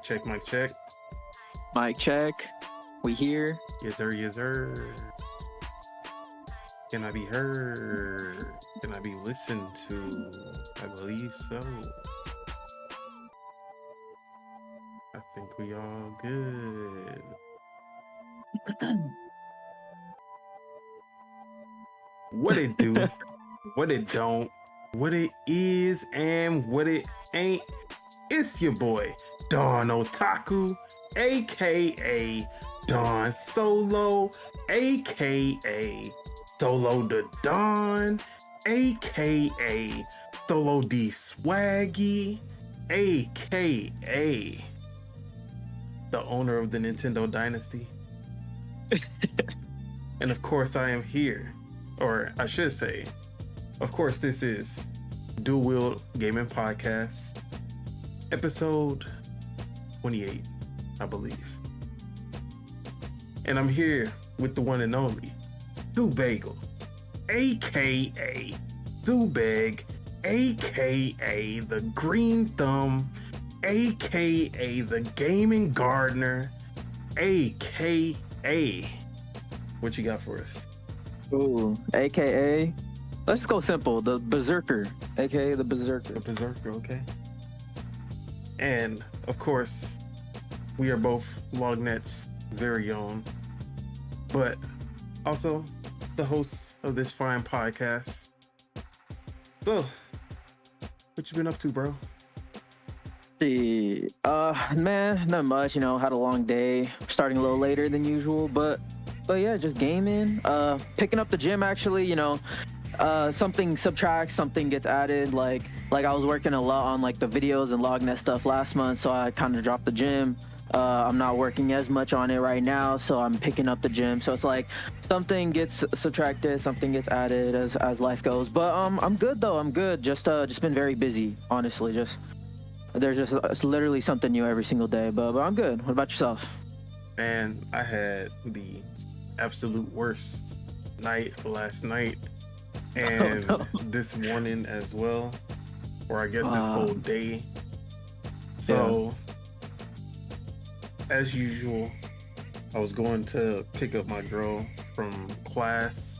check, mic check. Mic check. We here. Yes, sir, yes, sir. Can I be heard? Can I be listened to? I believe so. I think we all good. What it do, what it don't, what it is, and what it ain't. It's your boy, Don Otaku, aka Don Solo, aka Solo the Don, aka Solo D Swaggy, aka the owner of the Nintendo Dynasty. And of course I am here, or I should say, of course this is Dual-Wield Gaming Podcast, episode 28, I believe. And I'm here with the one and only Subagels, aka Subeg, aka the Green Thumb, aka the Gaming Gardener, aka what you got for us? Ooh, aka. Let's just go simple. The Berserker, aka the Berserker. The Berserker, okay. And of course, we are both Lognet's very own, but also the hosts of this fine podcast. So, what you been up to, bro? Man, not much. You know, had a long day. Starting a little later than usual, but yeah, just gaming. Picking up the gym actually. You know, something subtracts, something gets added. Like I was working a lot on like the videos and Lognet stuff last month, so I kind of dropped the gym. I'm not working as much on it right now, so I'm picking up the gym. So it's like something gets subtracted, something gets added as life goes. But I'm good though. I'm good. Just been very busy, honestly. It's literally something new every single day. But I'm good. What about yourself? And I had the absolute worst night last night and this morning as well, or I guess this whole day. So as usual, I was going to pick up my girl from class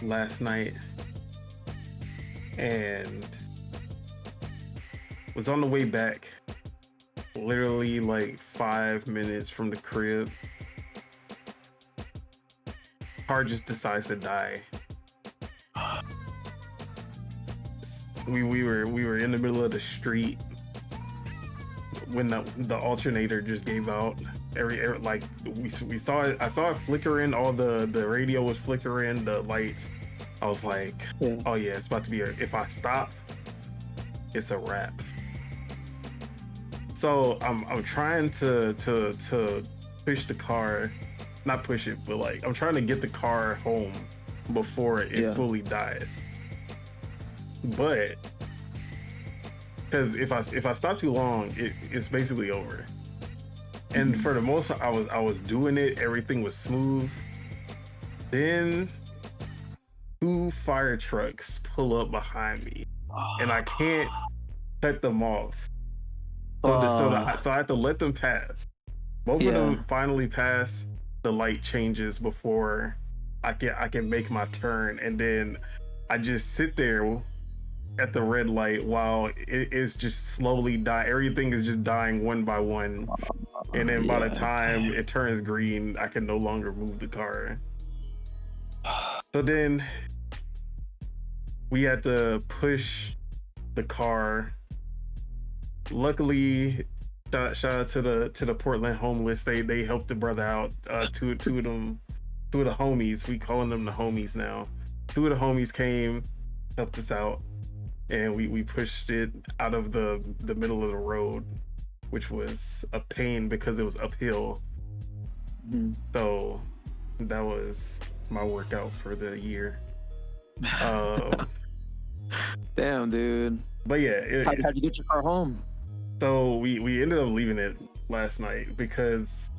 last night and was on the way back, literally like 5 minutes from the crib. Car just decides to die. We were in the middle of the street when the alternator just gave out. Like we saw it. I saw it flickering. All the radio was flickering. The lights. I was like, oh yeah, it's about to be. If I stop, it's a wrap. So I'm trying to push the car, not push it, but like I'm trying to get the car home before it fully dies. But because if I stop too long, it's basically over. And for the most part, I was doing it. Everything was smooth. Then 2 fire trucks pull up behind me, and I can't cut them off. So I have to let them pass. Both of them finally pass. The light changes before I can make my turn, and then I just sit there at the red light while it is just slowly dying. Everything is just dying one by one, and then by the time it turns green, I can no longer move the car. So then we had to push the car. Luckily, shout out to the Portland homeless. They helped the brother out. Two of the homies. We calling them the homies now. 2 of the homies came, helped us out, and we pushed it out of the middle of the road, which was a pain because it was uphill. So that was my workout for the year. Damn, dude. But yeah, how'd you get your car home? So we ended up leaving it last night because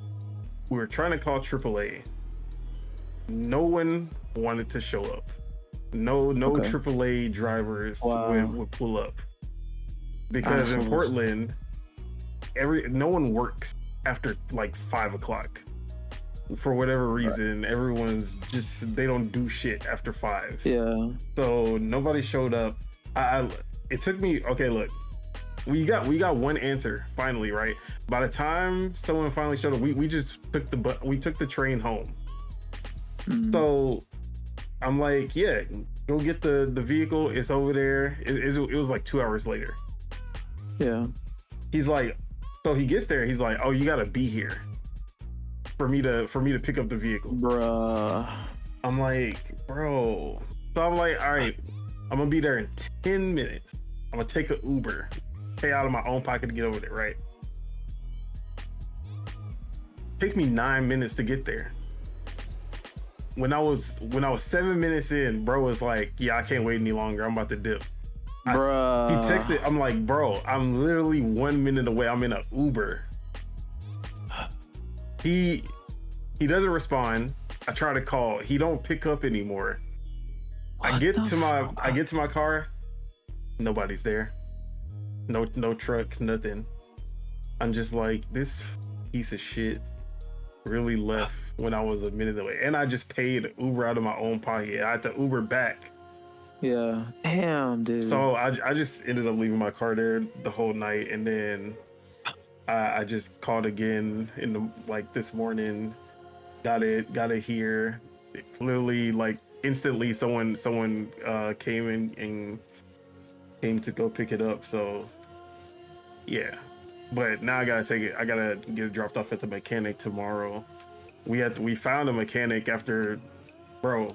we were trying to call AAA. No one wanted to show up. No AAA drivers would pull up. Because in Portland, no one works after like 5 o'clock for whatever reason. Right. Everyone's just, they don't do shit after 5. Yeah. So nobody showed up. It took me, okay, look, we got one answer finally, right? By the time someone finally showed up, we just took the train home. Mm-hmm. So I'm like, yeah, go get the vehicle. It's over there. It was like 2 hours later. Yeah. He's like, so he gets there. He's like, oh, you gotta be here for me to pick up the vehicle. Bruh. I'm like, bro. So I'm like, all right, I'm gonna be there in 10 minutes. I'm gonna take an Uber, pay out of my own pocket to get over there, right? Take me 9 minutes to get there. When I was 7 minutes in, bro was like, yeah, I can't wait any longer. I'm about to dip. Bruh. He texted, I'm like, bro, I'm literally 1 minute away. I'm in an Uber. He doesn't respond. I try to call. He don't pick up anymore. I get to my car. Nobody's there. No truck, nothing. I'm just like, this piece of shit really left when I was a minute away. And I just paid Uber out of my own pocket. I had to Uber back. Yeah. Damn, dude. So I just ended up leaving my car there the whole night, and then I just called again this morning. Got it here. Literally, like, instantly someone came in and came to go pick it up. So yeah, but now I gotta get it dropped off at the mechanic tomorrow. We found a mechanic after, bro,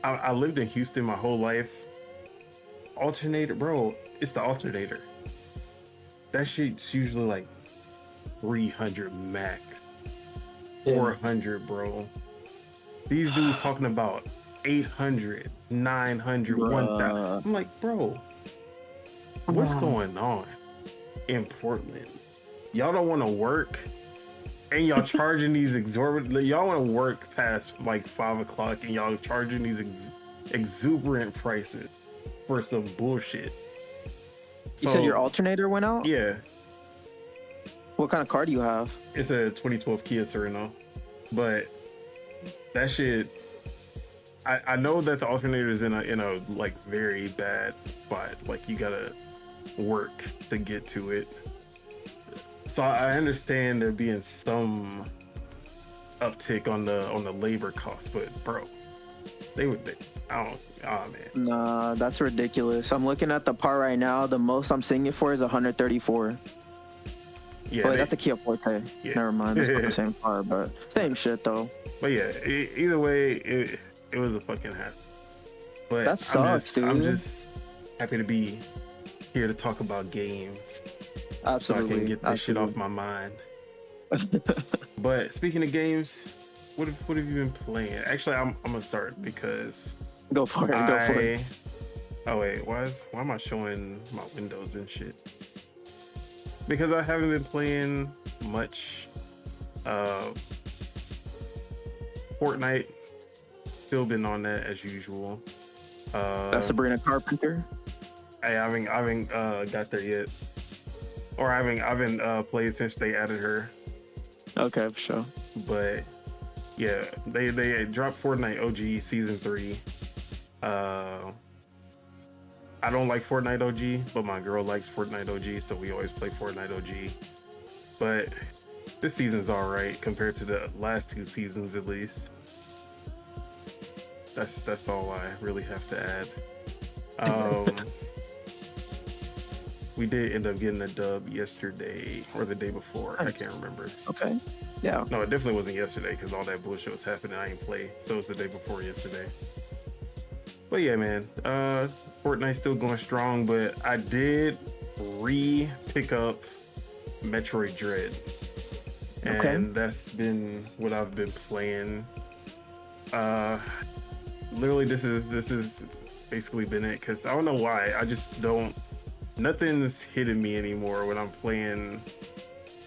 I lived in Houston my whole life. Alternator, bro, it's the alternator. That shit's usually like 300 max. 400, bro. These dudes talking about 800, 900, 1,000. I'm like, bro, what's going on in Portland? Y'all don't want to work, and y'all charging these exorbitant. Y'all want to work past like 5 o'clock, and y'all charging these exuberant prices for some bullshit. You said your alternator went out? Yeah. What kind of car do you have? It's a 2012 Kia Sorento, but that shit, I know that the alternator is in a like very bad spot. Like, you gotta work to get to it. So I understand there being some uptick on the labor costs, but bro, man. Nah, that's ridiculous. I'm looking at the part right now. The most I'm seeing it for is 134. Yeah, but that's a Kia Forte. Yeah. Never mind, it's not the same car, but same shit though. But yeah, either way, it was a fucking hassle. But that sucks, dude. I'm just happy to be here to talk about games. Absolutely. So I can get this shit off my mind. But speaking of games, what have you been playing? Actually, I'm gonna start because go for it. Oh wait, why am I showing my windows and shit? Because I haven't been playing much. Fortnite, still been on that as usual. That's Sabrina Carpenter. I haven't got there yet, or I haven't played since they added her. Okay, for sure. But yeah, they dropped Fortnite OG Season 3. I don't like Fortnite OG, but my girl likes Fortnite OG, so we always play Fortnite OG. But this season's all right compared to the last 2 seasons, at least. That's all I really have to add. We did end up getting a dub yesterday or the day before. I can't remember. Okay. Yeah. No, it definitely wasn't yesterday because all that bullshit was happening. I didn't play, so it's the day before yesterday. But yeah, man, Fortnite's still going strong, but I did pick up Metroid Dread. And that's been what I've been playing. Literally, this is basically been it, because I don't know why. I just don't, nothing's hitting me anymore when I'm playing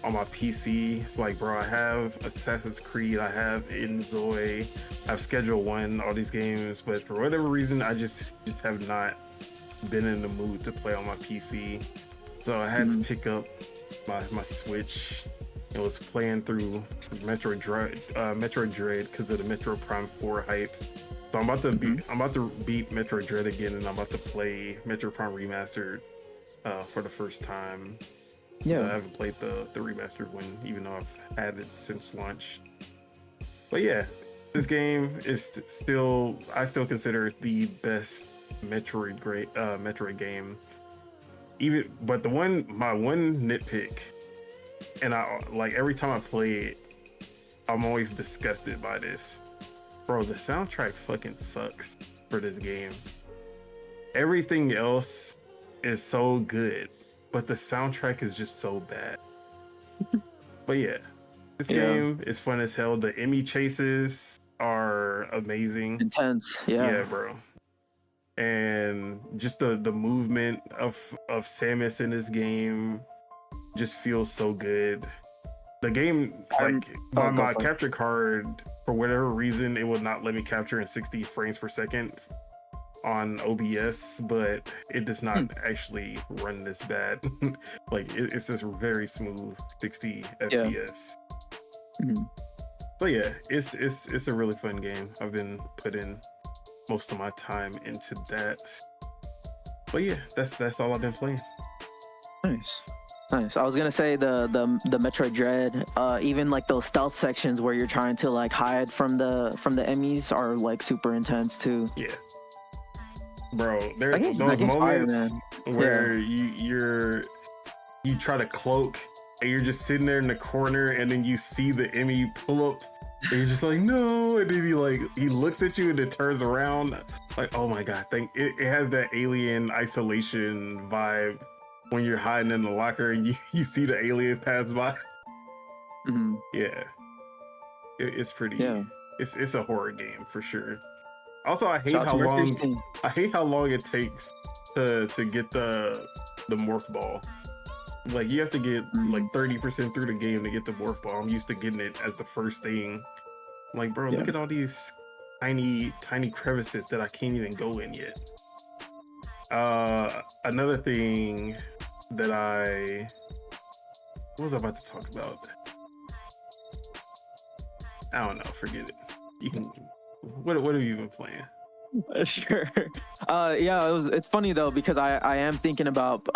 on my PC. It's like, bro, I have Assassin's Creed, I have Inzoi, I have Schedule 1, all these games, but for whatever reason, I just have not been in the mood to play on my PC. So I had to pick up my Switch and was playing through Metroid Dread because of the Metroid Prime 4 hype. So I'm about to beat Metroid Dread again, and I'm about to play Metroid Prime Remastered for the first time. Yeah, I haven't played the remastered one, even though I've had it since launch. But yeah, this game is still, I still consider it the best Metroid game. But my one nitpick, and I like every time I play it, I'm always disgusted by this. Bro, the soundtrack fucking sucks for this game. Everything else is so good, but the soundtrack is just so bad. But yeah, this game is fun as hell. The Emmy chases are amazing. Intense, yeah, bro. And just the movement of Samus in this game just feels so good. The game, like my capture card, for whatever reason, it will not let me capture in 60 frames per second on OBS, but it does not actually run this bad. Like it's just very smooth 60 FPS. Mm-hmm. So yeah, it's a really fun game. I've been putting most of my time into that. But yeah, that's all I've been playing. Nice. I was gonna say the Metroid Dread, even like those stealth sections where you're trying to like hide from the enemies are like super intense too. Yeah, bro. There's those moments where you try to cloak and you're just sitting there in the corner, and then you see the enemy pull up, and you're just like, no, and then he looks at you and then turns around, like, oh my god, it has that Alien Isolation vibe. When you're hiding in the locker and you see the alien pass by. Mm-hmm. Yeah. It's pretty. Yeah. It's a horror game for sure. Also, I hate how long it takes to get the morph ball. Like you have to get like 30% through the game to get the morph ball. I'm used to getting it as the first thing. I'm like, bro, look at all these tiny crevices that I can't even go in yet. Another thing that what was I about to talk about? I don't know. Forget it. You can. What have you been playing? Sure. It's funny though because I am thinking about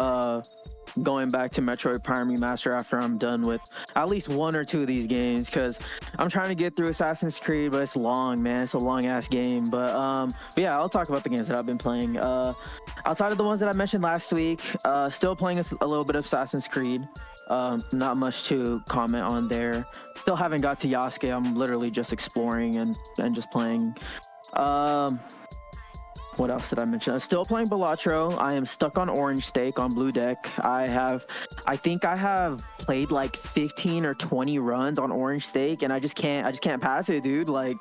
going back to Metroid Prime Remaster after I'm done with at least one or two of these games, because I'm trying to get through Assassin's Creed, but it's long, man. It's a long ass game. But yeah, I'll talk about the games that I've been playing. Outside of the ones that I mentioned last week, still playing a little bit of Assassin's Creed. Not much to comment on there. Still haven't got to Yasuke. I'm literally just exploring and just playing. What else did I mention? I'm still playing Balatro. I am stuck on Orange Steak on Blue Deck. I think I have played like 15 or 20 runs on Orange Steak, and I just can't pass it, dude. Like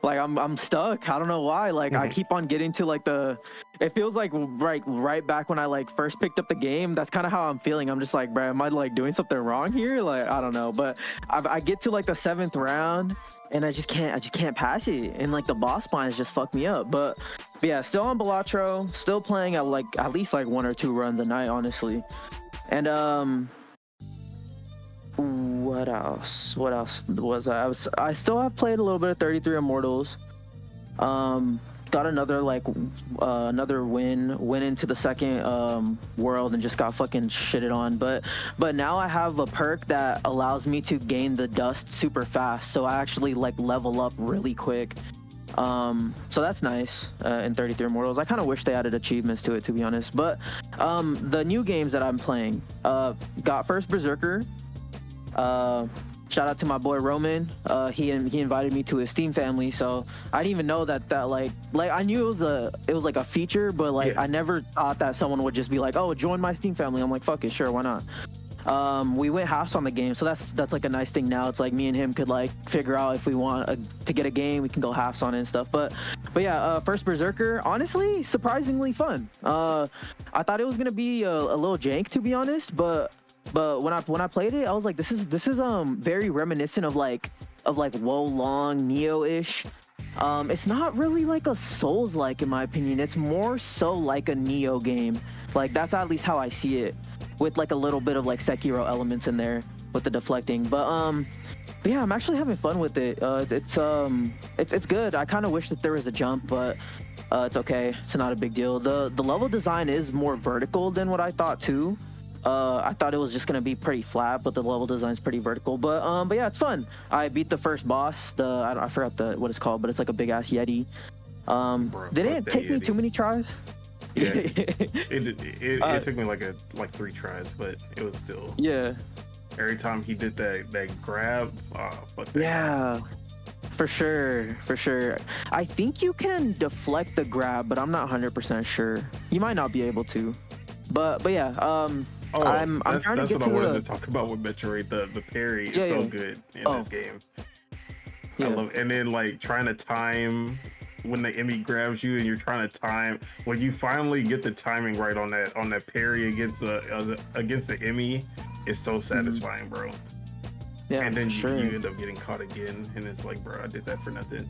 I'm stuck. I don't know why. Like I keep on getting to like it feels like right back when I like first picked up the game. That's kind of how I'm feeling. I'm just like, bro, am I like doing something wrong here? Like I don't know. But I get to like the 7th round, and I just can't pass it. And like the boss spines just fuck me up. But yeah, still on Balatro, still playing at least like 1 or 2 runs a night, honestly. And what else was I still have played a little bit of 33 Immortals. Got another win into the second world and just got fucking shitted on, but now I have a perk that allows me to gain the dust super fast, so I actually like level up really quick. So that's nice in 33 Immortals. I kind of wish they added achievements to it, to be honest. But the new games that I'm playing, got first Berserker. Shout out to my boy Roman. He invited me to his Steam family, so I didn't even know that like I knew it was like a feature, but like I never thought that someone would just be like, oh, join my Steam family. I'm like, fuck it, sure, why not? We went halves on the game, so that's like a nice thing now. It's like me and him could like figure out if we want to get a game, we can go halves on it and stuff. But yeah, first Berserker, honestly, surprisingly fun. I thought it was gonna be a little jank, to be honest, but when I played it, I was like, this is very reminiscent of like Wo Long, Neo-ish. It's not really like a Souls-like, in my opinion. It's more so like a Neo game. Like that's at least how I see it. with like a little bit of like Sekiro elements in there with the deflecting. But yeah, I'm actually having fun with it. It's good. I kind of wish that there was a jump, but it's okay. It's not a big deal. The level design is more vertical than what I thought too. I thought it was just gonna be pretty flat, but the level design is pretty vertical. But yeah, it's fun. I beat the first boss. I forgot what it's called, but it's like a big ass Yeti. Didn't take me too many tries. Yeah, it took me like 3 tries, but it was still every time he did that grab, fuck that. Yeah, for sure. I think you can deflect the grab, but I'm not 100% sure. You might not be able to, but yeah. I'm trying to get that's what I wanted to talk about with Metroid. The parry is so good in this game. I love, and then like trying to time when the enemy grabs you, and you're trying to time when you finally get the timing right on that parry against the enemy, it's so satisfying, bro. Yeah, and then you end up getting caught again, and it's like, bro, I did that for nothing.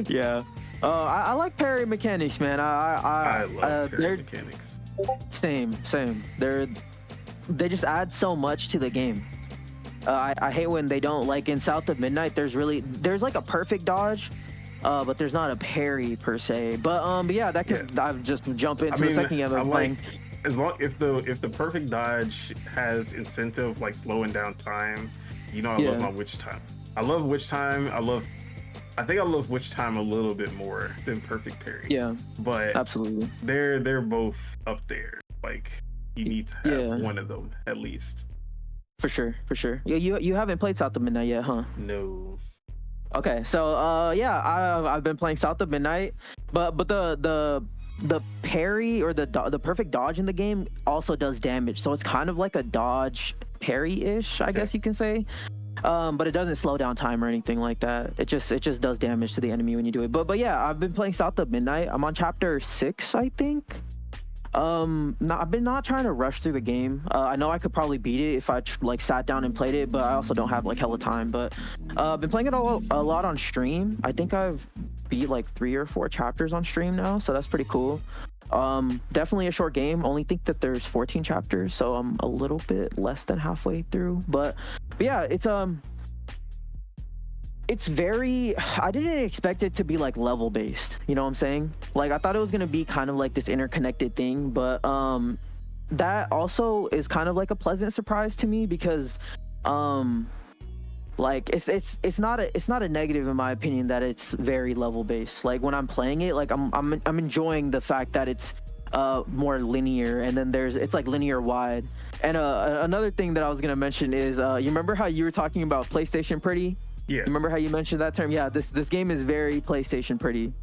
Yeah. I like parry mechanics, man. I love parry mechanics. Same. They just add so much to the game. I hate when they don't, like in South of Midnight. There's like a perfect dodge, but there's not a parry per se. But yeah, that could I'll just jump into the second game I'm playing. As long if the perfect dodge has incentive like slowing down time, I love my witch time. I love witch time. I think I love witch time a little bit more than perfect parry. Yeah, but absolutely, they're both up there. Like you need to have one of them at least. For sure. Yeah, you haven't played South of Midnight yet, huh? No. Okay, so I've been playing South of Midnight, but the parry or the perfect dodge in the game also does damage, so it's kind of like a dodge parry-ish, I guess you can say. But it doesn't slow down time or anything like that. It just does damage to the enemy when you do it. But yeah, I've been playing South of Midnight. I'm on chapter 6, I think. I've been not trying to rush through the game. I know I could probably beat it if I sat down and played it, but I also don't have like hella time. But I've been playing it a lot on stream. I think I've beat like 3 or 4 chapters on stream now, so that's pretty cool. Definitely a short game. Only think that there's 14 chapters, so I'm a little bit less than halfway through. But yeah, it's very, I didn't expect it to be like level based, you know what I'm saying? Like I thought it was gonna be kind of like this interconnected thing, but that also is kind of like a pleasant surprise to me, because like it's not a negative in my opinion that it's very level based. Like when I'm playing it, like I'm enjoying the fact that it's more linear, and then it's like linear wide. And another thing that I was gonna mention is you remember how you were talking about PlayStation pretty? Yeah. You remember how you mentioned that term? Yeah, this game is very PlayStation pretty.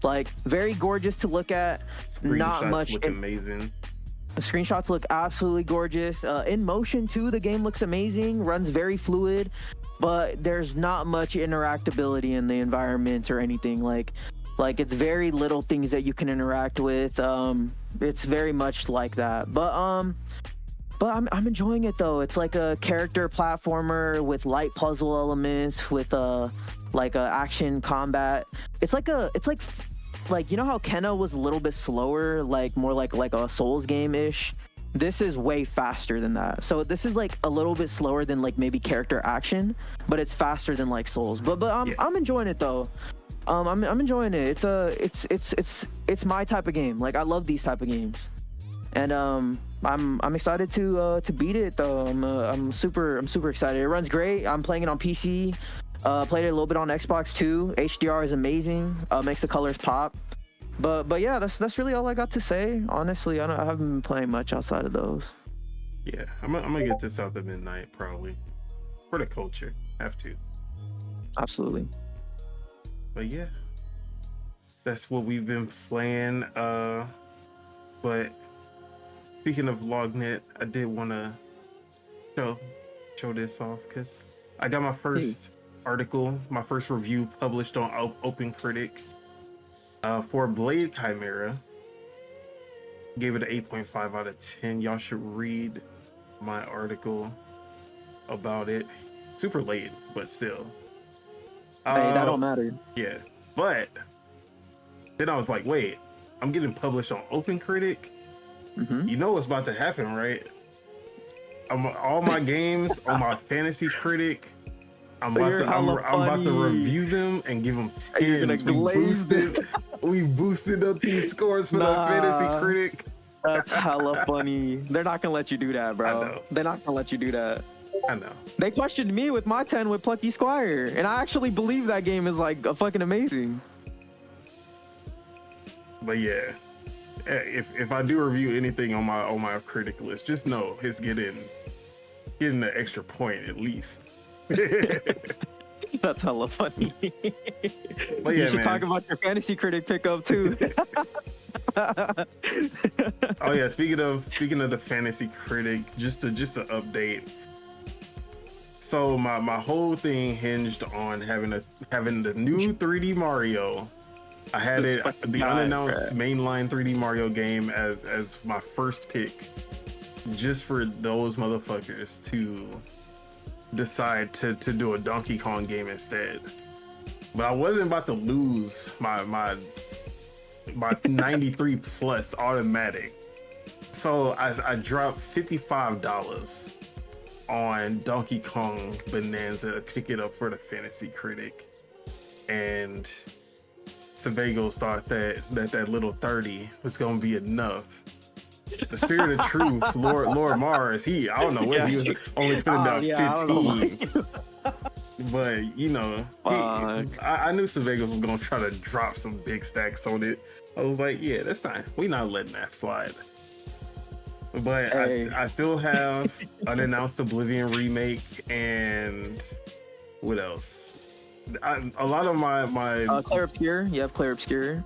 Like very gorgeous to look at. Not much. Look amazing. The screenshots look absolutely gorgeous. In motion too, the game looks amazing. Runs very fluid, but there's not much interactability in the environments or anything. Like it's very little things that you can interact with. It's very much like that. But I'm enjoying it though. It's like a character platformer with light puzzle elements, with like a action combat. It's like you know how Kenna was a little bit slower, like more like a Souls game-ish. This is way faster than that. So this is like a little bit slower than like maybe character action, but it's faster than like Souls. But I'm enjoying it though. I'm enjoying it. It's my type of game. Like I love these type of games. And I'm excited to beat it though. I'm super excited. It runs great. I'm playing it on PC. Played it a little bit on Xbox too. HDR is amazing. Makes the colors pop. But yeah, that's really all I got to say. Honestly, I haven't been playing much outside of those. Yeah, I'm gonna get this out the midnight probably for the culture. Have to. Absolutely. But yeah, that's what we've been playing. But speaking of Lognet, I did want to show this off because I got my first article, my first review published on OpenCrtic for Blade Chimera. Gave it an 8.5 out of 10. Y'all should read my article about it. Super late, but still. Hey, that don't matter. Yeah, but then I was like, wait, I'm getting published on OpenCrtic. You know what's about to happen, right? All my games on my Fantasy Critic. I'm about to review them and give them 10s. We boosted up these scores for the Fantasy Critic. That's hella funny. They're not gonna let you do that, bro. I know. They're not gonna let you do that. I know. They questioned me with my 10 with Plucky Squire, and I actually believe that game is like a fucking amazing. But yeah, if I do review anything on my critic list, just know it's getting an extra point at least. That's hella funny. But yeah, you should talk about your Fantasy Critic pickup too. Oh yeah, speaking of the Fantasy Critic, just to update. So my whole thing hinged on having the new 3D Mario. I had the unannounced mainline 3D Mario game as my first pick, just for those motherfuckers to decide to do a Donkey Kong game instead. But I wasn't about to lose my 93 plus automatic. So I dropped $55 on Donkey Kong Bonanza to pick it up for the Fantasy Critic. And Subagels thought that little 30 was gonna be enough. The Spirit of Truth, Lord Mars, I don't know what he was only putting down 15. But you know, I knew Subagels was gonna try to drop some big stacks on it. I was like, yeah, that's fine. We not letting that slide. But I still have unannounced Oblivion remake, and what else? A lot of my Clair Obscure. You have Clair Obscure.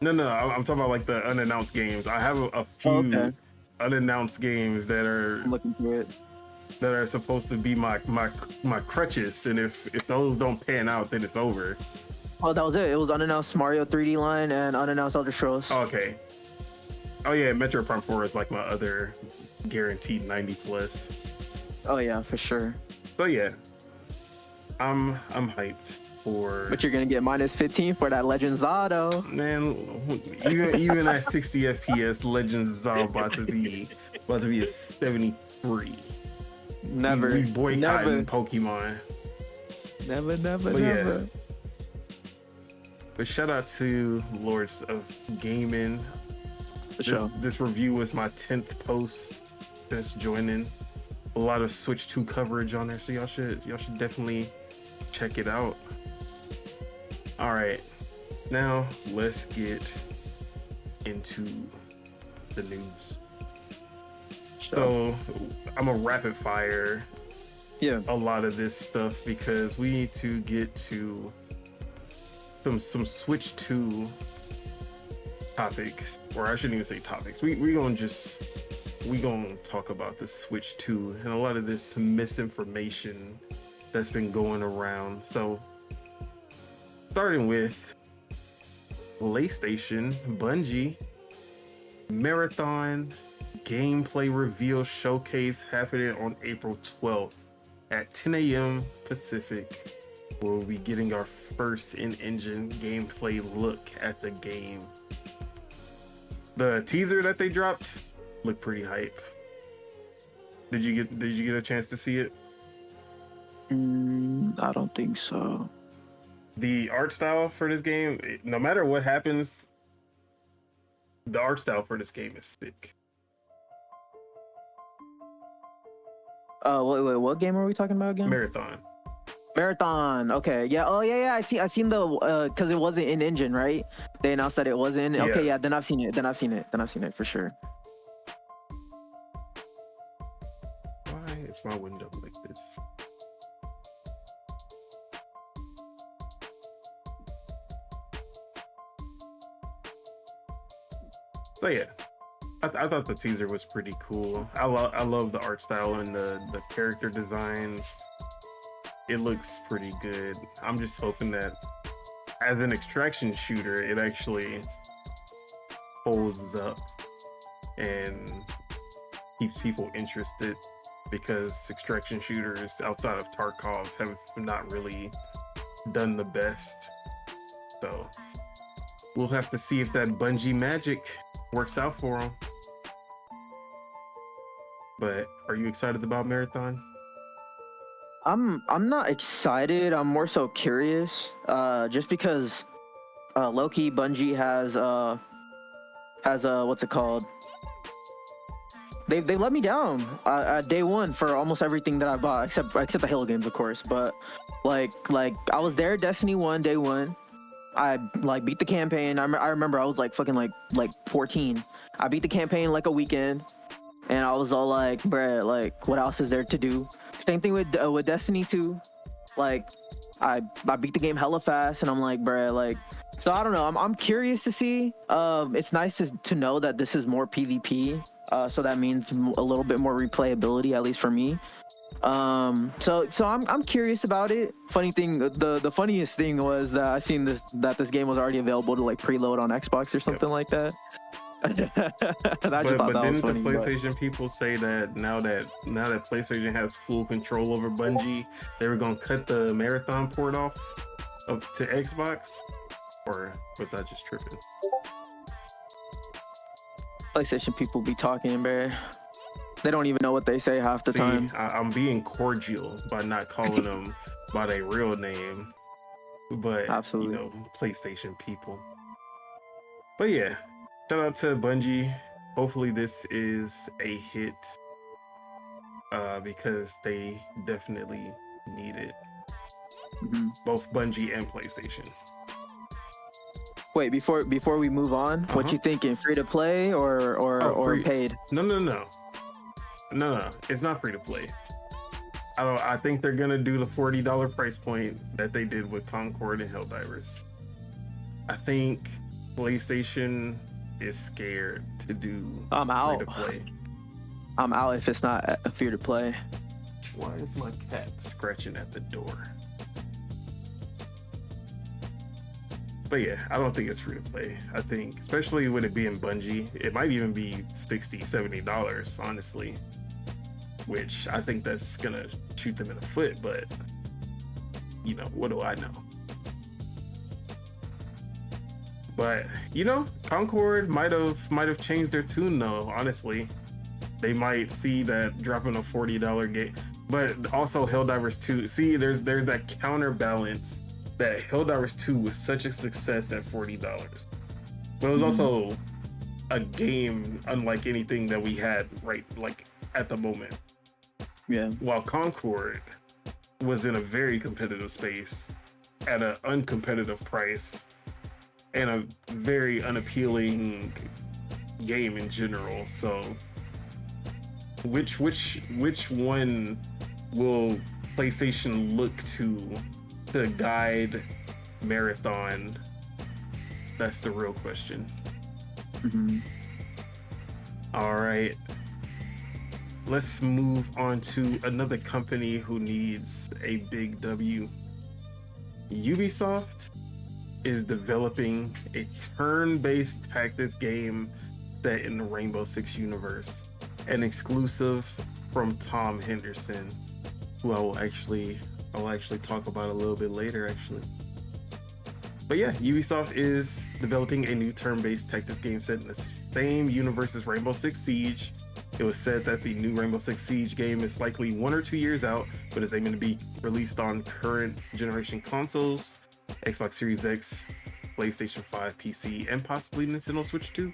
No, I'm talking about like the unannounced games. I have a few unannounced games that are I'm looking through it. That are supposed to be my crutches, and if those don't pan out, then it's over. Oh, that was it. It was unannounced Mario 3D line and unannounced Elder Scrolls. Okay. Oh yeah, Metroid Prime 4 is like my other guaranteed 90 plus. Oh yeah, for sure. So yeah, I'm hyped for. But you're gonna get minus 15 for that Legend Zado. Man, even at 60 FPS, Legend Zado about to be a 73. Never. We boycotting Pokemon. Never. Yeah. But shout out to Lords of Gaming. This review was my 10th post since joining. A lot of Switch 2 coverage on there, so y'all should definitely check it out. All right, now let's get into the news. So I'm a rapid fire a lot of this stuff because we need to get to some Switch 2 topics, or I shouldn't even say topics. We gonna talk about the Switch 2 and a lot of this misinformation that's been going around. So starting with PlayStation, Bungie, Marathon gameplay reveal showcase happening on April 12th at 10 a.m. Pacific. We'll be getting our first in-engine gameplay look at the game. The teaser that they dropped looked pretty hype. Did you get a chance to see it? I don't think so. The art style for this game, no matter what happens, the art style for this game is sick. Wait, what game are we talking about again? Marathon. Okay, yeah. Oh yeah. I seen the because it wasn't in engine, right? They announced that it wasn't. Yeah. Okay, yeah. Then I've seen it for sure. Why is my window like this? So yeah, I thought the teaser was pretty cool. I love the art style and the character designs. It looks pretty good. I'm just hoping that as an extraction shooter, it actually holds up and keeps people interested, because extraction shooters outside of Tarkov have not really done the best. So we'll have to see if that Bungie magic works out for them. But are you excited about Marathon? I'm not excited. I'm more so curious. Just because low-key Bungie has what's it called? They let me down at day one for almost everything that I bought, except the Halo games, of course. But like I was there Destiny 1 day one. I like beat the campaign. I remember I was like fucking like 14. I beat the campaign like a weekend, and I was all like, bruh, like what else is there to do? Same thing with Destiny 2. Like I beat the game hella fast, and I'm like, bruh, like. So I don't know. I'm curious to see. It's nice to know that this is more PvP. So that means a little bit more replayability, at least for me. So I'm curious about it. Funny thing, the funniest thing was that I seen this game was already available to like preload on Xbox or something like that. And I just thought that was funny. Didn't the PlayStation people say that now that PlayStation has full control over Bungie, they were gonna cut the Marathon port off to Xbox? Or was I just tripping? PlayStation people be talking, bruh. They don't even know what they say half the time. I'm being cordial by not calling them by their real name, but absolutely, PlayStation people. But yeah, shout out to Bungie. Hopefully this is a hit, because they definitely need it. Mm-hmm. Both Bungie and PlayStation. Wait, before we move on, what you thinking? Free to play or paid? No. It's not free to play. I think they're gonna do the $40 price point that they did with Concord and Helldivers. I think PlayStation is scared to do I'm out. free to play. I'm out if it's not free to play. Why is my cat scratching at the door? But yeah, I don't think it's free to play. I think, especially with it being Bungie, it might even be $60, $70, honestly. Which I think that's gonna shoot them in the foot, but what do I know? But Concord might have changed their tune though, honestly. They might see that dropping a $40 game, but also Helldivers 2. See, there's that counterbalance that Helldivers 2 was such a success at $40. But it was also a game unlike anything that we had at the moment. Yeah. While Concord was in a very competitive space at an uncompetitive price and a very unappealing game in general. So which one will PlayStation look to guide Marathon? That's the real question. Mm-hmm. All right, let's move on to another company who needs a big W. Ubisoft is developing a turn-based tactics game set in the Rainbow Six universe, an exclusive from Tom Henderson, who I'll actually talk about a little bit later, actually. But yeah, Ubisoft is developing a new turn-based tactics game set in the same universe as Rainbow Six Siege. It was said that the new Rainbow Six Siege game is likely 1 or 2 years out, but is aiming to be released on current generation consoles, Xbox Series X, PlayStation 5, PC, and possibly Nintendo Switch 2.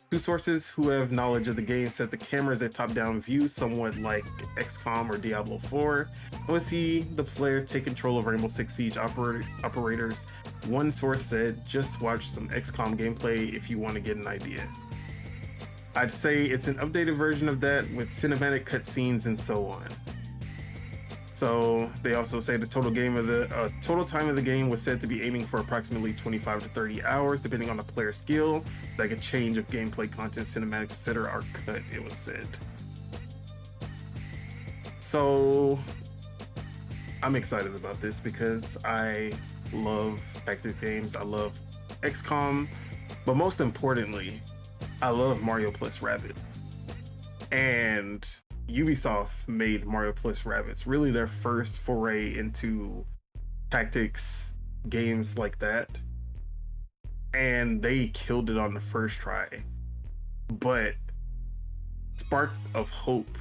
Two sources who have knowledge of the game said the camera is a top-down view, somewhat like XCOM or Diablo 4. And we see the player take control of Rainbow Six Siege operators. One source said, just watch some XCOM gameplay if you want to get an idea. I'd say it's an updated version of that with cinematic cutscenes and so on. So they also say the total time of the game was said to be aiming for approximately 25 to 30 hours, depending on the player's skill. Like a change of gameplay content, cinematics, etc. are cut, it was said. So I'm excited about this because I love tactics games. I love XCOM, but most importantly, I love Mario plus Rabbids. And Ubisoft made Mario plus Rabbids really their first foray into tactics games like that, and they killed it on the first try. But Spark of Hope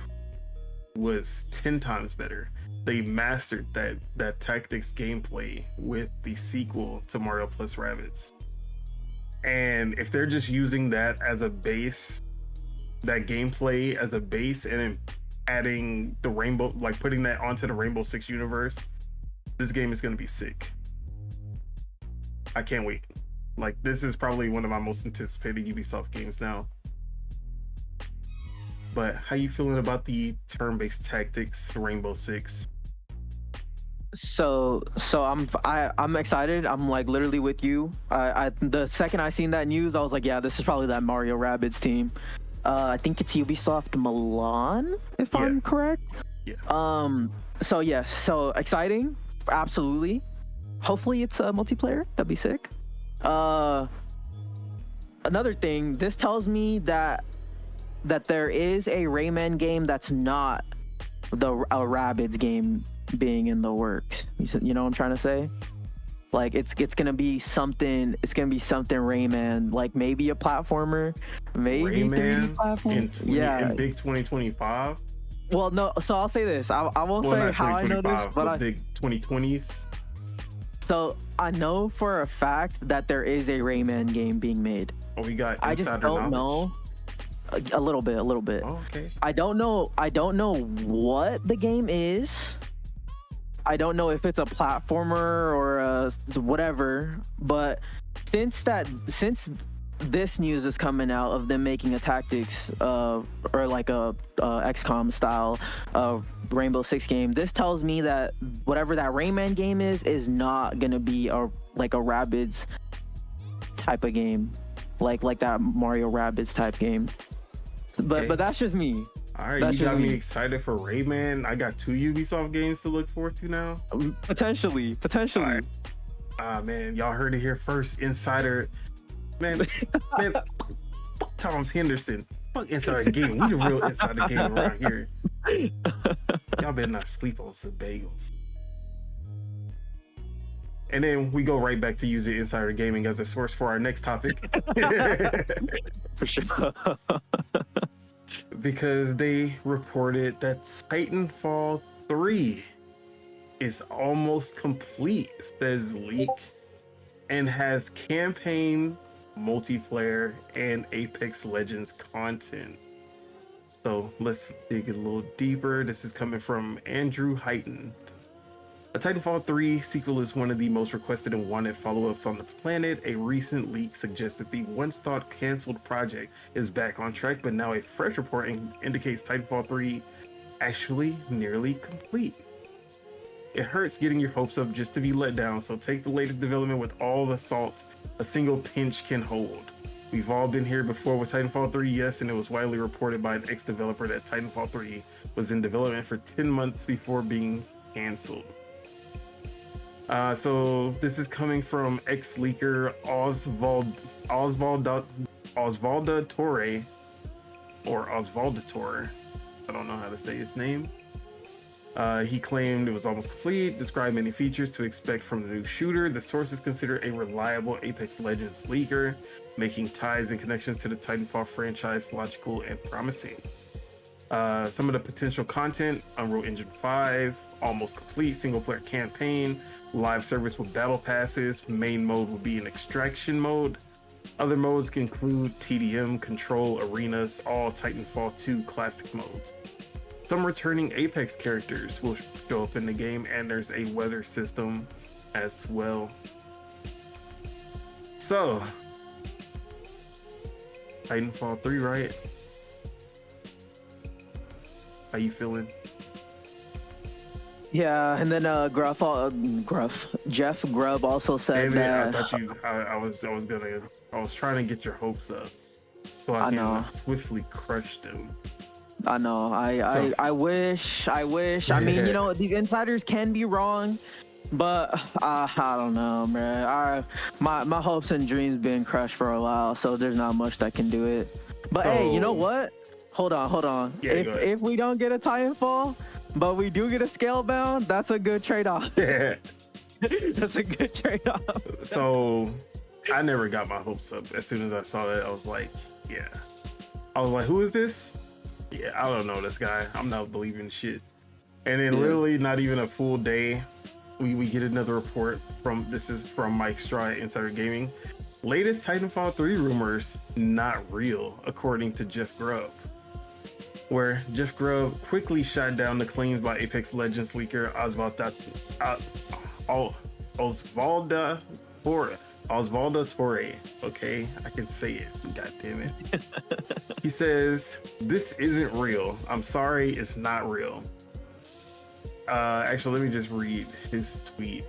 was 10 times better. They mastered that tactics gameplay with the sequel to Mario plus Rabbids. And if they're just using that as a base, that gameplay as a base, and then adding the Rainbow, like putting that onto the Rainbow Six universe, this game is going to be sick. I can't wait. Like, this is probably one of my most anticipated Ubisoft games now. But how you feeling about the turn-based tactics Rainbow Six? So I'm excited. I'm like literally with you. The second I seen that news, I was like, yeah, this is probably that Mario Rabbids team. I think it's Ubisoft Milan, if I'm correct. Yeah. So yes, so exciting, absolutely. Hopefully it's a multiplayer. That'd be sick. Another thing, this tells me that there is a Rayman game that's not a Rabbids game being in the works. You know what I'm trying to say? Like it's gonna be something. It's gonna be something Rayman, like maybe a platformer, maybe Rayman 3D platform. In big 2025. Well, no. So I'll say this. I won't say how I know this, but big 2020s. So I know for a fact that there is a Rayman game being made. Oh, we got. I just don't know. A little bit. Oh, okay. I don't know what the game is. I don't know if it's a platformer or whatever. But since this news is coming out of them making a tactics or like a XCOM style Rainbow Six game, this tells me that whatever that Rayman game is not gonna be like a Rabbids type of game, like that Mario Rabbids type game. But that's just me. All right, you got me excited for Rayman. I got 2 Ubisoft games to look forward to now. Potentially. Right. Man, y'all heard it here first. Insider, man, fuck Thomas Henderson. Fuck Insider Game. We the real Insider Game around here. Y'all better not sleep on Subagels. And then we go right back to using Insider Gaming as a source for our next topic. For sure. Because they reported that TitanFall 3 is almost complete, says Leak, and has campaign, multiplayer, and Apex Legends content. So let's dig a little deeper. This is coming from Andrew Heighton. A Titanfall 3 sequel is one of the most requested and wanted follow-ups on the planet. A recent leak suggests that the once-thought canceled project is back on track, but now a fresh report indicates Titanfall 3 actually nearly complete. It hurts getting your hopes up just to be let down, so take the latest development with all the salt a single pinch can hold. We've all been here before with Titanfall 3, yes, and it was widely reported by an ex-developer that Titanfall 3 was in development for 10 months before being canceled. So this is coming from ex-leaker Osvalda Torre, or Osvalda Torre. I don't know how to say his name. He claimed it was almost complete, described many features to expect from the new shooter. The source is considered a reliable Apex Legends leaker, making ties and connections to the Titanfall franchise logical and promising. Some of the potential content: Unreal Engine 5, almost complete single-player campaign, live service with battle passes, main mode will be an extraction mode. Other modes can include TDM, Control, Arenas, all Titanfall 2 classic modes. Some returning Apex characters will show up in the game, and there's a weather system as well. So, Titanfall 3, right? How you feeling? Yeah, and then Jeff Grubb also said that. I was trying to get your hopes up, so I can swiftly crush them. I know. I wish. I mean, you know, these insiders can be wrong, but I don't know, man. My hopes and dreams been crushed for a while, so there's not much that can do it. But hey, you know what? Hold on. Yeah, if we don't get a Titanfall, but we do get a Scalebound, that's a good trade-off. Yeah. That's a good trade-off. So I never got my hopes up. As soon as I saw that, I was like, yeah. I was like, who is this? Yeah, I don't know this guy. I'm not believing shit. And then literally not even a full day, we get another report this is from Mike Straw at Insider Gaming. Latest Titanfall 3 rumors, not real, according to Jeff Grubb. Where Jeff Grubb quickly shot down the claims by Apex Legends leaker Osvaldo Torre. Okay, I can say it. God damn it. He says, "This isn't real. I'm sorry, it's not real." Actually, let me just read his tweet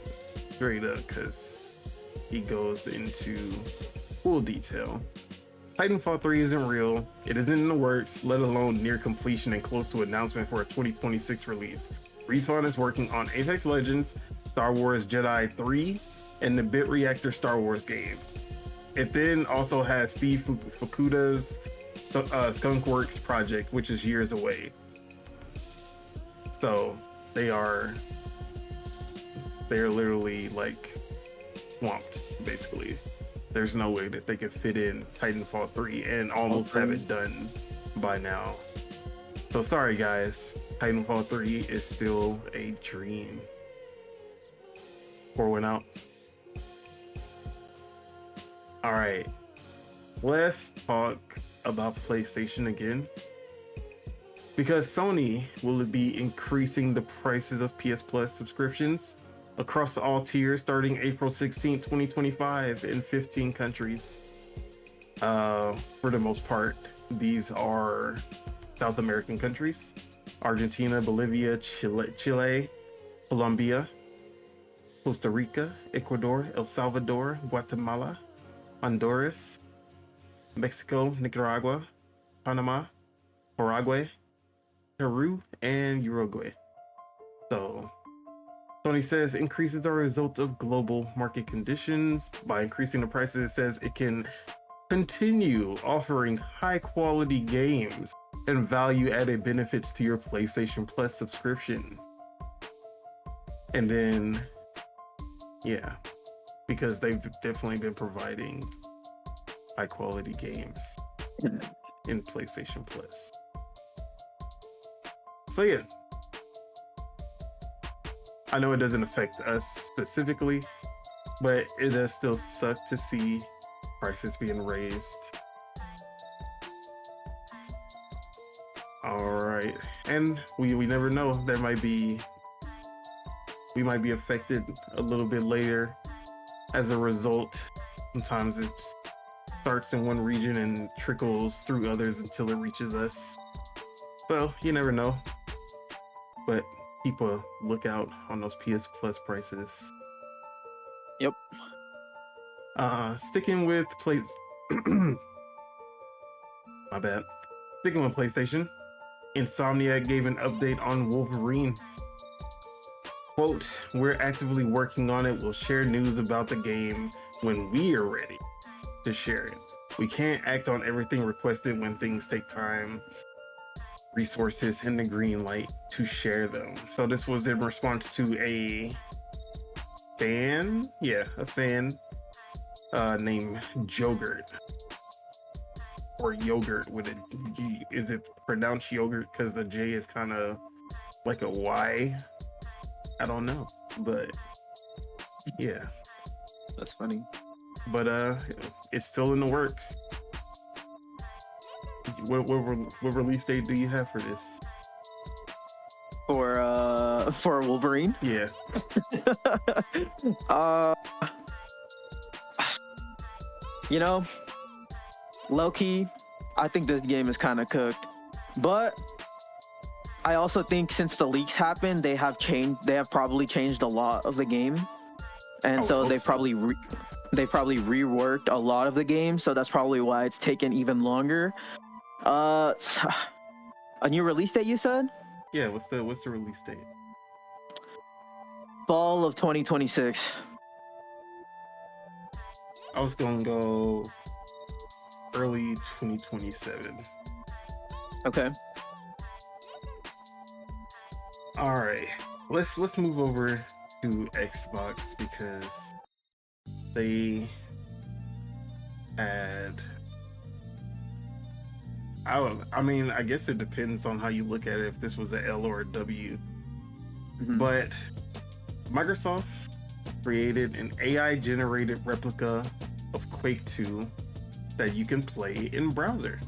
straight up because he goes into full detail. Titanfall 3 isn't real. It isn't in the works, let alone near completion and close to announcement for a 2026 release. Respawn is working on Apex Legends, Star Wars Jedi 3, and the Bit Reactor Star Wars game. It then also has Steve Fukuda's Skunkworks project, which is years away. So they're literally like swamped, basically. There's no way that they could fit in Titanfall 3 and almost have it done by now. So sorry guys, Titanfall 3 is still a dream. 4 went out. All right, let's talk about PlayStation again. Because Sony will be increasing the prices of PS Plus subscriptions across all tiers starting April 16, 2025 in 15 countries. For the most part, these are South American countries: Argentina, Bolivia, Chile, Colombia, Costa Rica, Ecuador, El Salvador, Guatemala, Honduras, Mexico, Nicaragua, Panama, Paraguay, Peru, and Uruguay. So Sony says increases are a result of global market conditions. By increasing the prices, it says it can continue offering high quality games and value added benefits to your PlayStation Plus subscription. And then, yeah, because they've definitely been providing high quality games in PlayStation Plus. So yeah, I know it doesn't affect us specifically, but it does still suck to see prices being raised. All right, and we never know. We might be affected a little bit later as a result. Sometimes it starts in one region and trickles through others until it reaches us. So you never know. But keep a lookout on those PS Plus prices. Yep. Sticking with my bad. Sticking with PlayStation, Insomniac gave an update on Wolverine. Quote, "We're actively working on it. We'll share news about the game when we are ready to share it. We can't act on everything requested when things take time, resources, and the green light to share them." So this was in response to a fan named Jogurt, or Yogurt with a G. Is it pronounced yogurt because the J is kind of like a Y? I don't know, but yeah, That's funny. But it's still in the works. What release date do you have for this? For Wolverine? Yeah. You know, low-key, I think this game is kind of cooked. But I also think since the leaks happened, they have probably changed a lot of the game. And so they've probably reworked a lot of the game, so that's probably why it's taken even longer. A new release date, you said? Yeah, what's the release date? Fall of 2026. I was gonna go early 2027. Okay. All right, let's move over to Xbox because they had, I mean, I guess it depends on how you look at it. If this was an L or a W, but Microsoft created an AI-generated replica of Quake 2 that you can play in browser.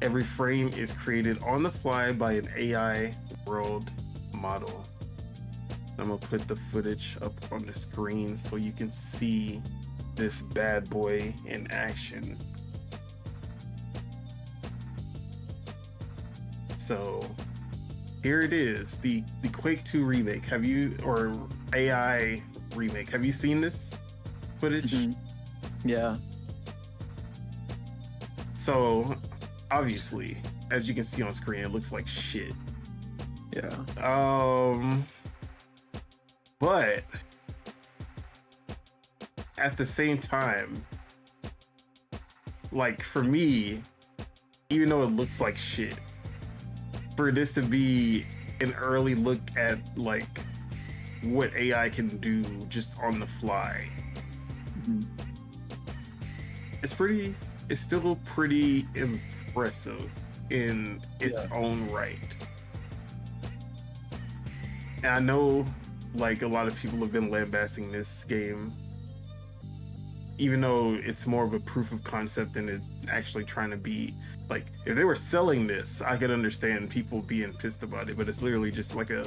Every frame is created on the fly by an AI world model. I'm gonna put the footage up on the screen so you can see this bad boy in action. So here it is, the Quake 2 remake. Or AI remake. Have you seen this footage? Yeah. So obviously, as you can see on screen, it looks like shit. Yeah. But at the same time, like for me, even though it looks like shit, for this to be an early look at like what AI can do just on the fly, it's still pretty impressive in its own right. And I know like a lot of people have been lambasting this game, even though it's more of a proof of concept than it actually trying to be. Like, if they were selling this, I could understand people being pissed about it, but it's literally just like a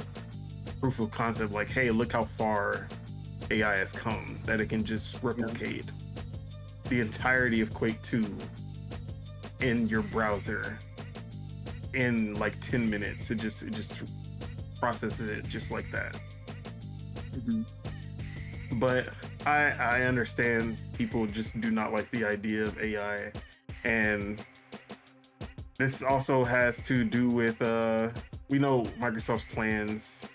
proof of concept, like, hey, look how far AI has come, that it can just replicate the entirety of Quake 2 in your browser in like 10 minutes. It just processes it just like that. But I understand people just do not like the idea of AI, and this also has to do with we know Microsoft's plans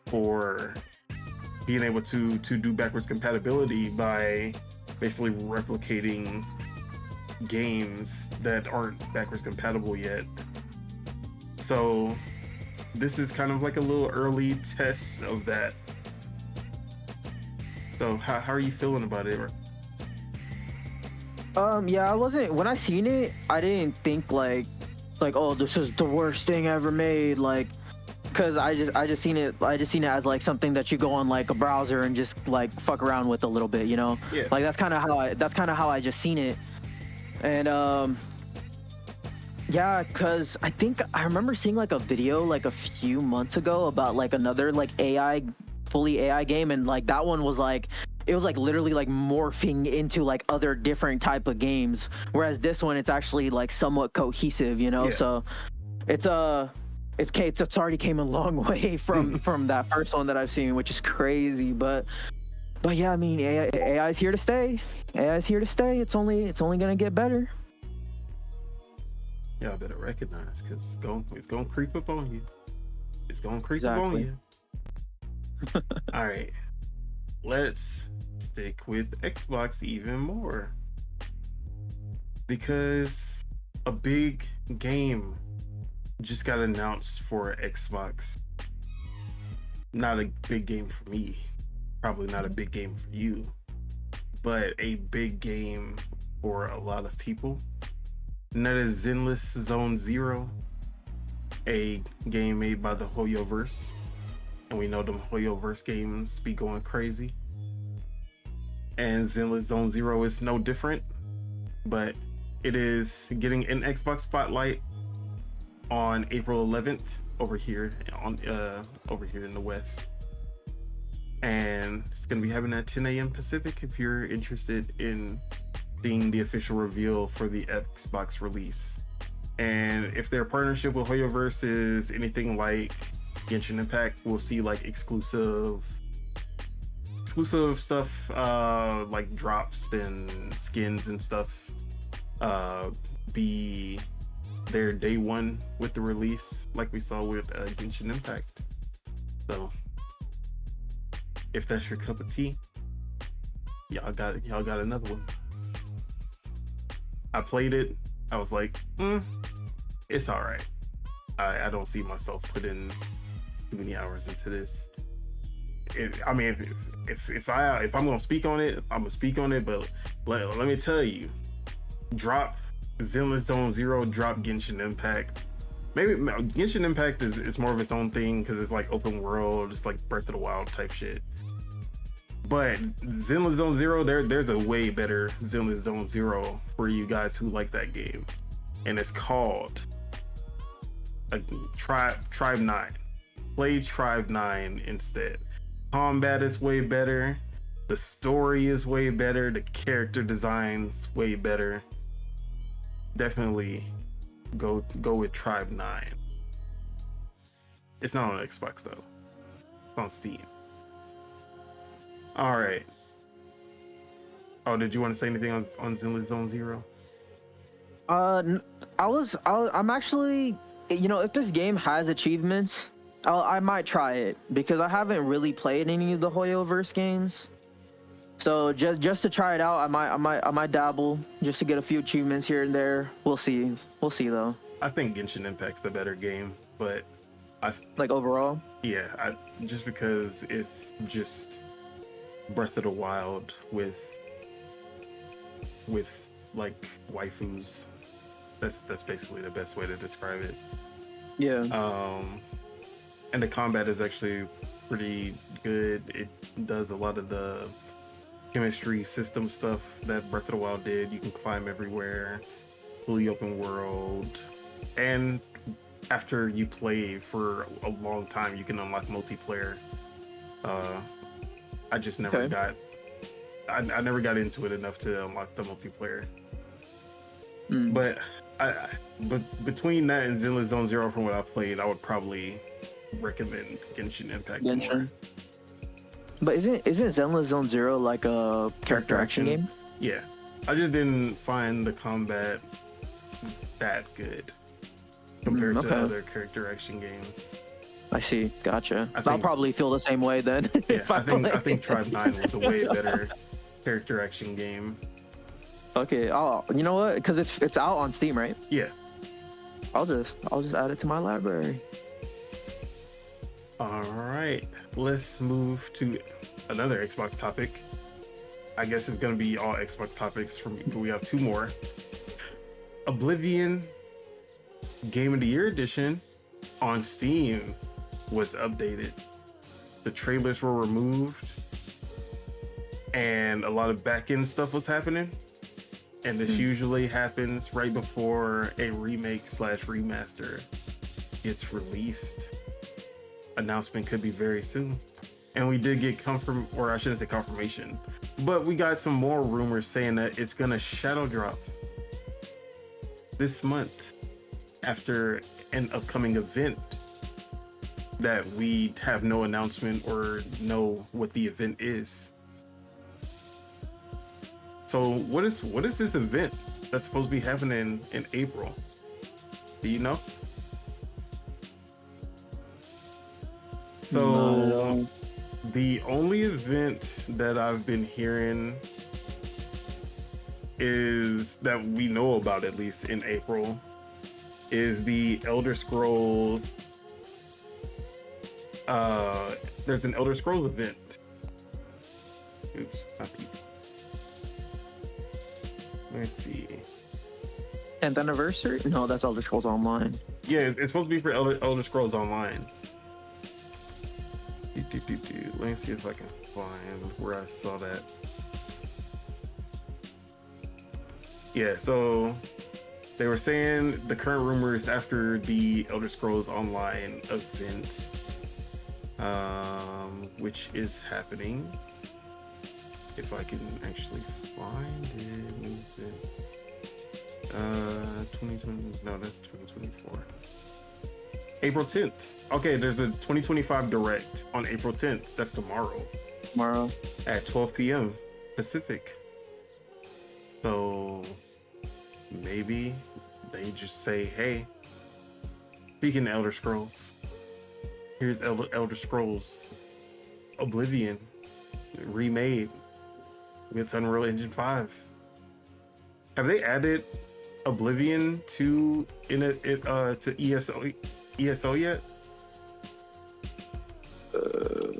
for being able to do backwards compatibility by basically replicating games that aren't backwards compatible yet. So this is kind of like a little early test of that. So how are you feeling about it? Yeah, when I seen it, I didn't think like oh, this is the worst thing ever made, like, cause I just seen it as like something that you go on like a browser and just like fuck around with a little bit, you know? Yeah. Like that's kind of how I just seen it. And yeah, cause I think I remember seeing like a video like a few months ago about like another like fully AI game, and like that one was like, it was like literally like morphing into like other different type of games, whereas this one, it's actually like somewhat cohesive, you know? So it's already came a long way from that first one that I've seen, which is crazy. But yeah, I mean, AI is here to stay. AI is here to stay. It's only gonna get better. Yeah, I better recognize, because it's gonna creep up on you. It's gonna creep up on you. All right, let's stick with Xbox even more, because a big game just got announced for Xbox. Not a big game for me, probably not a big game for you, but a big game for a lot of people, and that is Zenless Zone Zero, a game made by the HoYoverse. And we know them HoYoverse games be going crazy. And Zenless Zone Zero is no different, but it is getting an Xbox spotlight on April 11th over here in the West. And it's gonna be happening at 10 a.m. Pacific if you're interested in seeing the official reveal for the Xbox release. And if their partnership with HoYoverse is anything like Genshin Impact, we'll see like exclusive stuff, like drops and skins and stuff, be there day one with the release, like we saw with Genshin Impact. So if that's your cup of tea, y'all got another one. I played it. I was like, it's all right. I don't see myself putting too many hours into this. I mean, if I'm gonna speak on it, I'm gonna speak on it. But let me tell you, drop Zenless Zone Zero dropped Genshin Impact. Maybe Genshin Impact is more of its own thing because it's like open world, it's like Breath of the Wild type shit. But Zenless Zone Zero, there's a way better Zenless Zone Zero for you guys who like that game, and it's called Tribe 9. Play Tribe 9 instead. Combat is way better. The story is way better. The character design's way better. Definitely go with Tribe 9. It's not on Xbox though. It's on Steam. All right. Oh, did you want to say anything on Zenless Zone Zero? I'm actually, you know, if this game has achievements, I might try it because I haven't really played any of the Hoyoverse games. So just to try it out, I might dabble just to get a few achievements here and there. We'll see though. I think Genshin Impact's the better game, but like overall. Yeah, just because it's just Breath of the Wild with like waifus. That's basically the best way to describe it. Yeah. And the combat is actually pretty good. It does a lot of the chemistry system stuff that Breath of the Wild did. You can climb everywhere, fully open world, and after you play for a long time, you can unlock multiplayer. I just never I never got into it enough to unlock the multiplayer. But between that and Zenless Zone Zero, from what I played, I would probably recommend Genshin Impact more. But isn't Zenless Zone Zero like a character action game? Yeah, I just didn't find the combat that good compared to other character action games. I see, gotcha. I'll probably feel the same way then. Yeah, I think Tribe 9 was a way better character action game. Okay, you know what? Because it's out on Steam, right? Yeah. I'll just add it to my library. All right, let's move to another Xbox topic. I guess it's gonna be all Xbox topics from. We have two more. Oblivion Game of the Year Edition on Steam was updated. The trailers were removed, and a lot of back-end stuff was happening. And this usually happens right before a remake/remaster gets released. Announcement could be very soon. And we did get confirmation, but we got some more rumors saying that it's gonna shadow drop this month after an upcoming event that we have no announcement or know what the event is. So what is this event that's supposed to be happening in April? Do you know? So the only event that I've been hearing is that we know about, at least in April, is the Elder Scrolls. There's an Elder Scrolls event. Oops, not people. Let me see. 10th anniversary? No, that's Elder Scrolls Online. Yeah, it's supposed to be for Elder Scrolls Online. Let me see if I can find where I saw that. Yeah, so they were saying the current rumors after the Elder Scrolls Online event, which is happening. If I can actually find it. 2020, no, that's 2024. April 10th. Okay, there's a 2025 Direct on April 10th. That's tomorrow. Tomorrow. At 12 p.m. Pacific. So maybe they just say, hey, speaking of Elder Scrolls, here's Elder Scrolls Oblivion remade with Unreal Engine 5. Have they added Oblivion to ESO yet?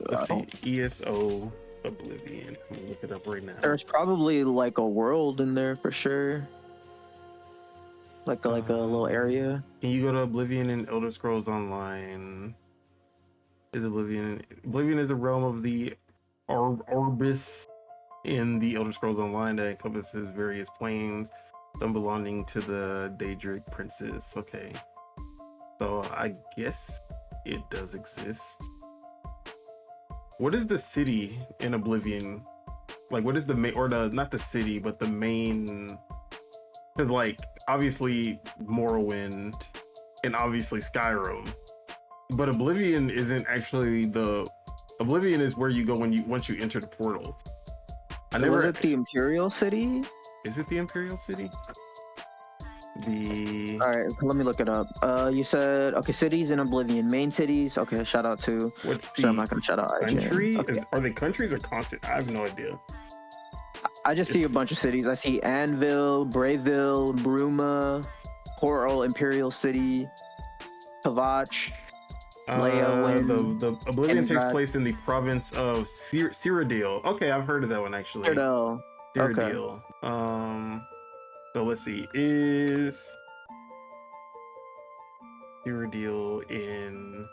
Let's see. ESO Oblivion. I'm gonna look it up right now. There's probably like a world in there for sure. like a little area. Can you go to Oblivion and Elder Scrolls Online? Oblivion is a realm of the Orbis in the Elder Scrolls Online that encompasses various planes, some belonging to the Daedric Princess. Okay, so I guess it does exist. What is the city in Oblivion? Like, what is the main, or the, not the city, but the main? Because, like, obviously Morrowind and obviously Skyrim, but Oblivion isn't actually the. Oblivion is where you go once you enter the portal. Was it the Imperial City? Is it the Imperial City? All right, let me look it up. You said, okay, cities in Oblivion, main cities. Okay, shout out to. What's the I'm not gonna shout out country? Okay. Are they countries or continent? I have no idea. I just see a bunch of cities. I see Anvil, Braveville, Bruma, Coral, Imperial City, Kavach, Leowin. The Oblivion takes place in the province of Cyrodiil. Okay, I've heard of that one actually. Cyrodiil. Okay. So let's see. Is Cyrodiil in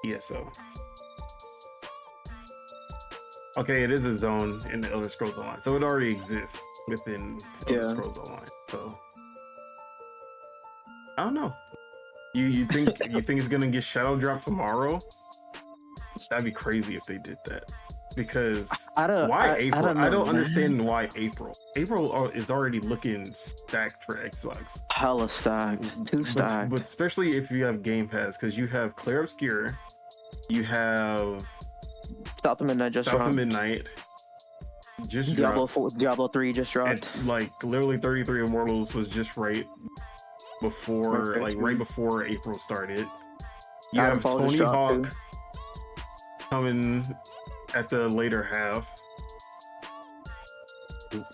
ESO? Okay, it is a zone in the Elder Scrolls Online, so it already exists within Elder Scrolls Online. So I don't know. You think it's gonna get shadow dropped tomorrow? That'd be crazy if they did that. Because why April? I don't understand why April. April is already looking stacked for Xbox. Hella stacked, too stacked. But especially if you have Game Pass, because you have Clair Obscur, you have South of Midnight just dropped. Diablo 3 just dropped. And, like, literally 33 Immortals was just right before April started. You have Tony Hawk coming at the later half.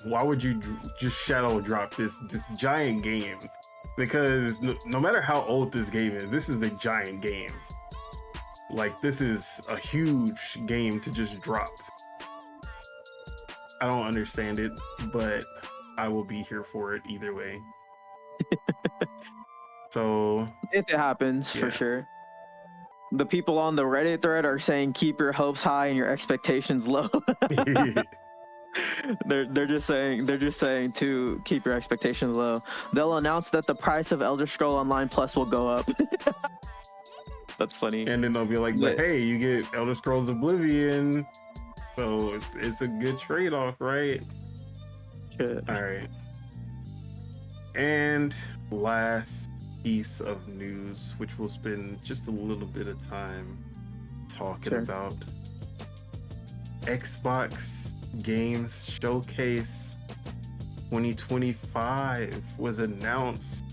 Why would you just shadow drop this giant game? Because no matter how old this game is, this is a giant game. Like, this is a huge game to just drop. I don't understand it, but I will be here for it either way. So if it happens, for sure. The people on the Reddit thread are saying keep your hopes high and your expectations low. they're just saying to keep your expectations low. They'll announce that the price of Elder Scroll Online Plus will go up. That's funny. And then they'll be like, but hey, you get Elder Scrolls Oblivion, so it's a good trade-off, right? Shit. All right. And last piece of news, which we'll spend just a little bit of time talking about. Xbox Games Showcase 2025 was announced,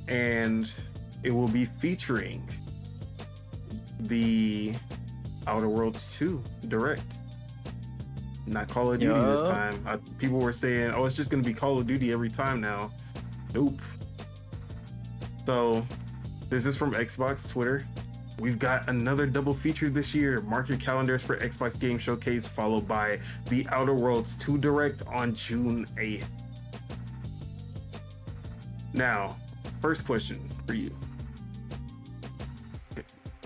and it will be featuring the Outer Worlds 2 Direct. Not Call of Duty this time. People were saying, oh, it's just going to be Call of Duty every time now. Nope. So, this is from Xbox Twitter. We've got another double feature this year. Mark your calendars for Xbox Game Showcase, followed by the Outer Worlds 2 Direct on June 8th. Now, first question for you.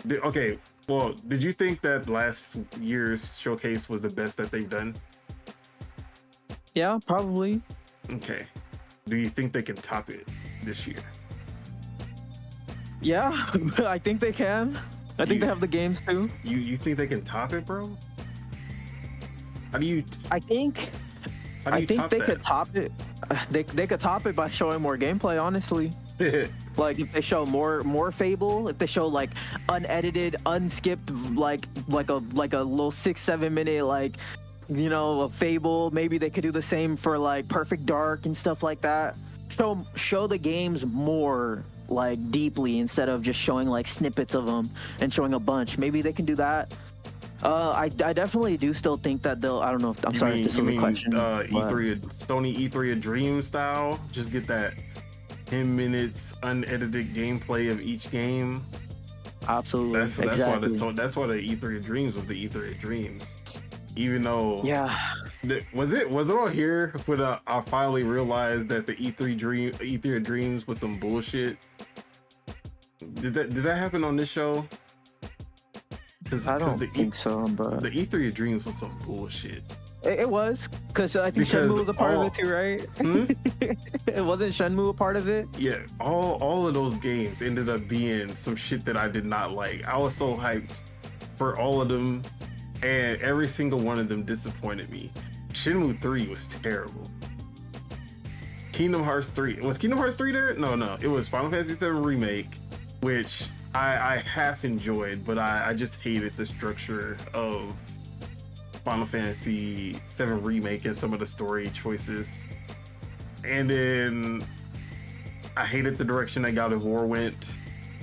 Okay, well, did you think that last year's showcase was the best that they've done? Yeah, probably. Okay. Do you think they can top it this year? Yeah, I think they can. I think they have the games too. You think they can top it, bro? How do you? I think they could top it. They could top it by showing more gameplay. Honestly, like if they show more Fable, if they show like unedited, unskipped, like a little 6-7 minute like, you know, a Fable. Maybe they could do the same for like Perfect Dark and stuff like that. Show the games more like deeply instead of just showing like snippets of them and showing a bunch. Maybe they can do that. I definitely do still think that they'll. I don't know. I'm sorry if this is a question. Sony E3 of Dream style. Just get that 10 minutes unedited gameplay of each game. Absolutely. That's why the E3 of Dreams was the E3 of Dreams. Even though Was it all here when I finally realized that the E3 of Dreams was some bullshit? Did that happen on this show? I don't think so, but the E3 of Dreams was some bullshit. It was, because I think Shenmue was a part of it too, right? It wasn't Shenmue a part of it? Yeah, all of those games ended up being some shit that I did not like. I was so hyped for all of them, and every single one of them disappointed me. Shenmue 3 was terrible. Kingdom Hearts 3. Was Kingdom Hearts 3 there? No. It was Final Fantasy 7 Remake, which I half enjoyed, but I just hated the structure of Final Fantasy 7 Remake and some of the story choices. And then I hated the direction that God of War went.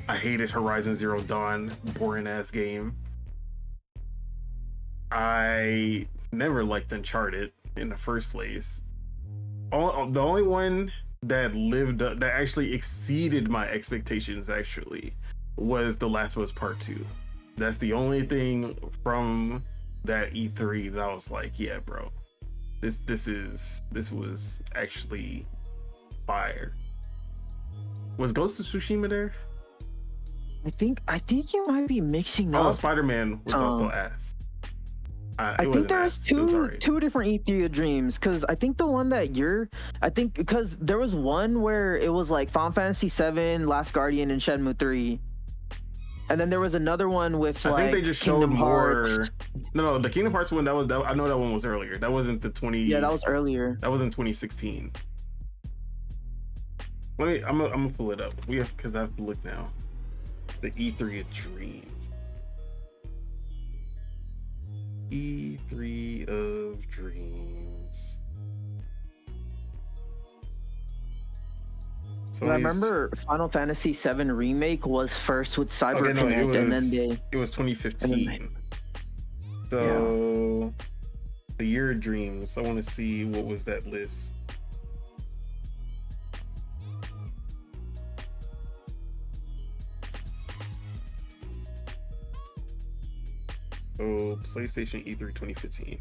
I hated Horizon Zero Dawn, boring ass game. I never liked Uncharted in the first place. The only one that lived up, that actually exceeded my expectations actually was The Last of Us Part 2. That's the only thing from that E3 that I was like, yeah, bro, this was actually fire. Was Ghost of Tsushima there? I think you might be mixing up. Oh, Spider-Man was also ass. I think there's two different E3 of Dreams, because I think the one that because there was one where it was like Final Fantasy 7, Last Guardian, and Shenmue 3. And then there was another one with I think they just showed more. Hearts. No, the Kingdom Hearts one, I know that one was earlier. That wasn't the 20. Yeah, that was earlier. That was in 2016. I'm gonna pull it up. Because I have to look now. The E3 of Dreams. E3 of Dreams. So I remember Final Fantasy 7 Remake was first with CyberConnect, and then it was 2015. So the year of Dreams. I want to see what was that list. So PlayStation E3 2015.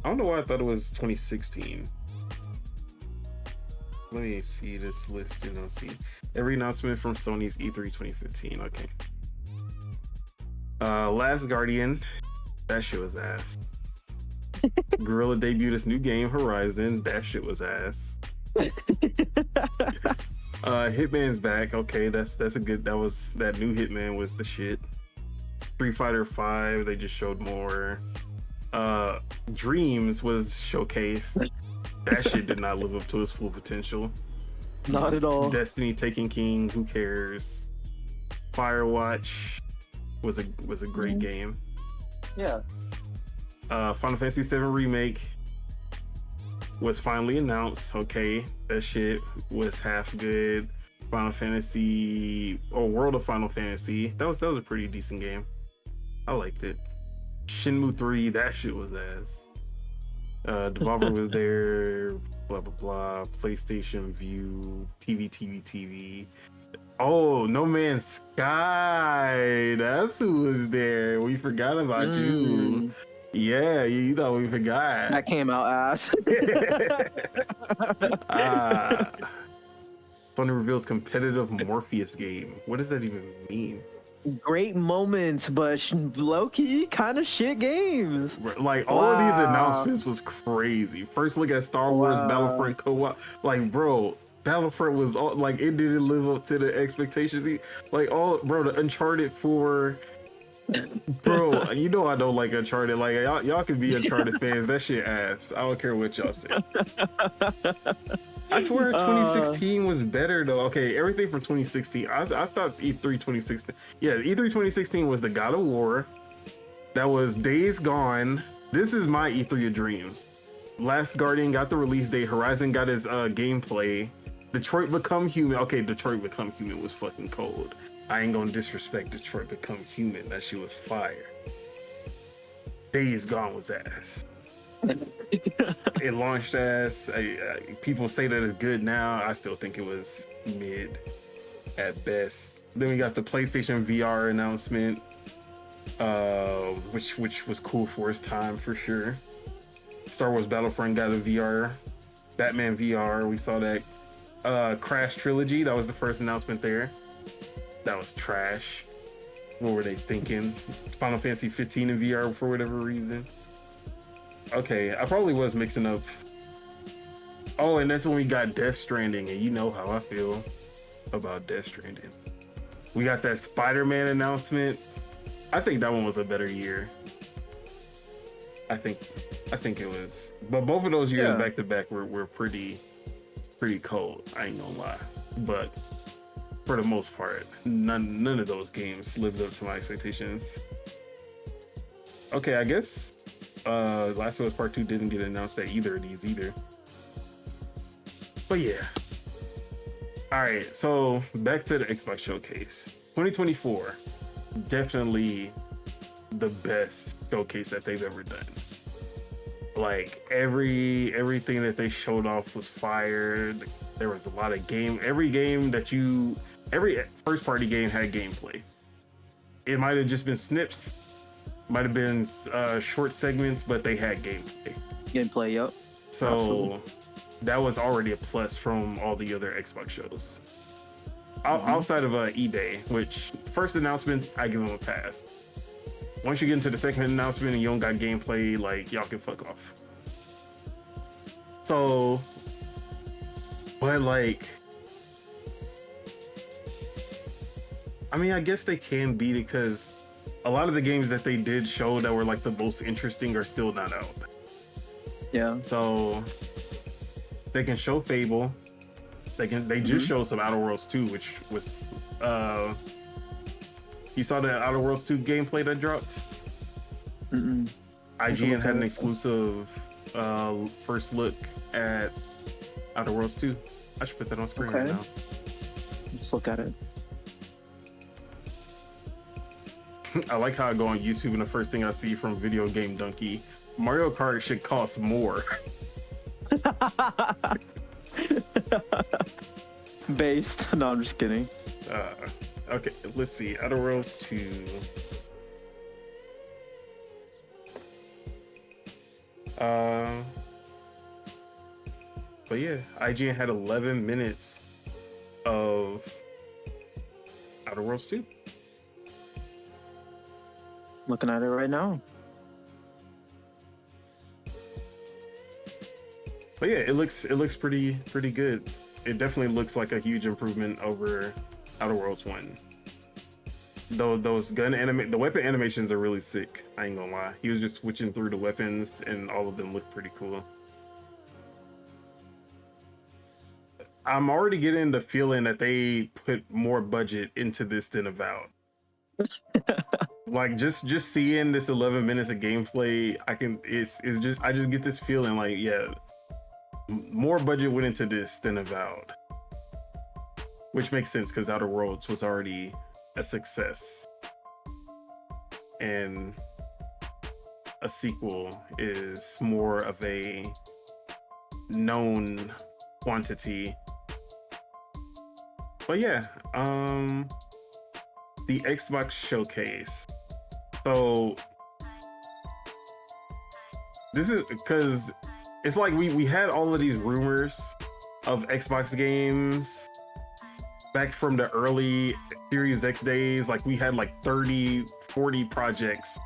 I don't know why I thought it was 2016. Let me see this list. See every announcement from Sony's E3 2015. Okay. Last Guardian, that shit was ass. Guerrilla debuted this new game, Horizon. That shit was ass. Hitman's back. Okay, that's a good. That new Hitman was the shit. Street Fighter 5. They just showed more. Dreams was showcased. That shit did not live up to its full potential. Not at all. Destiny Taken King, who cares? Firewatch was a great game. Yeah. Final Fantasy 7 Remake was finally announced. Okay, that shit was half good. Final Fantasy World of Final Fantasy. That was a pretty decent game. I liked it. Shenmue 3, that shit was ass. Devolver was there, blah blah blah. PlayStation View, TV. Oh, No Man's Sky. That's who was there. We forgot about you. Yeah, you thought we forgot. That came out ass. Sony reveals competitive Morpheus game. What does that even mean? Great moments, but low-key kind of shit games. Like, all of these announcements was crazy. First look at Star Wars Battlefront co-op. Like, bro, Battlefront was all, like, it didn't live up to the expectations. The Uncharted 4. Bro, you know I don't like Uncharted. Like, y'all can be Uncharted fans. That shit ass. I don't care what y'all say. I swear 2016 was better though. Okay, everything from 2016. I thought E3 2016. Yeah, E3 2016 was the God of War. That was Days Gone. This is my E3 of Dreams. Last Guardian got the release date. Horizon got his gameplay. Detroit Become Human. Okay, Detroit Become Human was fucking cold. I ain't gonna disrespect Detroit Become Human. That shit was fire. Days Gone was ass. It launched ass. People say that it's good now. I still think it was mid at best. Then we got the PlayStation VR announcement. which was cool for its time for sure. Star Wars Battlefront got a VR. Batman VR, we saw that. Crash Trilogy, that was the first announcement there. That was trash. What were they thinking? Final Fantasy 15 in VR for whatever reason. Okay, I probably was mixing up. Oh, and that's when we got Death Stranding, and you know how I feel about Death Stranding. We got that Spider-Man announcement. I think that one was a better year. I think it was. But both of those years back to back were pretty cold. I ain't gonna lie. But for the most part, none of those games lived up to my expectations. Okay, I guess Last of Us Part 2 didn't get announced at either of these either. But yeah. Alright, so back to the Xbox Showcase. 2024, definitely the best showcase that they've ever done. Like everything that they showed off was fire. There was a lot of every first party game had gameplay. It might have just been snips, might have been short segments, but they had gameplay. Gameplay, yep. So absolutely. That was already a plus from all the other Xbox shows. Outside of eBay, which first announcement, I give them a pass. Once you get into the second announcement and you don't got gameplay, like, y'all can fuck off. So, but like, I mean, I guess they can be, because a lot of the games that they did show that were like the most interesting are still not out. Yeah. So they can show Fable. They just showed some Outer Worlds 2, which was you saw the Outer Worlds 2 gameplay that dropped? IGN had an exclusive first look at Outer Worlds 2. I should put that on screen right now. Let's look at it. I like how I go on YouTube and the first thing I see from Video Game Donkey, Mario Kart should cost more. Based. No, I'm just kidding. Okay, let's see. Outer Worlds 2. But yeah, IGN had 11 minutes of Outer Worlds 2. Looking at it right now. But yeah, it looks pretty good. It definitely looks like a huge improvement over Outer Worlds 1. Though those the weapon animations are really sick. I ain't gonna lie. He was just switching through the weapons and all of them look pretty cool. I'm already getting the feeling that they put more budget into this than Avowed. Like just seeing this 11 minutes of gameplay, I just get this feeling like, yeah, more budget went into this than Avowed. Which makes sense because Outer Worlds was already a success. And a sequel is more of a known quantity. But yeah, the Xbox Showcase. So this is because it's like we had all of these rumors of Xbox games back from the early Series X days. Like we had like 30, 40 projects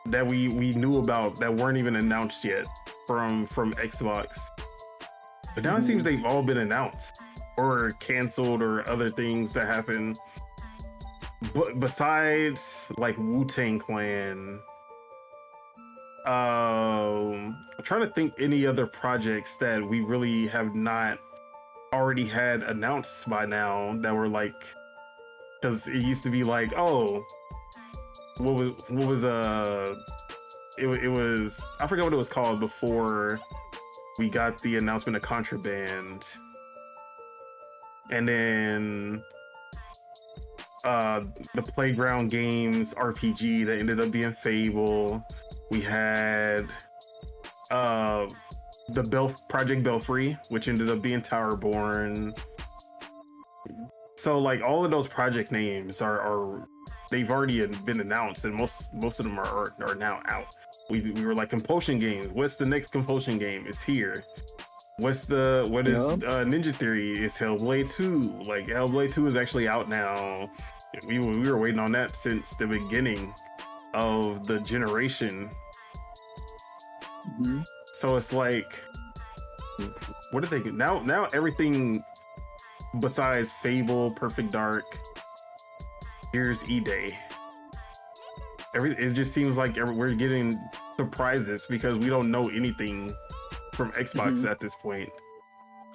that we knew about that weren't even announced yet from Xbox. But now it seems they've all been announced or canceled or other things that happen. But besides like Wu-Tang Clan, I'm trying to think any other projects that we really have not already had announced by now that were like, because it used to be like, oh, it was I forgot what it was called before we got the announcement of Contraband, and then the Playground Games RPG that ended up being Fable. We had the Project Belfry, which ended up being Towerborn. So like all of those project names are they've already been announced, and most of them are now out. We were like Compulsion Games. What's the next Compulsion game? It's here. What is Ninja Theory? It's Hellblade 2. Like Hellblade 2 is actually out now. We were waiting on that since the beginning of the generation. Mm-hmm. So it's like, what are they now? Everything besides Fable, Perfect Dark, here's E-Day. It just seems like we're getting surprises because we don't know anything from Xbox at this point.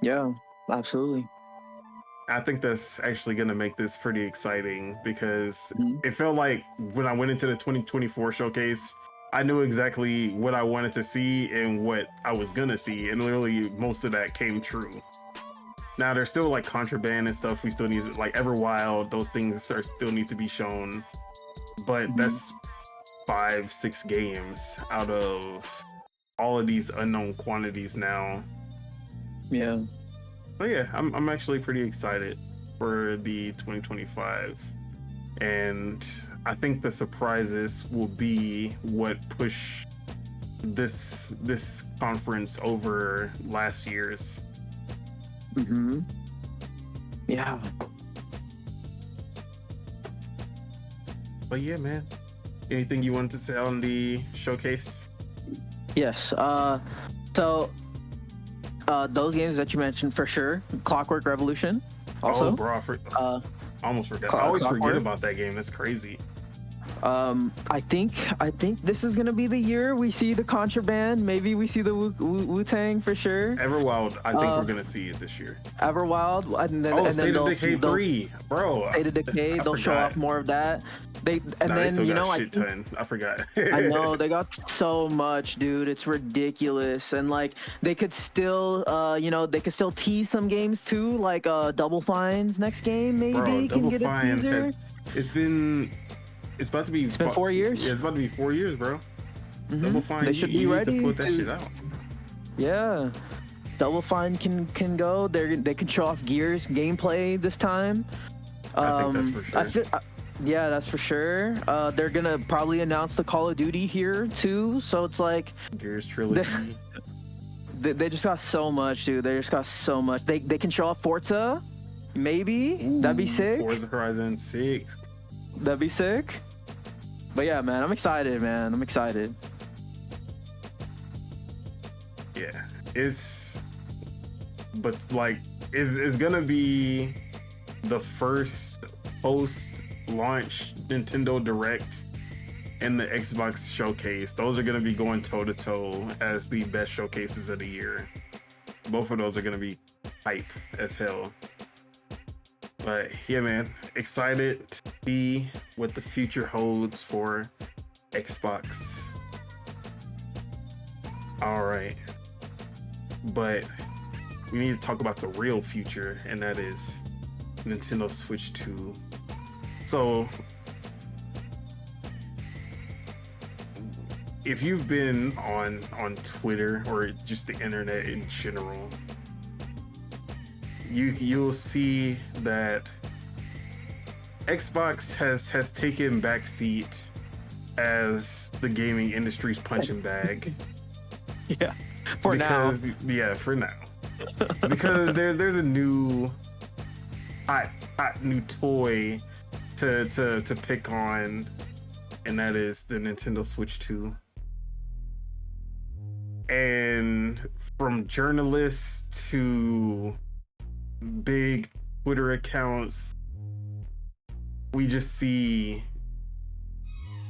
Yeah, absolutely. I think that's actually going to make this pretty exciting because it felt like when I went into the 2024 showcase, I knew exactly what I wanted to see and what I was going to see. And literally most of that came true. Now there's still like Contraband and stuff. We still need like Everwild. Those things still need to be shown. But that's 5-6 games out of all of these unknown quantities now. Yeah. So yeah, I'm actually pretty excited for the 2025, and I think the surprises will be what push this conference over last year's. Yeah. But yeah, man. Anything you wanted to say on the showcase? Yes. So those games that you mentioned for sure. Clockwork Revolution. Also. Oh, bro, I almost forgot. I always forget about that game. That's crazy. I think this is gonna be the year we see the Contraband. Maybe we see the Wu-Tang for sure. Everwild, I think we're gonna see it this year. Everwild, and then State of Decay 3, bro. State of Decay, they'll show off more of that. They still got a shit ton. I forgot. I know they got so much, dude. It's ridiculous, and like they could still, they could still tease some games too, like Double Fine's next game maybe bro, can get a teaser. It's about to be. It's been 4 years. Yeah, it's about to be 4 years, bro. Double Fine. They should be ready to put that shit out. Yeah, Double Fine can go. They can show off Gears gameplay this time. I think that's for sure. Yeah, that's for sure. They're gonna probably announce the Call of Duty here too. So it's like Gears trilogy. They just got so much, dude. They just got so much. They can show off Forza, maybe. Ooh, that'd be sick. Forza Horizon 6. That'd be sick. But yeah, man, I'm excited, man. I'm excited. Yeah, it's gonna be the first post-launch Nintendo Direct and the Xbox showcase. Those are gonna be going toe-to-toe as the best showcases of the year. Both of those are gonna be hype as hell. But yeah, man, excited to see what the future holds for Xbox. All right, but we need to talk about the real future, and that is Nintendo Switch 2. So if you've been on Twitter or just the internet in general, you'll see that Xbox has taken backseat as the gaming industry's punching bag. Yeah, for now. Yeah, for now. Because there's a new hot new toy to pick on, and that is the Nintendo Switch 2. And from journalists to big Twitter accounts, we just see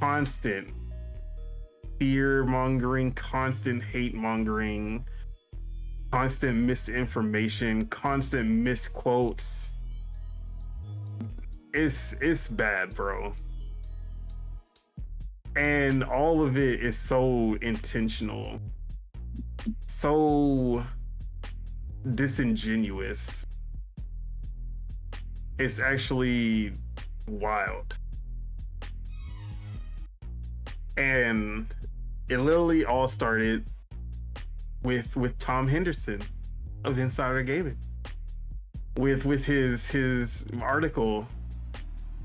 constant fear mongering, constant hate mongering, constant misinformation, constant misquotes. It's bad, bro. And all of it is so intentional, so disingenuous. It's actually wild. And it literally all started with Tom Henderson of Insider Gaming. with his article.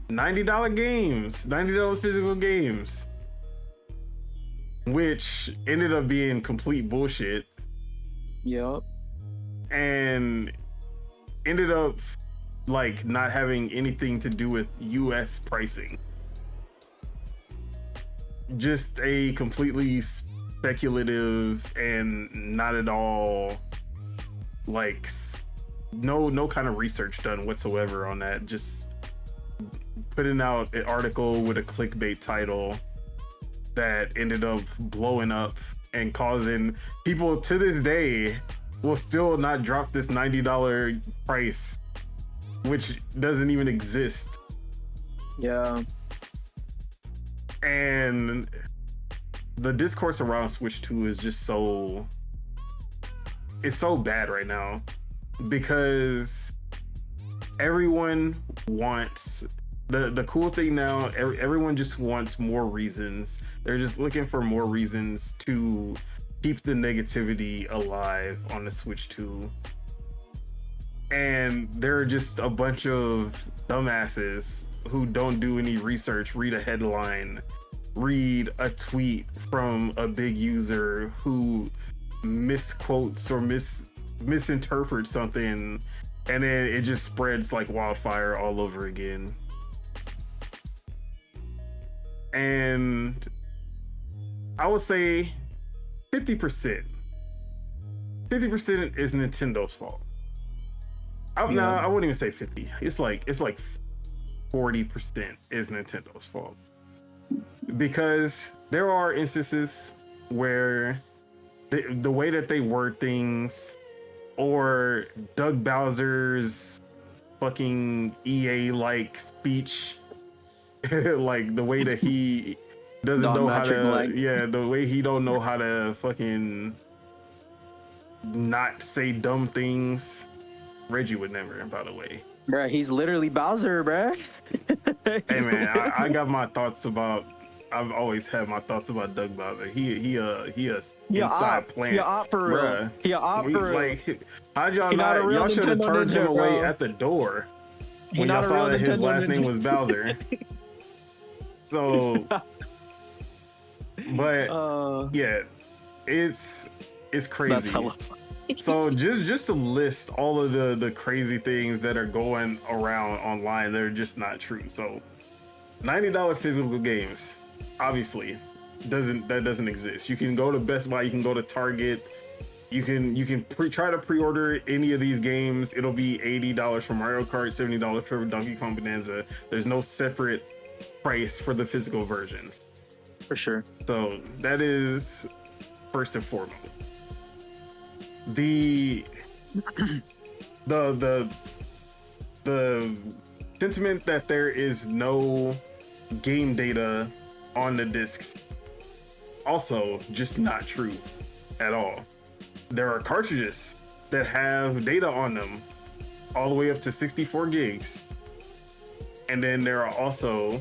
$90 games, $90 physical games, which ended up being complete bullshit. Yep. And ended up like not having anything to do with US pricing. Just a completely speculative and not at all like no kind of research done whatsoever on that. Just putting out an article with a clickbait title that ended up blowing up and causing people to this day will still not drop this $90 price, which doesn't even exist. Yeah. And the discourse around Switch 2 is just it's so bad right now, because everyone wants the cool thing now. Everyone just wants more reasons. They're just looking for more reasons to keep the negativity alive on the Switch 2. And there are just a bunch of dumbasses who don't do any research, read a headline, read a tweet from a big user who misquotes or misinterprets something, and then it just spreads like wildfire all over again. And I would say 50% is Nintendo's fault. No, I wouldn't even say 50. It's like 40% is Nintendo's fault, because there are instances where the way that they word things, or Doug Bowser's fucking EA like speech, like the way that he doesn't know how to, the way he don't know how to fucking not say dumb things. Reggie would never, by the way. Bruh, he's literally Bowser, bruh. Hey man, I got my thoughts about. I've always had my thoughts about Doug Bowser. He inside plant. He a op for real. He a op for real. Like, how'd y'all not? Y'all should have turned him away at the door when y'all saw that his last name was Bowser. So, but yeah, it's crazy. That's hella So just to list all of the crazy things that are going around online, they're just not true. So $90 physical games, obviously, doesn't exist. You can go to Best Buy, you can go to Target, you can try to pre-order any of these games. It'll be $80 for Mario Kart, $70 for Donkey Kong Bonanza. There's no separate price for the physical versions. For sure. So that is first and foremost. The sentiment that there is no game data on the discs, also just not true at all. There are cartridges that have data on them all the way up to 64 gigs. And then there are also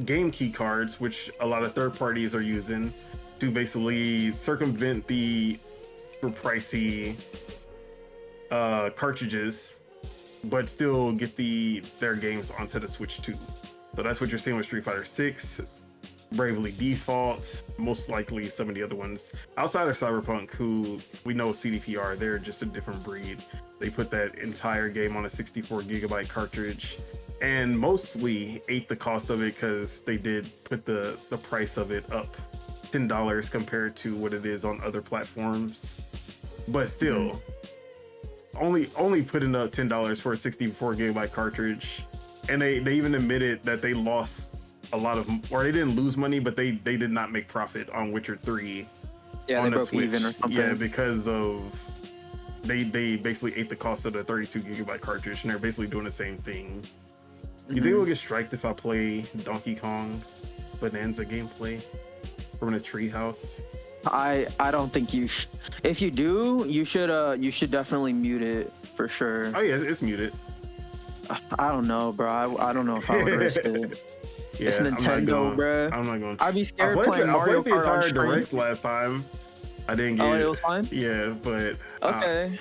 game key cards, which a lot of third parties are using to basically circumvent the pricey cartridges, but still get their games onto the Switch 2. So that's what you're seeing with Street Fighter 6, Bravely Default, most likely some of the other ones. Outside of Cyberpunk, who we know CDPR, they're just a different breed. They put that entire game on a 64 gigabyte cartridge, and mostly ate the cost of it because they did put the price of it up $10 compared to what it is on other platforms. But still, only putting up $10 for a 64 gigabyte cartridge. And they even admitted that they lost a lot of, or they didn't lose money, but they did not make profit on Witcher 3 on the Switch. Even or something. Yeah, because of they basically ate the cost of the 32 gigabyte cartridge, and they're basically doing the same thing. You think we'll get striked if I play Donkey Kong Bonanza gameplay from the treehouse? I don't think you if you do, you should definitely mute it for sure. Oh yeah, it's muted. I don't know, bro. I don't know if I would risk it. Yeah, it's Nintendo, bro. I'm not going. I'd be scared playing Mario Kart. I played the entire Direct last time. I didn't get it. Oh, it was fine? Yeah, but okay.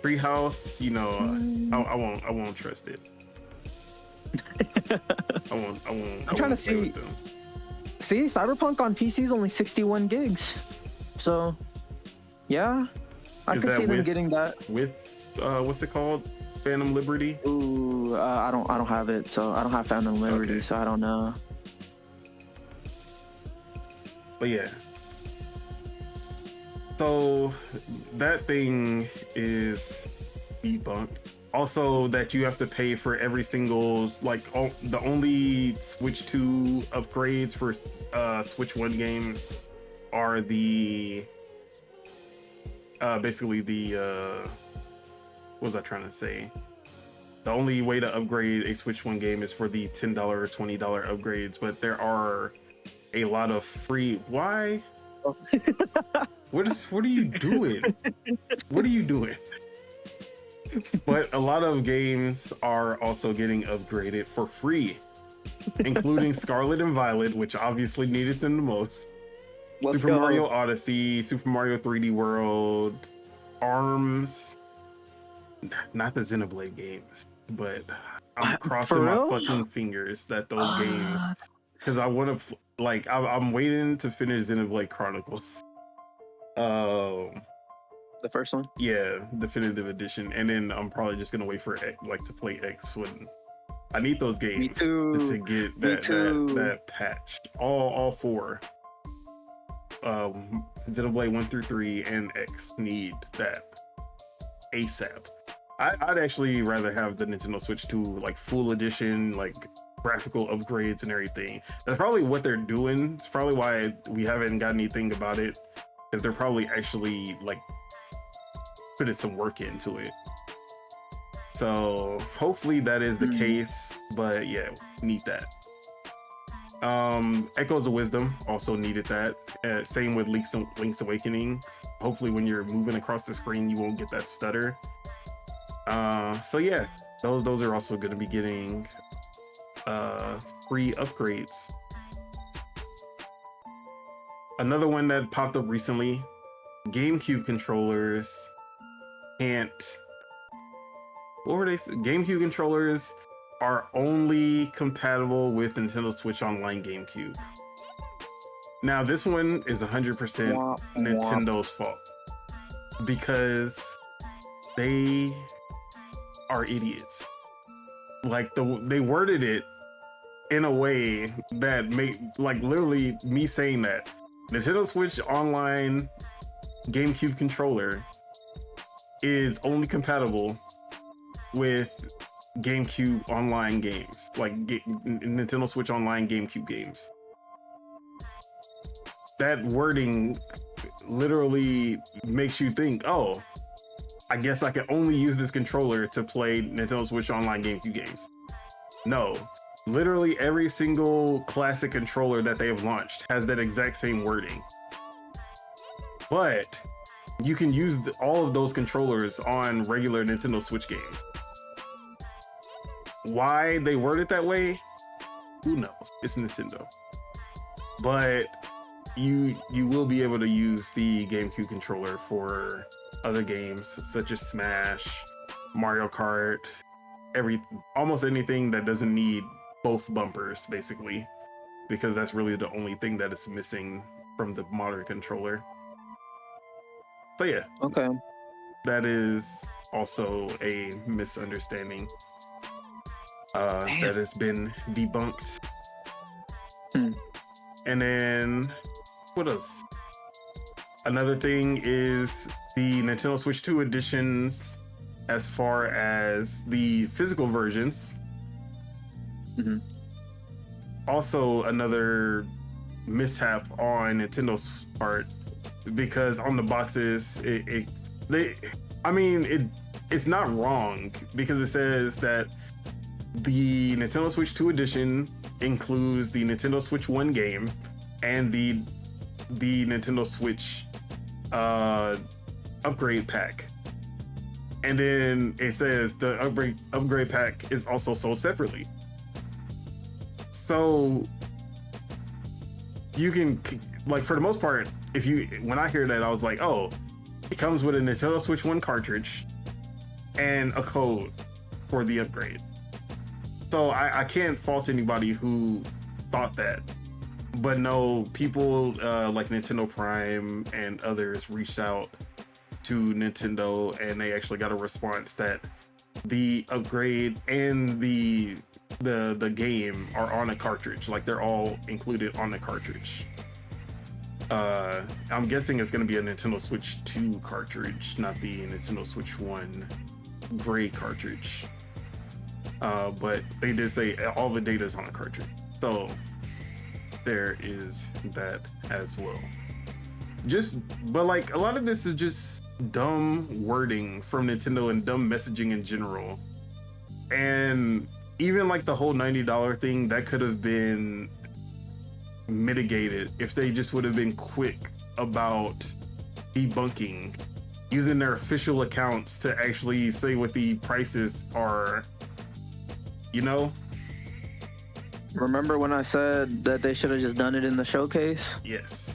Treehouse, you know, I won't trust it. I won't. I'm trying to see. See, Cyberpunk on PC is only 61 gigs. So, yeah, I could see them getting that with what's it called? Phantom Liberty. Ooh, I don't have it, so I don't have Phantom Liberty, okay. So I don't know. But yeah. So that thing is debunked. Also, that you have to pay for every single, like, the only Switch 2 upgrades for Switch 1 games are the basically the what was I trying to say? The only way to upgrade a Switch 1 game is for the $10 or $20 upgrades, but there are a lot of free. Why? What are you doing? What are you doing? But a lot of games are also getting upgraded for free, including Scarlet and Violet, which obviously needed them the most. Super Mario Odyssey, Super Mario 3D World, ARMS, not the Xenoblade games, but I'm crossing my fucking fingers that those games, because I want to, like, I'm waiting to finish Xenoblade Chronicles. The first one? Yeah, definitive edition, and then I'm probably just gonna wait for like to play X when I need those games to get that patch. All four, Xenoblade 1 through 3 and X need that ASAP. I'd actually rather have the Nintendo Switch 2 like full edition, like graphical upgrades and everything. That's probably what they're doing. It's probably why we haven't got anything about it, because they're probably actually like putting some work into it. So hopefully that is the case, but yeah, need that. Echoes of Wisdom also needed that. Same with Link's Awakening. Hopefully when you're moving across the screen, you won't get that stutter. So yeah, those are also going to be getting free upgrades. Another one that popped up recently, GameCube controllers can't. What were they? GameCube controllers are only compatible with Nintendo Switch Online GameCube. Now this one is 100% Nintendo's fault, because they are idiots. Like they worded it in a way that made, like, literally me saying that Nintendo Switch Online GameCube controller is only compatible with GameCube online games, like Nintendo Switch Online GameCube games. That wording literally makes you think, oh, I guess I can only use this controller to play Nintendo Switch Online GameCube games. No, literally every single classic controller that they have launched has that exact same wording. But you can use all of those controllers on regular Nintendo Switch games. Why they word it that way, who knows? It's Nintendo. But you will be able to use the GameCube controller for other games such as Smash, Mario Kart, almost anything that doesn't need both bumpers, basically, because that's really the only thing that is missing from the modern controller. So yeah, okay, that is also a misunderstanding that has been debunked. And then what else? Another thing is the Nintendo Switch 2 editions, as far as the physical versions. Also another mishap on Nintendo's part, because on the boxes it's not wrong, because it says that the Nintendo Switch 2 edition includes the Nintendo Switch 1 game and the Nintendo Switch upgrade pack, and then it says the upgrade pack is also sold separately. So you can, like, for the most part, when I hear that, I was like, oh, it comes with a Nintendo Switch 1 cartridge and a code for the upgrade. So I can't fault anybody who thought that. But no, people like Nintendo Prime and others reached out to Nintendo, and they actually got a response that the upgrade and the game are on a cartridge. Like, they're all included on the cartridge. I'm guessing it's going to be a Nintendo Switch 2 cartridge, not the Nintendo Switch 1 gray cartridge. But they did say all the data is on a cartridge. So there is that as well. But like, a lot of this is just dumb wording from Nintendo and dumb messaging in general. And even like the whole $90 thing, that could have been mitigated if they just would have been quick about debunking, using their official accounts to actually say what the prices are, you know? Remember when I said that they should have just done it in the showcase? Yes.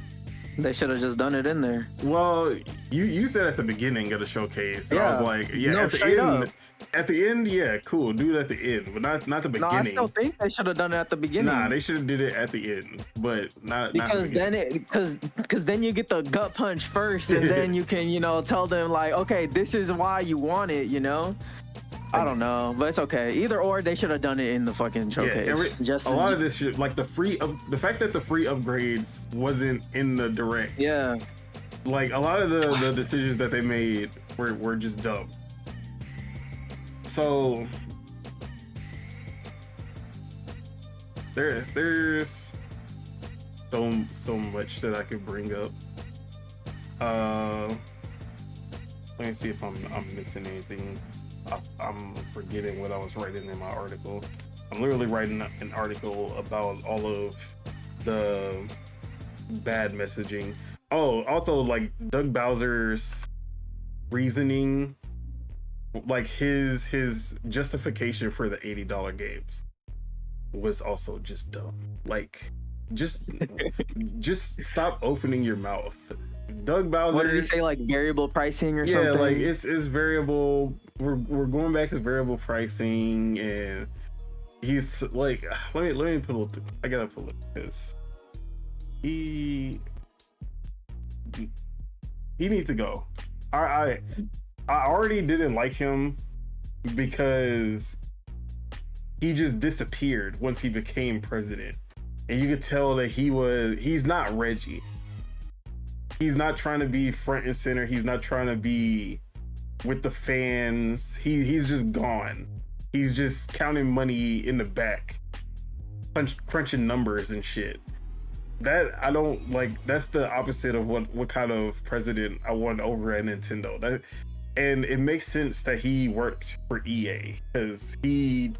They should have just done it in there. Well, you said at the beginning of the showcase. So yeah. I was like, yeah, no, at the end, yeah, cool, do it at the end, but not the beginning. No, I still think they should have done it at the beginning. Nah, they should have did it at the end, but not because then you get the gut punch first, and then you can, you know, tell them like, okay, this is why you want it, you know. I don't know, but it's okay. Either or, they should have done it in the fucking showcase. Yeah, a lot of this shit, like the fact that the free upgrades wasn't in the direct. Yeah. Like, a lot of the decisions that they made were just dumb. So there's so much that I could bring up. Let me see if I'm missing anything. I'm forgetting what I was writing in my article. I'm literally writing an article about all of the bad messaging. Oh, also, like, Doug Bowser's reasoning, like his justification for the $80 games was also just dumb. Like, just stop opening your mouth. Doug Bowser. What did he say? Like variable pricing or something? Yeah, like it's variable. We're going back to variable pricing, and he's like, let me pull it. I gotta pull it because he needs to go. I already didn't like him because he just disappeared once he became president, and you could tell that he's not Reggie. He's not trying to be front and center. He's not trying to be with the fans. He's just gone. He's just counting money in the back, crunching numbers and shit. That I don't like. That's the opposite of what kind of president I want over at Nintendo. And it makes sense that he worked for EA because he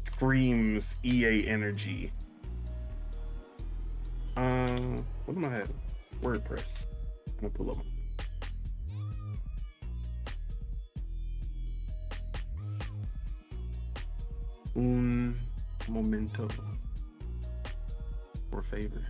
screams EA energy. What am I having? WordPress. I'm gonna pull up. Un momento, por favor.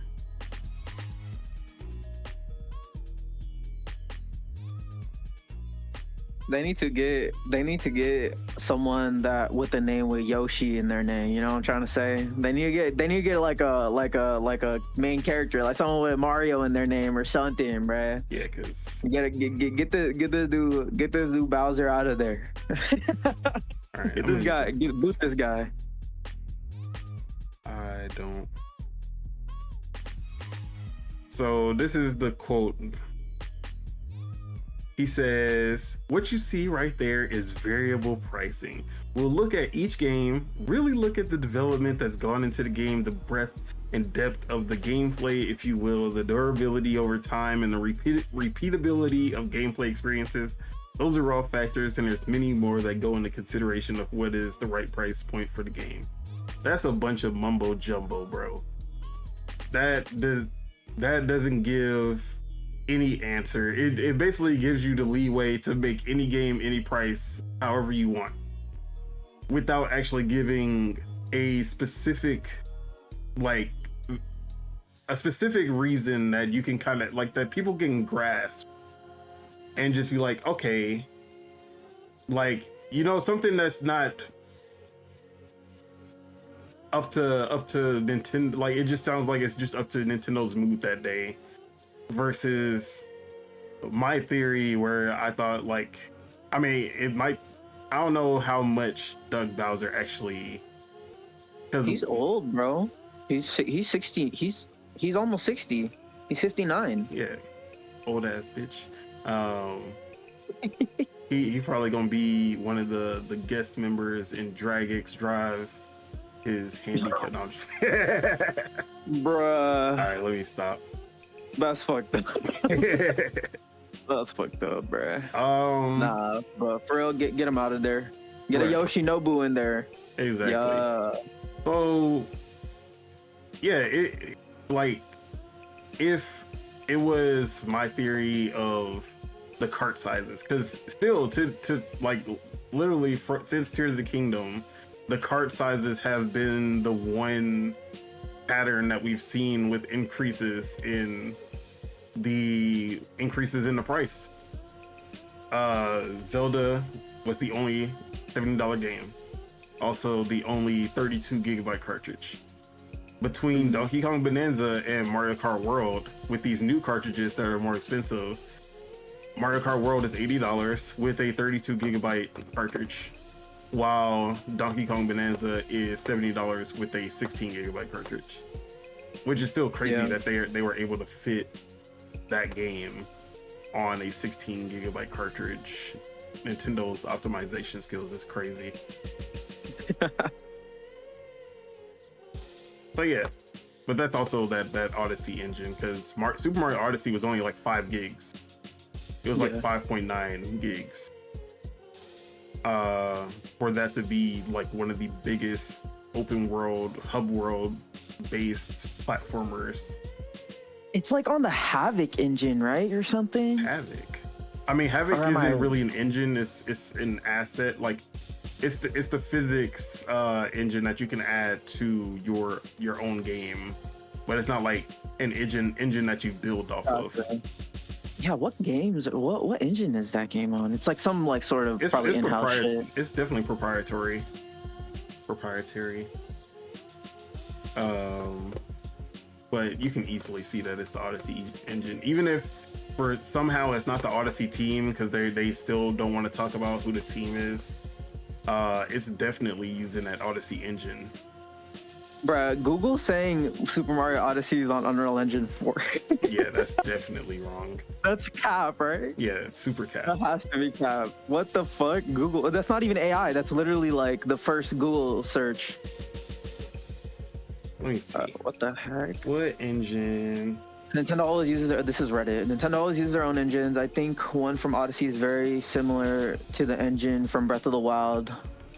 They need to get someone that with a name with Yoshi in their name. You know what I'm trying to say? They need to get like a main character, like someone with Mario in their name or something, bruh. Yeah, cause get this dude Bowser out of there. All right, boot this guy. I don't. So this is the quote. He says, "What you see right there is variable pricing. We'll look at each game, really look at the development that's gone into the game, the breadth and depth of the gameplay, if you will, the durability over time, and the repeatability of gameplay experiences. Those are all factors, and there's many more that go into consideration of what is the right price point for the game." That's a bunch of mumbo jumbo, bro. That doesn't give any answer. It basically gives you the leeway to make any game, any price, however you want, without actually giving a specific reason that you can kind of like, that people can grasp and just be like, okay, like something that's not up to Nintendo. Like, it just sounds like it's just up to Nintendo's mood that day, versus my theory where I thought, like, I mean, it might. I don't know how much Doug Bowser actually. Cause he's old, bro. He's 60. He's almost 60. He's 59. Yeah, old ass bitch. He probably gonna be one of the guest members in Drag X Drive. His handicap. No, Bruh. All right, let me stop. That's fucked up. That's fucked up, bruh. Nah, bro. For real, get him out of there. Get a Yoshinobu in there. Exactly. Yeah. So, yeah, if it was my theory of the cart sizes, because still to like literally since Tears of the Kingdom, the cart sizes have been the one pattern that we've seen with increases in the price. Zelda was the only $70 game, also the only 32 gigabyte cartridge. Between Donkey Kong Bonanza and Mario Kart World, with these new cartridges that are more expensive, Mario Kart World is $80 with a 32 gigabyte cartridge, while Donkey Kong Bonanza is $70 with a 16 gigabyte cartridge, which is still crazy that they were able to fit that game on a 16 gigabyte cartridge. Nintendo's optimization skills is crazy. So yeah, but that's also that Odyssey engine, because Super Mario Odyssey was only like 5 gigs. It was like 5.9 gigs. For that to be like one of the biggest open world, hub world based platformers. It's like on the Havoc engine, right, or something? Havoc. I mean, Havoc isn't really an engine. It's an asset. Like, it's the physics engine that you can add to your own game, but it's not like an engine that you build off of. Yeah, what engine is that game on? It's like some like sort of probably in-house shit. It's definitely proprietary. But you can easily see that it's the Odyssey engine, even if for somehow it's not the Odyssey team, because they still don't want to talk about who the team is. It's definitely using that Odyssey engine. Bruh, Google saying Super Mario Odyssey is on Unreal Engine 4. Yeah, that's definitely wrong. That's cap, right? Yeah, it's super cap. That has to be cap. What the fuck? Google. That's not even AI. That's literally like the first Google search. Let me see. What the heck? What engine? Nintendo always uses this is Reddit. Nintendo always uses their own engines. I think one from Odyssey is very similar to the engine from Breath of the Wild.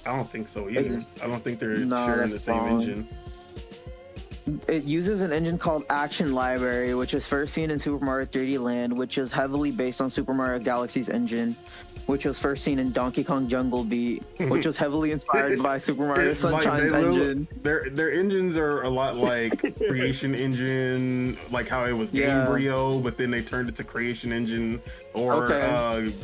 I don't think so either. I don't think they're sharing the same engine. It uses an engine called Action Library, which is first seen in Super Mario 3D Land, which is heavily based on Super Mario Galaxy's engine, which was first seen in Donkey Kong Jungle Beat, which was heavily inspired by Super Mario Sunshine's engine. Their engines are a lot like Creation Engine, like how it was Gamebryo, but then they turned it to Creation Engine, or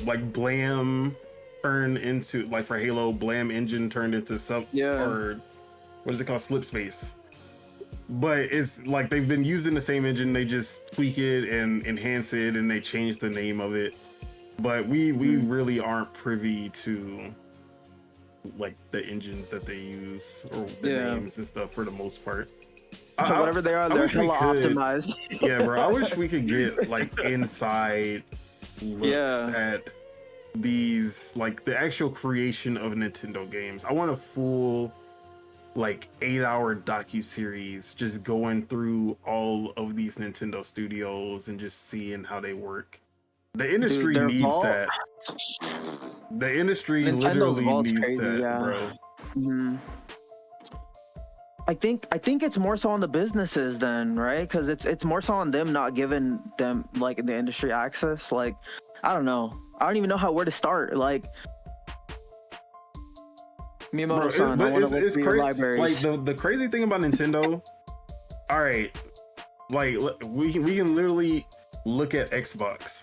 like Blam turned into, like for Halo, Blam Engine turned into or what is it called, Slip Space. But it's like they've been using the same engine, they just tweak it and enhance it, and they change the name of it. But we really aren't privy to like the engines that they use or the names and stuff for the most part. Whatever they are, they're hella optimized. Yeah, bro. I wish we could get like inside looks at these, like the actual creation of Nintendo games. I want a full like 8-hour docu-series just going through all of these Nintendo studios and just seeing how they work. The industry needs that. The industry literally needs that, bro. Mm-hmm. I think it's more so on the businesses then, right? Because it's more so on them not giving them like the industry access. Like, I don't know. I don't even know where to start. Like, Miyamoto-san, I want to look through your libraries. Like the crazy thing about Nintendo, all right, like we can literally look at Xbox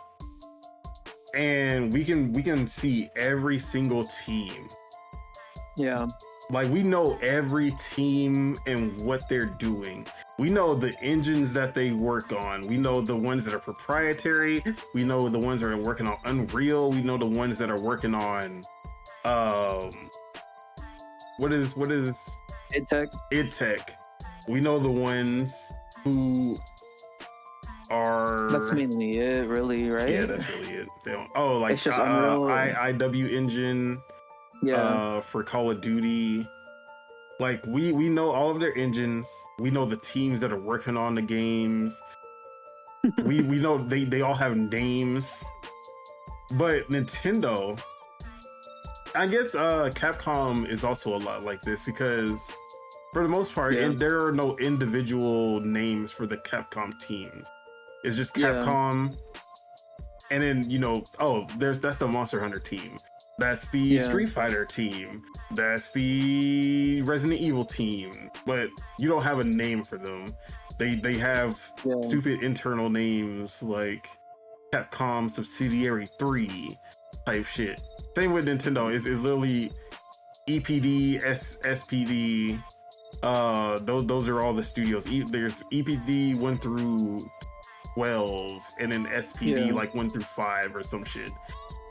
and we can see every single team. Yeah. Like, we know every team and what they're doing. We know the engines that they work on. We know the ones that are proprietary. We know the ones that are working on Unreal. We know the ones that are working on what is id Tech. We know the ones who are. That's mainly it, really, right? Yeah, that's really it. They don't. Oh, like it's just Unreal. IW engine. Yeah. For Call of Duty. Like, we know all of their engines. We know the teams that are working on the games. we know they all have names. But Nintendo, I guess Capcom is also a lot like this, because for the most part, there are no individual names for the Capcom teams. It's just Capcom. And then, that's the Monster Hunter team. That's the Street Fighter team. That's the Resident Evil team. But you don't have a name for them. They have stupid internal names like Capcom Subsidiary 3 type shit. Same with Nintendo. It's literally EPD, SPD. Those are all the studios. There's EPD 1 through 12, and then SPD like 1 through 5 or some shit.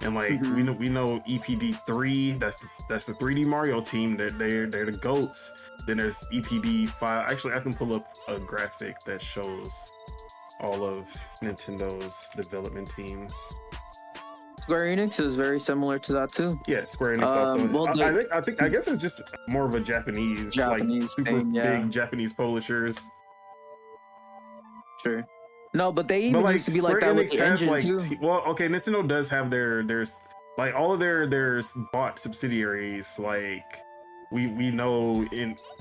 And like we know EPD 3, that's the 3D Mario team. They're the GOATs. Then there's EPD 5. Actually, I can pull up a graphic that shows all of Nintendo's development teams. Square Enix is very similar to that too. Yeah, Square Enix also. Well, I guess it's just more of a Japanese like super thing, big Japanese publishers. Sure. No, but they even used to be like that with the engine too. Okay, Nintendo does have there's like all of their bought subsidiaries. Like we know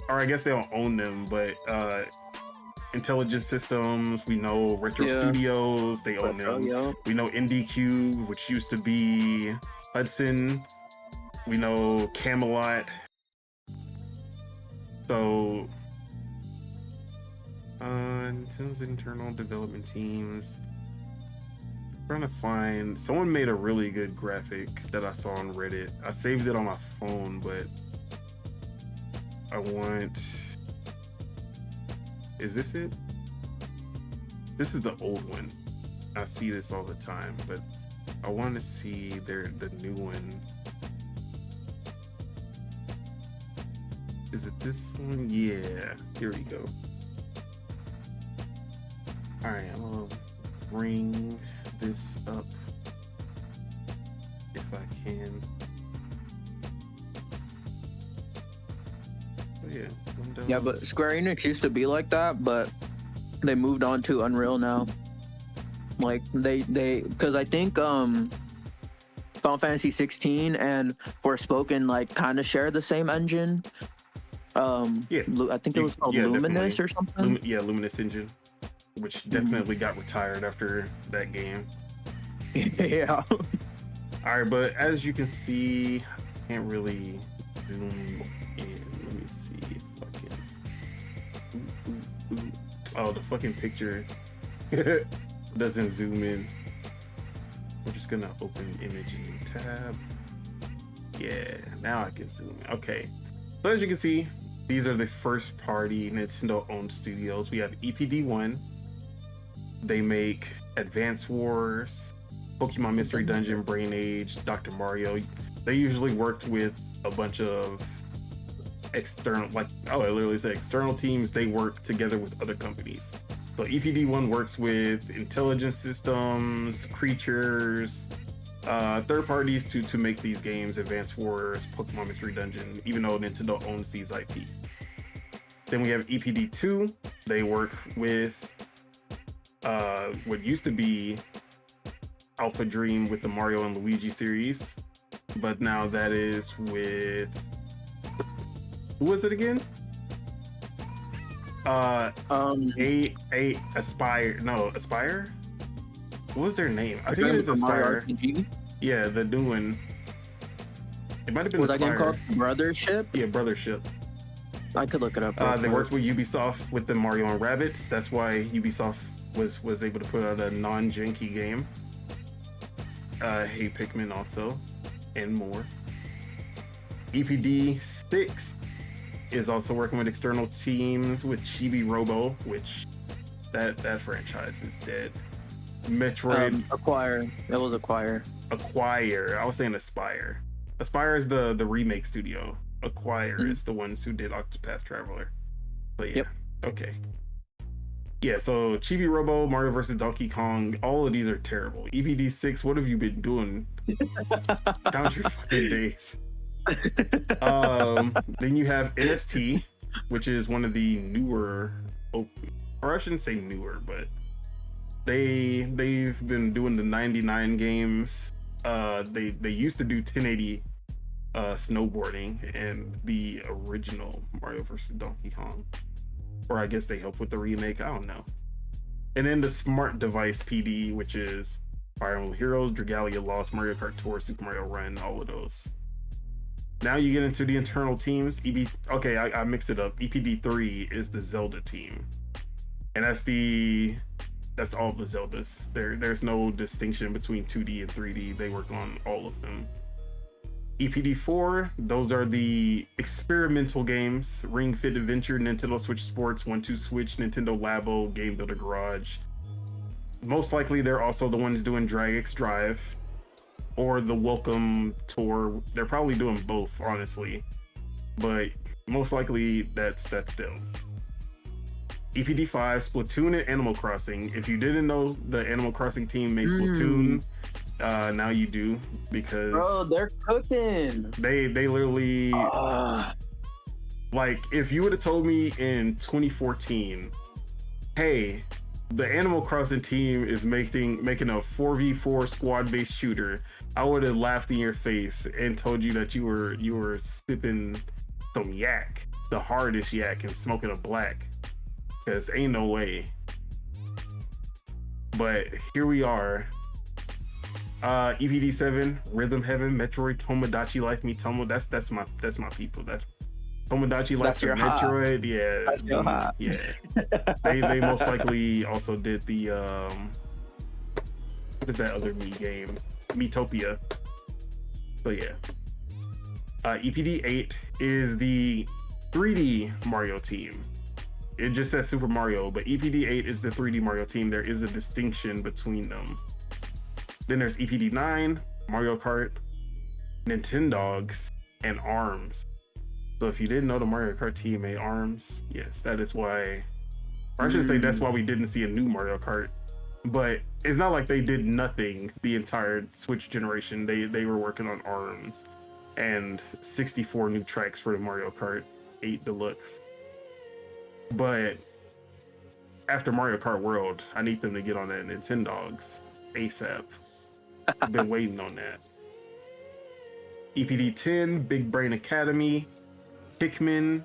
or I guess they don't own them, but Intelligent Systems, we know Retro Studios, they own them. Yeah. We know Indie Cube, which used to be Hudson. We know Camelot. So Nintendo's internal development teams. I'm trying to find. Someone made a really good graphic that I saw on Reddit. I saved it on my phone, but I want. Is this it? This is the old one. I see this all the time, but I want to see the new one. Is it this one? Yeah. Here we go. All right, I'm gonna bring this up if I can. Oh, yeah. Windows. Yeah, but Square Enix used to be like that, but they moved on to Unreal now. Like they because I think Final Fantasy 16 and Forspoken like kind of share the same engine. I think it was called Luminous or something. Luminous engine. Which definitely got retired after that game. Yeah. All right, but as you can see, I can't really zoom in. Let me see if I can. Oh, the fucking picture doesn't zoom in. We're just gonna open imaging tab. Yeah, now I can zoom in. Okay. So as you can see, these are the first party Nintendo owned studios. We have EPD1. They make Advance Wars, Pokemon Mystery Dungeon, Brain Age, Dr. Mario. They usually worked with a bunch of external, I literally said external teams. They work together with other companies. So EPD1 works with Intelligent Systems, Creatures, third parties to make these games, Advance Wars, Pokemon Mystery Dungeon, even though Nintendo owns these IPs. Then we have EPD2. They work with what used to be Alpha Dream with the Mario and Luigi series, but now that is with who was it again? Aspire? What was their name? I think it is Aspire. Yeah, the new one. It might have been was Aspire. that game called Brothership? Yeah, Brothership. I could look it up. They worked with Ubisoft with the Mario and Rabbids. That's why Ubisoft was able to put out a non-janky game. Hey Pikmin also, and more. EPD 6 is also working with external teams with Chibi Robo, which that franchise is dead. Metroid Acquire. It was Acquire. Acquire. I was saying Aspire. Aspire is the remake studio. Acquire is the ones who did Octopath Traveler. So yeah. Yep. Okay. Yeah, so Chibi Robo, Mario vs. Donkey Kong, all of these are terrible. EPD 6, what have you been doing? Count your fucking days. Then you have NST, which is one of the newer, or I shouldn't say newer, but they've been doing the 99 games. They used to do 1080 snowboarding and the original Mario vs. Donkey Kong. Or I guess they help with the remake, I don't know. And then the Smart Device PD, which is Fire Emblem Heroes, Dragalia Lost, Mario Kart Tour, Super Mario Run, all of those. Now you get into the internal teams. Okay, I mixed it up. EPD 3 is the Zelda team. And that's all of the Zeldas. There's no distinction between 2D and 3D. They work on all of them. EPD 4, those are the experimental games: Ring Fit Adventure, Nintendo Switch Sports, 1-2 Switch, Nintendo Labo, Game Builder Garage. Most likely they're also the ones doing Drag X Drive or the Welcome Tour. They're probably doing both, honestly, but most likely that's them. EPD 5, Splatoon and Animal Crossing. If you didn't know, the Animal Crossing team made Splatoon. Now you do, because bro, they're cooking. They literally like, if you would have told me in 2014, hey, the Animal Crossing team is making a 4v4 squad-based shooter, I would have laughed in your face and told you that you were sipping some yak, the hardest yak, and smoking a black, because ain't no way. But here we are. EPD 7, Rhythm Heaven, Metroid, Tomodachi Life Me Tomo. That's my people. That's Tomodachi Life from Metroid. Yeah, that's your hot. Yeah. They most likely also did the what is that other Mii game? Miitopia. So yeah. EPD 8 is the 3D Mario team. It just says Super Mario, but EPD 8 is the 3D Mario team. There is a distinction between them. Then there's EPD 9, Mario Kart, Nintendogs, and ARMS. So if you didn't know, the Mario Kart team made ARMS. Yes, that is why, or I should say that's why we didn't see a new Mario Kart. But it's not like they did nothing the entire Switch generation. They were working on ARMS and 64 new tracks for the Mario Kart 8 Deluxe. But after Mario Kart World, I need them to get on that Nintendogs ASAP. I've been waiting on that. EPD 10, Big Brain Academy, Pikmin,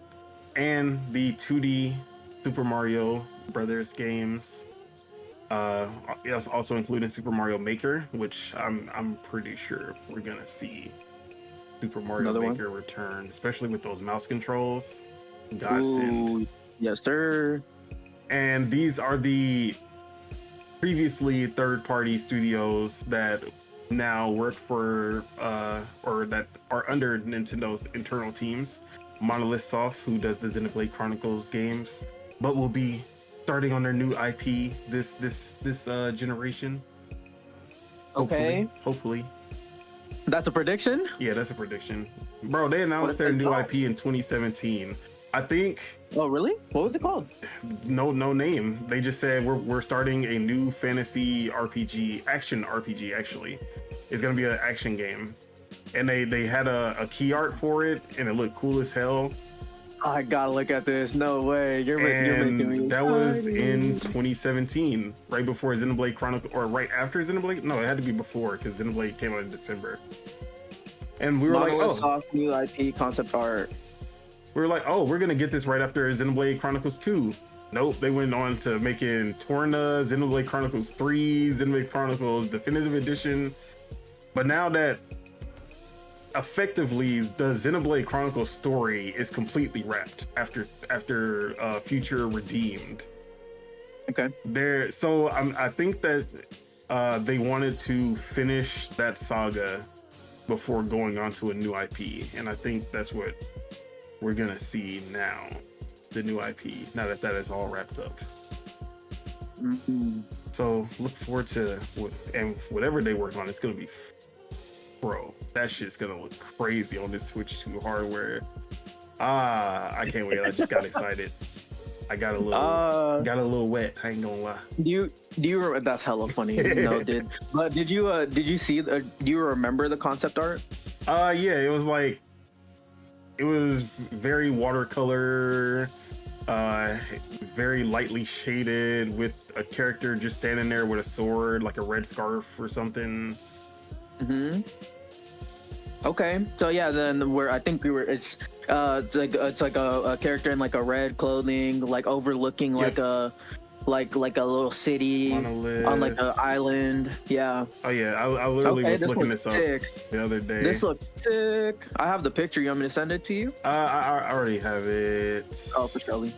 and the 2D Super Mario Brothers games. It's also including Super Mario Maker, which I'm pretty sure we're gonna see Super Mario Maker return, especially with those mouse controls. Godsend. Ooh, yes, sir. And these are the previously third-party studios that now work for or that are under Nintendo's internal teams. Monolith Soft, who does the Xenoblade Chronicles games, but will be starting on their new IP this generation. Okay. Hopefully. That's a prediction? Yeah, that's a prediction. Bro, they announced their new IP in 2017. I think. Oh, really? What was it called? No name. They just said we're starting a new fantasy RPG, action RPG. Actually, it's gonna be an action game, and they had a key art for it, and it looked cool as hell. I gotta look at this. No way. You're making me. That was in 2017, right before Xenoblade Chronicle, or right after Xenoblade. No, it had to be before, because Xenoblade came out in December. And we were like, oh, soft new IP concept art. We were like, oh, we're gonna get this right after Xenoblade Chronicles 2. Nope, they went on to making Torna, Xenoblade Chronicles 3, Xenoblade Chronicles Definitive Edition. But now that effectively the Xenoblade Chronicles story is completely wrapped after Future Redeemed. Okay. I think that they wanted to finish that saga before going on to a new IP, and I think that's what we're gonna see now. The new IP, now that is all wrapped up. Mm-hmm. So look forward to and whatever they work on, it's gonna be, bro. That shit's gonna look crazy on this Switch 2 hardware. I can't wait. I just got excited. I got a little wet. I ain't gonna lie. Do you? That's hella funny. No, but did you see? Do you remember the concept art? Yeah, it was very watercolor, very lightly shaded, with a character just standing there with a sword, like a red scarf or something. Mm-hmm. Okay, so yeah, then it's like a character in like a red clothing, like overlooking like a little city Monolith. On like an island. Yeah. Oh yeah, I literally was looking this up the other day. This looks sick. I have the picture. You want me to send it to you? I already have it. Oh, for Shelly.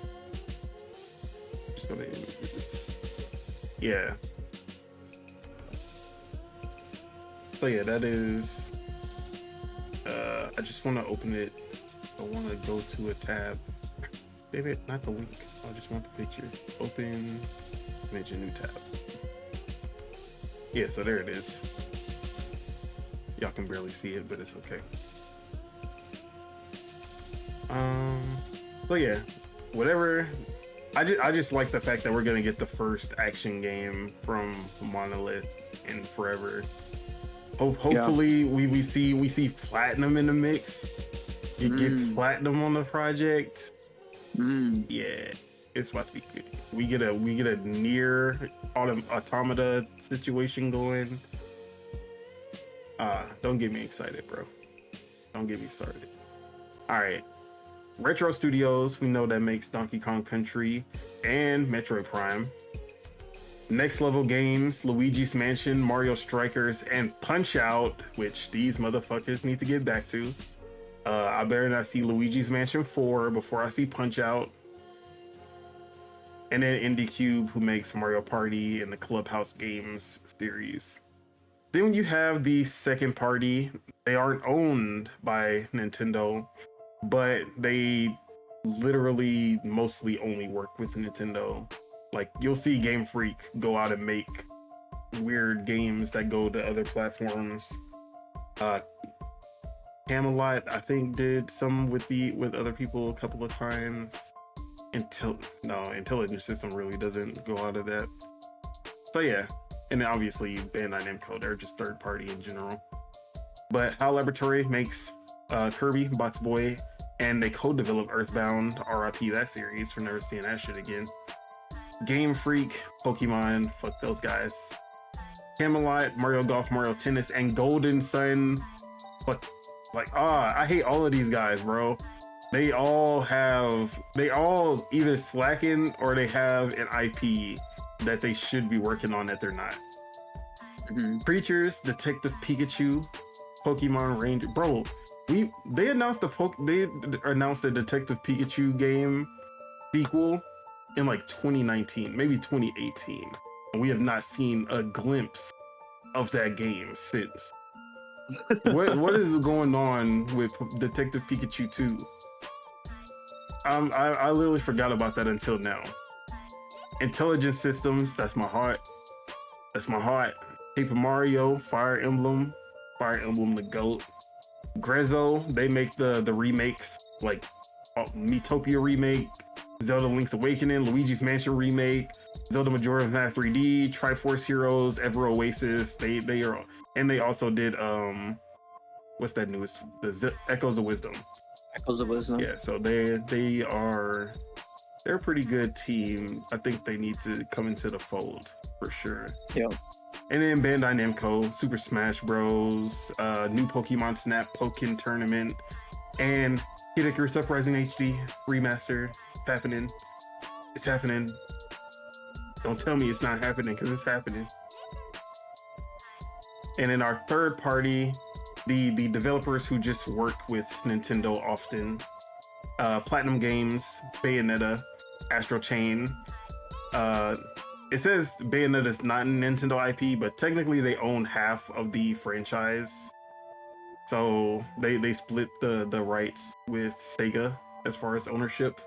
Just gonna this. Yeah. So yeah, that is. I just want to open it. I want to go to a tab. Damn it, not the link. I just want the picture. Open, image, a new tab. Yeah, so there it is. Y'all can barely see it, but it's okay. So yeah, whatever. I just like the fact that we're gonna get the first action game from Monolith in forever. Hopefully, we see platinum in the mix. You get platinum on the project. Yeah, it's about to be good. We get a near automata situation going. Don't get me excited, bro. Don't get me started. All right, Retro Studios. We know that makes Donkey Kong Country and Metroid Prime. Next Level Games, Luigi's Mansion, Mario Strikers, and Punch Out, which these motherfuckers need to get back to. I better not see Luigi's Mansion 4 before I see Punch Out. And then Indie Cube, who makes Mario Party and the Clubhouse Games series. Then you have the second party. They aren't owned by Nintendo, but they literally mostly only work with Nintendo. Like, you'll see Game Freak go out and make weird games that go to other platforms. Camelot, I think, did some with other people a couple of times. Intelligent System really doesn't go out of that. So yeah, and then obviously Bandai Namco, they're just third party in general. But HAL Laboratory makes Kirby, Box Boy, and they co-develop Earthbound. RIP that series for never seeing that shit again. Game Freak, Pokemon, fuck those guys. Camelot, Mario Golf, Mario Tennis, and Golden Sun. But I hate all of these guys, bro. They all either slacking or they have an IP that they should be working on that they're not. Creatures, Detective Pikachu, Pokemon Ranger, bro. They announced the Detective Pikachu game sequel in like 2019, maybe 2018, and we have not seen a glimpse of that game since. What is going on with Detective Pikachu 2? I literally forgot about that until now. Intelligent Systems, that's my heart. Paper Mario, Fire Emblem the GOAT. Grezzo, they make the remakes, like Miitopia remake, Zelda Link's Awakening, Luigi's Mansion remake, Zelda Majora's Mask 3D, Triforce Heroes, Ever Oasis. They are, and they also did what's that newest? The Echoes of Wisdom. Yeah, so they're a pretty good team. I think they need to come into the fold for sure. Yeah. And then Bandai Namco, Super Smash Bros, new Pokemon Snap Pokken Tournament, and Kid Icarus Uprising HD remaster. It's happening. Don't tell me it's not happening, because it's happening. And in our third party, the developers who just work with Nintendo often, Platinum Games, Bayonetta, Astral Chain, it says Bayonetta's not a Nintendo IP, but technically they own half of the franchise. So they split the rights with Sega as far as ownership.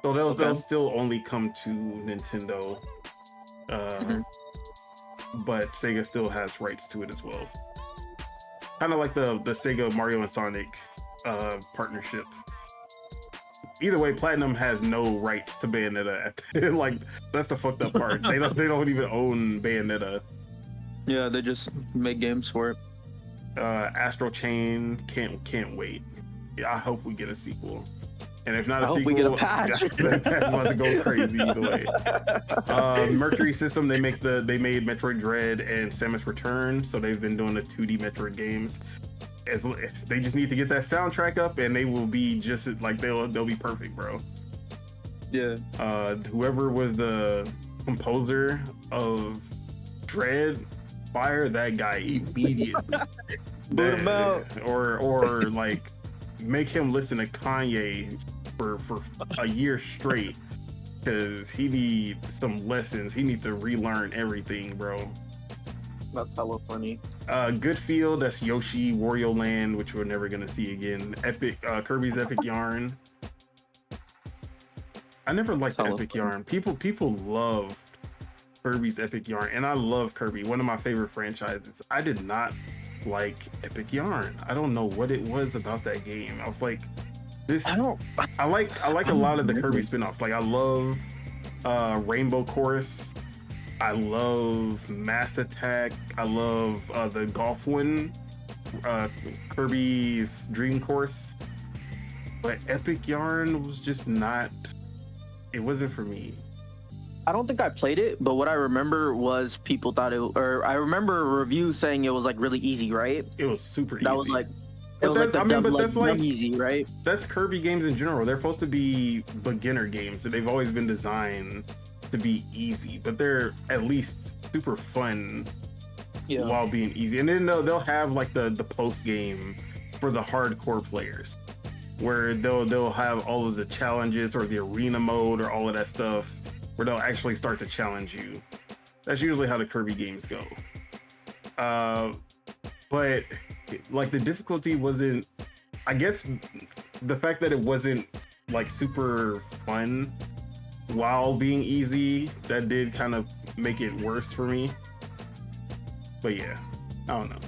So they'll still only come to Nintendo. But Sega still has rights to it as well. Kind of like the Sega Mario and Sonic partnership. Either way, Platinum has no rights to Bayonetta. Like, that's the fucked up part. They don't even own Bayonetta. Yeah, they just make games for it. Astral Chain, can't wait. Yeah, I hope we get a sequel. And if not a sequel, we get a patch. That's about to go crazy either way. Mercury System, they made Metroid Dread and Samus Return, so they've been doing the 2D Metroid games. They just need to get that soundtrack up, and they will be just like they'll be perfect, bro. Yeah. Whoever was the composer of Dread, fire that guy immediately. Boot him out. Or like make him listen to Kanye for a year straight, because he needs some lessons. He needs to relearn everything, bro. That's hella funny. Good Feel, that's Yoshi, Wario Land, which we're never gonna see again. Epic, Kirby's Epic Yarn. I never liked Epic Yarn. People loved Kirby's Epic Yarn, and I love Kirby, one of my favorite franchises. I did not like Epic Yarn. I don't know what it was about that game. I was like, I like a lot of the Kirby spin-offs. Like, I love Rainbow Chorus. I love Mass Attack. I love the golf one, Kirby's Dream Course. But Epic Yarn was just not, it wasn't for me. I don't think I played it, but what I remember was people thought it, or I remember reviews saying it was like really easy, right? It was super easy. That was like, that's like easy, right? That's Kirby games in general. They're supposed to be beginner games, and they've always been designed to be easy, but they're at least super fun while being easy. And then they'll have like the post game for the hardcore players, where they'll have all of the challenges or the arena mode or all of that stuff, where they'll actually start to challenge you. That's usually how the Kirby games go. But like the difficulty wasn't, I guess the fact that it wasn't like super fun while being easy, that did kind of make it worse for me. But yeah, I don't know.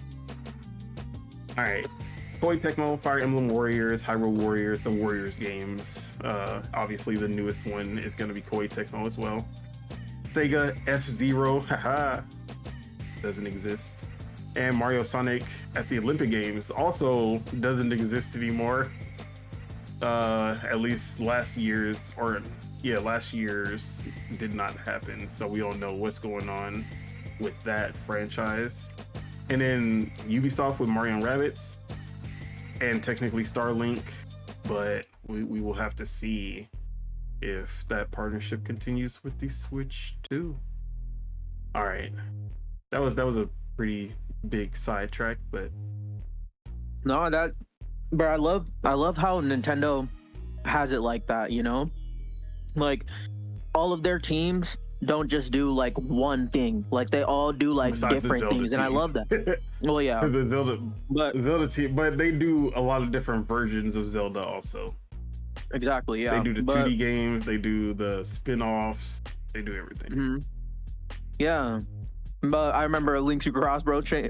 All right, Koei Tecmo, Fire Emblem Warriors, Hyrule Warriors, the Warriors games. Obviously the newest one is going to be Koei Tecmo as well. Sega F-Zero, haha, doesn't exist. And Mario Sonic at the Olympic Games also doesn't exist anymore. At least last year's did not happen, so we don't know what's going on with that franchise. And then Ubisoft with Mario and Rabbids, and technically Starlink, but we will have to see if that partnership continues with the Switch too. All right, that was a pretty big sidetrack, but but I love how Nintendo has it like that, you know? Like, all of their teams don't just do like one thing. Like, they all do like different things, and I love that. Well, yeah, the Zelda team, but they do a lot of different versions of Zelda also. Exactly, yeah. They do the 2D games, they do the spin-offs, they do everything. Mm-hmm. Yeah. But I remember Link's crossbow training.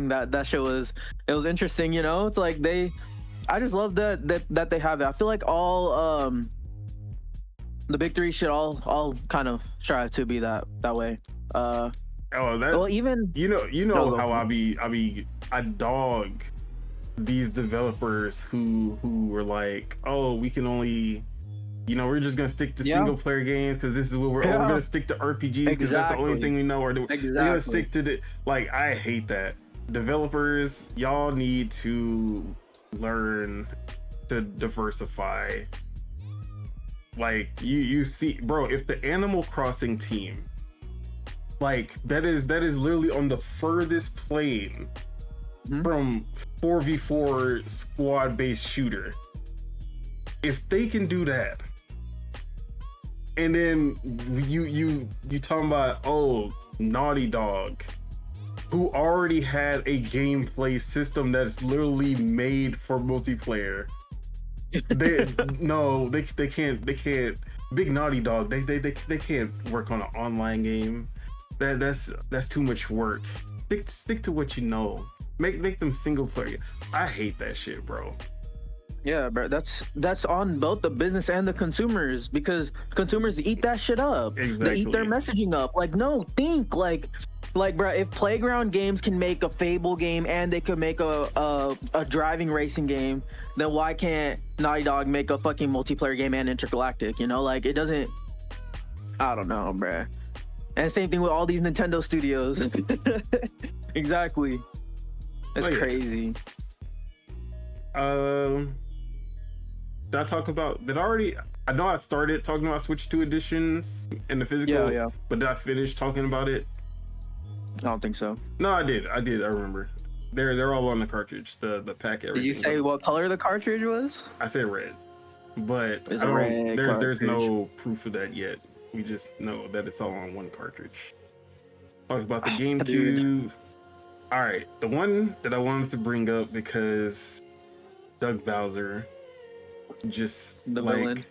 That show was interesting, you know? It's like I just love that they have it. I feel like all the big three should all kind of strive to be that way. Well, even you know how I dog these developers who were like, oh, we can only, we're just gonna stick to single player games because this is what we're gonna stick to RPGs because that's the only thing we know, or we're gonna stick to the, like, I hate that. Developers, y'all need to learn to diversify. Like, you see, bro, if the Animal Crossing team, like, that is literally on the furthest plane from 4v4 squad based shooter, if they can do that, And then you talking about Naughty Dog, who already had a gameplay system that's literally made for multiplayer. They can't. Big Naughty Dog, they can't work on an online game. That's too much work. Stick to what you know. Make them single player. I hate that shit, bro. Yeah, bro, that's on both the business and the consumers, because consumers eat that shit up. Exactly. They eat their messaging up. Like, no, think like, bro, if Playground Games can make a Fable game and they could make a driving racing game, then why can't Naughty Dog make a fucking multiplayer game and intergalactic? You know, like, it doesn't. I don't know, bro. And same thing with all these Nintendo studios. Exactly. That's crazy. Did I talk about? I know I started talking about Switch 2 editions and the physical. Yeah. But did I finish talking about it? I don't think so. No, I did. I remember. They're all on the cartridge. The pack. Everything. Did you say what color the cartridge was? I said red, but I don't. There's no proof of that yet. We just know that it's all on one cartridge. Talk about the GameCube. All right, the one that I wanted to bring up because Doug Bowser, just the like, villain.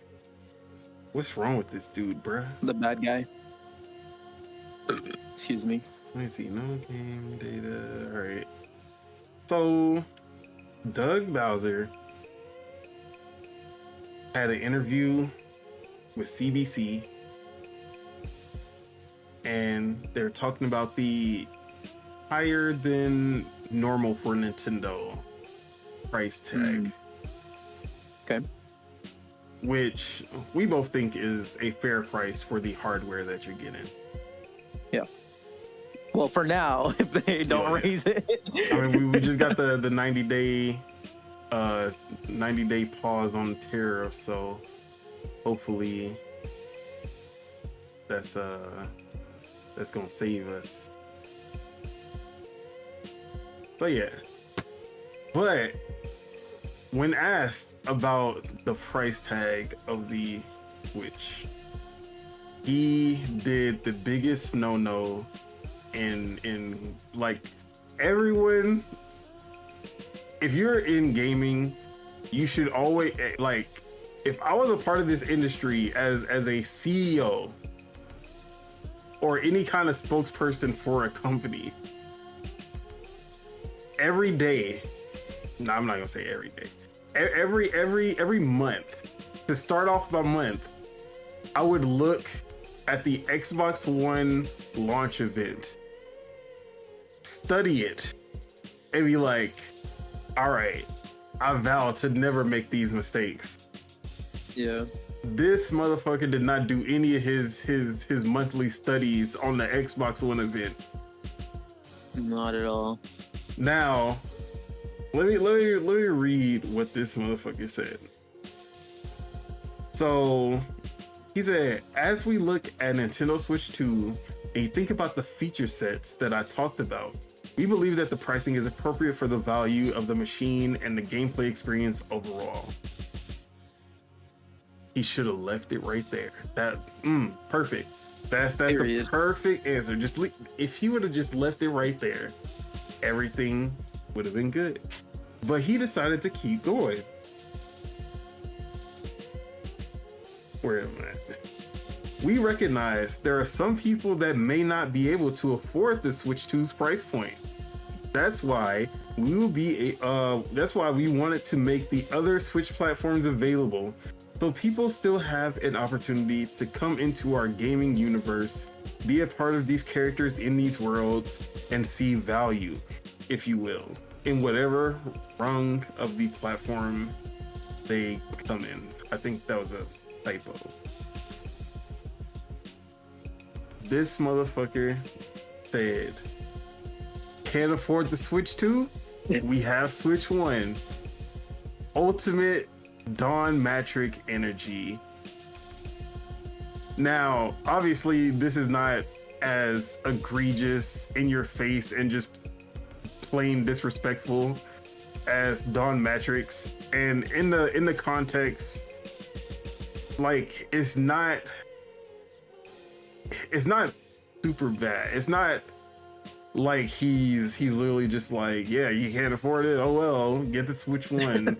What's wrong with this dude, bruh? The bad guy. Excuse me. Let me see. No game data. All right. So, Doug Bowser had an interview with CBC, and they're talking about the higher than normal for Nintendo price tag. Okay. Which we both think is a fair price for the hardware that you're getting. Yeah. Well, for now, if they don't raise it. I mean, we just got the 90-day pause on the tariff, so hopefully that's gonna save us. So yeah. But when asked about the price tag of the Switch, he did the biggest no-no in like everyone. If you're in gaming, you should always, like, if I was a part of this industry as a CEO or any kind of spokesperson for a company, every day, no, I'm not gonna say every day, every month, to start off my month, I would look at the Xbox One launch event, study it, and be like, all right, I vow to never make these mistakes. Yeah. This motherfucker did not do any of his monthly studies on the Xbox One event. Not at all. Now, let me read what this motherfucker said. So, he said, as we look at Nintendo Switch 2 and you think about the feature sets that I talked about, we believe that the pricing is appropriate for the value of the machine and the gameplay experience overall. He should have left it right there. That perfect. That's the perfect answer. If he would have just left it right there, everything would have been good. But he decided to keep going. Where am I? We recognize there are some people that may not be able to afford the Switch 2's price point. That's why we wanted to make the other Switch platforms available, so people still have an opportunity to come into our gaming universe, be a part of these characters in these worlds, and see value, if you will, in whatever rung of the platform they come in. I think that was a typo. This motherfucker said, can't afford the Switch 2? We have Switch 1. Ultimate Dawn Matrix energy. Now, obviously, this is not as egregious, in your face, and just plain disrespectful as Dawn Matrix. And in the context, like, it's not it's not super bad. It's not like he's literally just like, yeah, you can't afford it. Oh well, get the Switch One.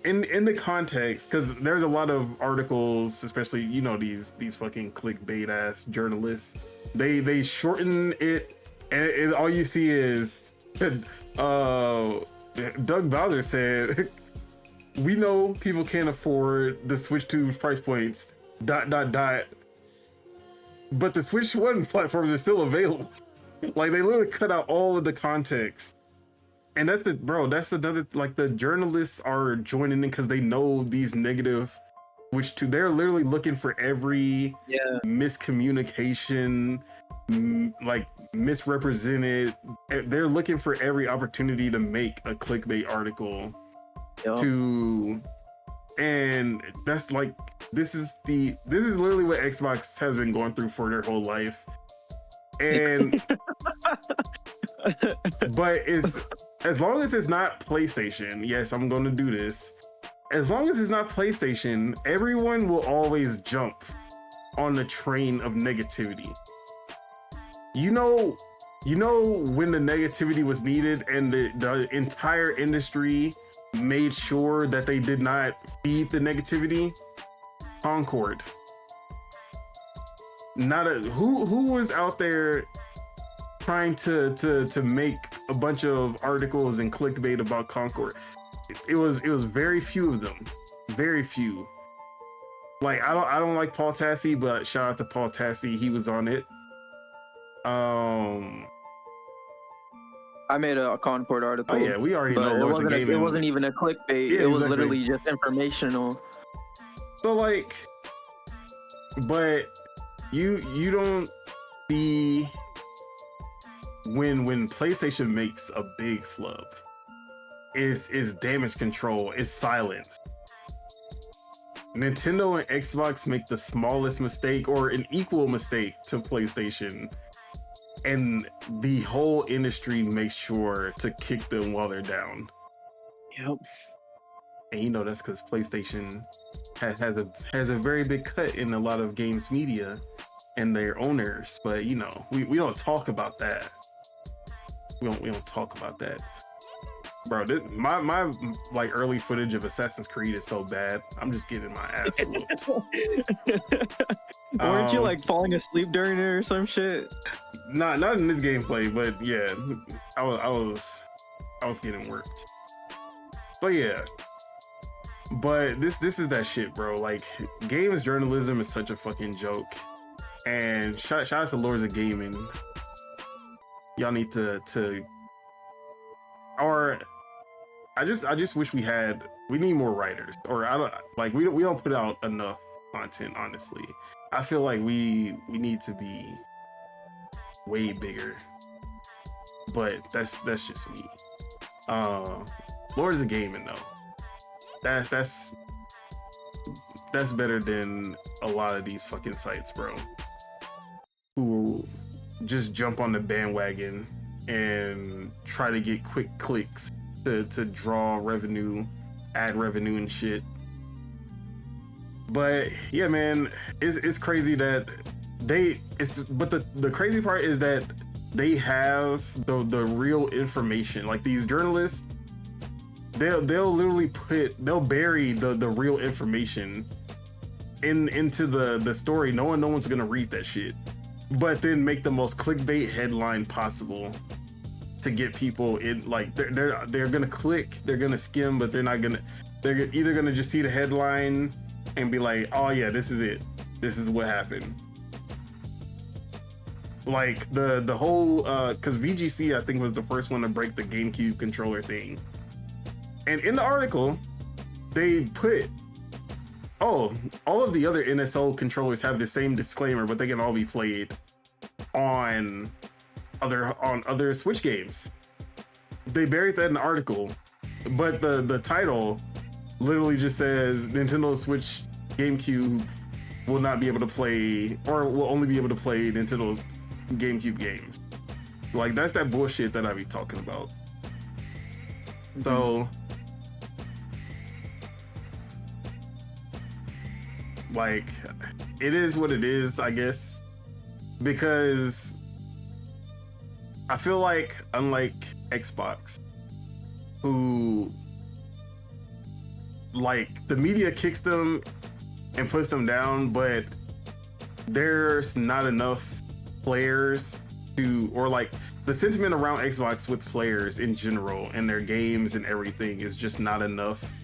In the context, because there's a lot of articles, especially these fucking clickbait ass journalists. They shorten it, and all you see is Doug Bowser said, "We know people can't afford the Switch 2 price points. ... But the Switch 1 platforms are still available." Like they literally cut out all of the context. And that's another, like, the journalists are joining in because they know these negative, they're literally looking for every miscommunication, like misrepresented. They're looking for every opportunity to make a clickbait article and that's like, this is literally what Xbox has been going through for their whole life. And but as long as it's not PlayStation, yes, I'm going to do this. As long as it's not PlayStation, everyone will always jump on the train of negativity. You know when the negativity was needed and the entire industry made sure that they did not feed the negativity? Concord. Who was out there trying to make a bunch of articles and clickbait about Concord? It was very few of them. Very few. Like, I don't like Paul Tassi, but shout out to Paul Tassi, he was on it. I made a Concord article. Oh yeah, we already know it wasn't even a clickbait. Yeah, it was literally just informational. So like, but you don't see when PlayStation makes a big flub, is damage control, is silence. Nintendo and Xbox make the smallest mistake or an equal mistake to PlayStation, and the whole industry makes sure to kick them while they're down. Yep. And that's because PlayStation has a very big cut in a lot of games media and their owners, but we don't talk about that. We don't talk about that, bro. My like early footage of Assassin's Creed is so bad. I'm just getting my ass whooped. Weren't you like falling asleep during it or some shit? Not in this gameplay, but yeah, I was getting worked. So yeah, but this is that shit, bro. Like, games journalism is such a fucking joke. And shout out to Lords of Gaming. Y'all need to or I just wish we need more writers, or we don't put out enough content, honestly. I feel like we need to be way bigger, but that's just me. Lords of Gaming though, that's better than a lot of these fucking sites, bro, who just jump on the bandwagon and try to get quick clicks to draw revenue, ad revenue and shit. But yeah, man, it's crazy that the crazy part is that they have the real information. Like, these journalists, they'll literally bury the real information into the story. No one's gonna read that shit, but then make the most clickbait headline possible to get people in. Like, they're gonna click, they're gonna skim, but they're either gonna just see the headline and be like, oh yeah, this is it, this is what happened. Like the whole because VGC, I think, was the first one to break the GameCube controller thing, and in the article they put, oh, all of the other NSO controllers have the same disclaimer, but they can all be played on other Switch games. They buried that in the article, but the title literally just says Nintendo Switch GameCube will not be able to play, or will only be able to play Nintendo's GameCube games. Like, that's that bullshit that I be talking about. Mm-hmm. So Like, it is what it is, I guess, because I feel like, unlike Xbox, who, like, the media kicks them and puts them down, but there's not enough players to, or like the sentiment around Xbox with players in general and their games and everything is just not enough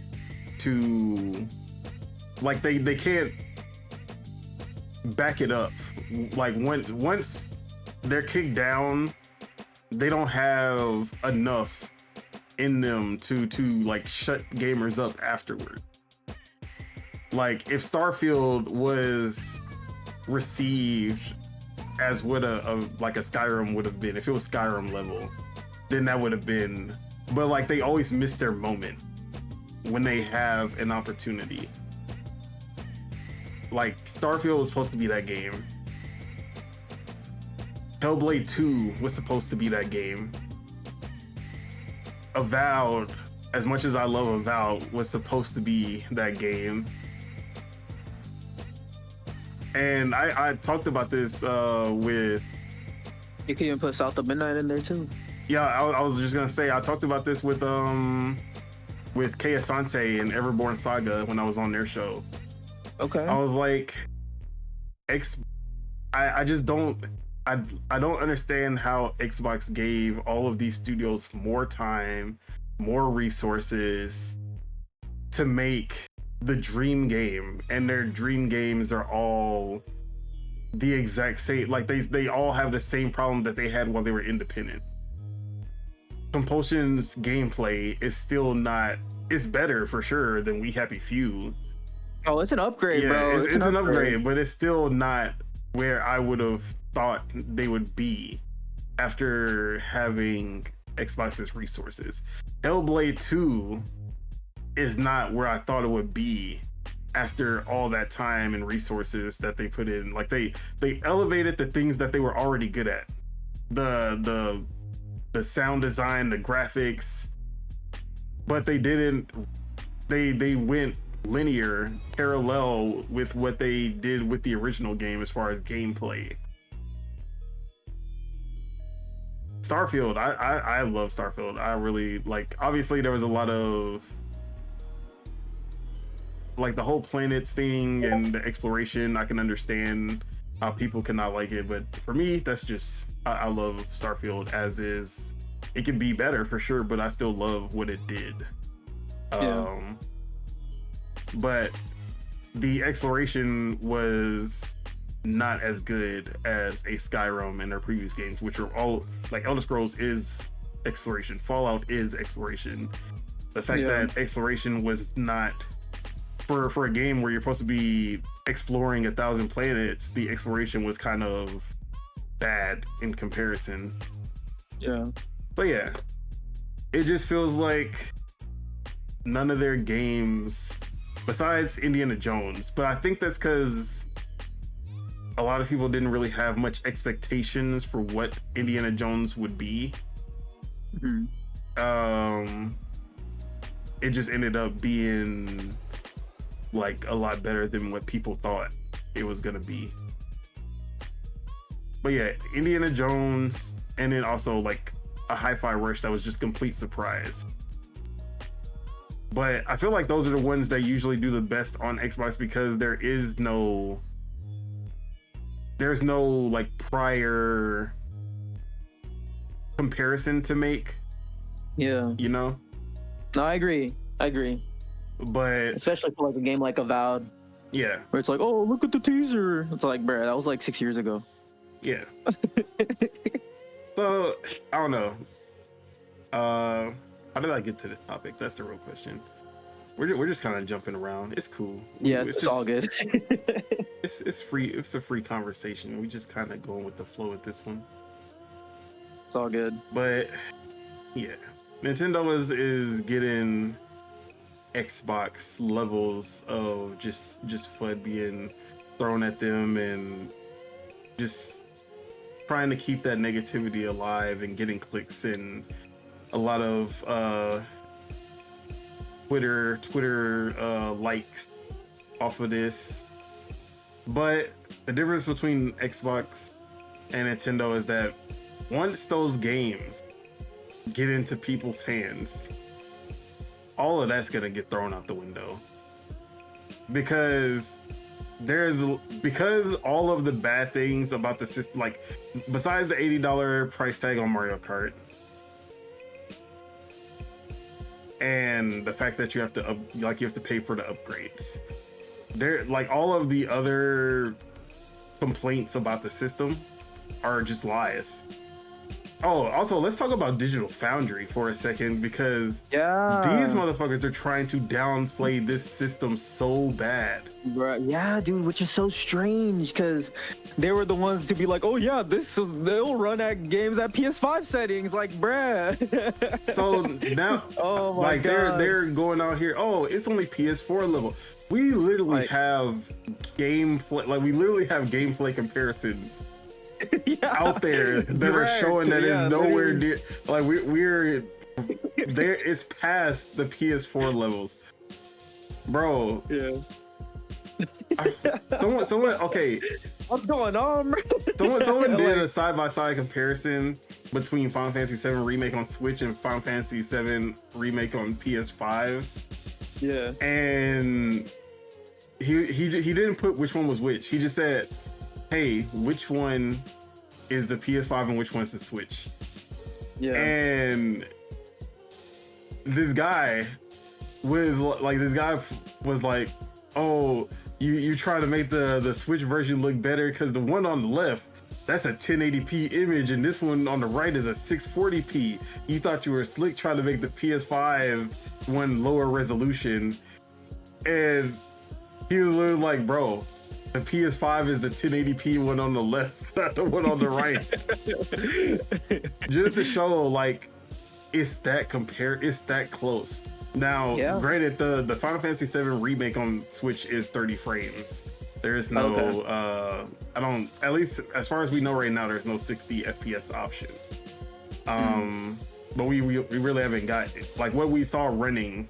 to, like, they can't back it up. Like, once they're kicked down, they don't have enough in them to like shut gamers up afterward. Like, if Starfield was received as what a Skyrim would have been, if it was Skyrim level, then that would have been, but like, they always miss their moment when they have an opportunity. Like, Starfield was supposed to be that game. Hellblade 2 was supposed to be that game. Avowed, as much as I love Avowed, was supposed to be that game. And I talked about this with... You can even put South of Midnight in there too. Yeah, I was just gonna say, I talked about this with Kei Asante and Everborn Saga when I was on their show. Okay. I was like, I just don't... I don't understand how Xbox gave all of these studios more time, more resources to make the dream game, and their dream games are all the exact same. Like, they all have the same problem that they had while they were independent. Compulsion's gameplay is still not... It's better for sure than We Happy Few. Oh, it's an upgrade, yeah, bro. It's an upgrade, but it's still not where I would have thought they would be after having Xbox's resources. Hellblade 2 is not where I thought it would be after all that time and resources that they put in. Like, they elevated the things that they were already good at. The sound design, the graphics, but they didn't, they went linear, parallel with what they did with the original game as far as gameplay. Starfield, I love Starfield. I really like, obviously there was a lot of like the whole planets thing and the exploration. I can understand how people cannot like it, but for me, that's just, I love Starfield as is. It can be better for sure, but I still love what it did. Yeah. But the exploration was not as good as a Skyrim and their previous games, which are all like Elder Scrolls is exploration, Fallout is exploration. The fact that exploration was not for a game where you're supposed to be exploring 1,000 planets, the exploration was kind of bad in comparison. Yeah. So yeah, it just feels like none of their games, besides Indiana Jones, but I think that's because a lot of people didn't really have much expectations for what Indiana Jones would be. Mm-hmm. It just ended up being like a lot better than what people thought it was gonna be. But yeah, Indiana Jones, and then also like a Hi-Fi Rush that was just complete surprise. But I feel like those are the ones that usually do the best on Xbox because there's no like prior comparison to make. Yeah. You know? No, I agree. But especially for like a game like Avowed. Yeah. Where it's like, oh, look at the teaser. It's like, bruh, that was like 6 years ago. Yeah. So, I don't know. How did I get to this topic? That's the real question. We're just kind of jumping around. It's cool. Yeah, it's just all good. it's free. It's a free conversation. We just kind of going with the flow with this one. It's all good. But yeah, Nintendo is getting Xbox levels of just FUD being thrown at them and just trying to keep that negativity alive and getting clicks and a lot of Twitter likes off of this. But the difference between Xbox and Nintendo is that once those games get into people's hands, all of that's gonna get thrown out the window. Because all of the bad things about the system, like besides the $80 price tag on Mario Kart, and the fact that you have to pay for the upgrades, there, like, all of the other complaints about the system are just lies. Oh, also, let's talk about Digital Foundry for a second, because these motherfuckers are trying to downplay this system so bad. Bruh, yeah, dude, which is so strange, because they were the ones to be like, oh yeah, they'll run at games at PS5 settings, like, bruh. So now, oh my like, God. they're going out here, oh, it's only PS4 level. We literally have gameplay comparisons out there that are showing that it's nowhere near, like, we're there. It's past the PS4 levels, bro. Yeah. Someone okay, What's going on, bro? someone did a side-by-side comparison between Final Fantasy VII Remake on Switch and Final Fantasy VII Remake on PS5. Yeah. And he didn't put which one was which. He just said, hey, which one is the PS5 and which one's the Switch? Yeah. And this guy was like, oh, you try to make the Switch version look better because the one on the left, that's a 1080p image, and this one on the right is a 640p. You thought you were slick trying to make the PS5 one lower resolution. And he was literally like, bro, the PS5 is the 1080p one on the left, not the one on the right. Just to show, like, it's that close. Now, granted, the Final Fantasy VII Remake on Switch is 30 frames. There's no, at least as far as we know right now, there's no 60 FPS option. But we really haven't got it. Like, what we saw running,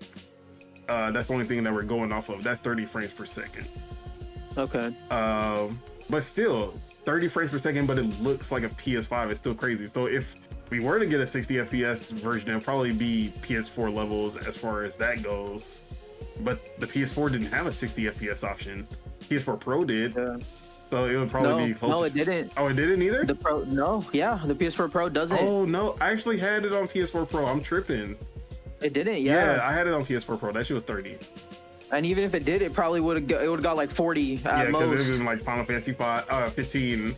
that's the only thing that we're going off of. That's 30 frames per second. Okay. But still, 30 frames per second, but it looks like a PS5. It's still crazy. So if we were to get a 60 FPS version, it'll probably be PS4 levels as far as that goes. But the PS4 didn't have a 60 FPS option. PS4 Pro did. Yeah. So it would probably be closer. No, it didn't. Oh, it didn't either? The Pro, no. Yeah, the PS4 Pro doesn't. Oh, no. I actually had it on PS4 Pro. I'm tripping. It didn't, yeah. Yeah, I had it on PS4 Pro. That shit was 30. And even if it did, it probably would have got like 40 at most. Yeah, because it was in like Final Fantasy 15.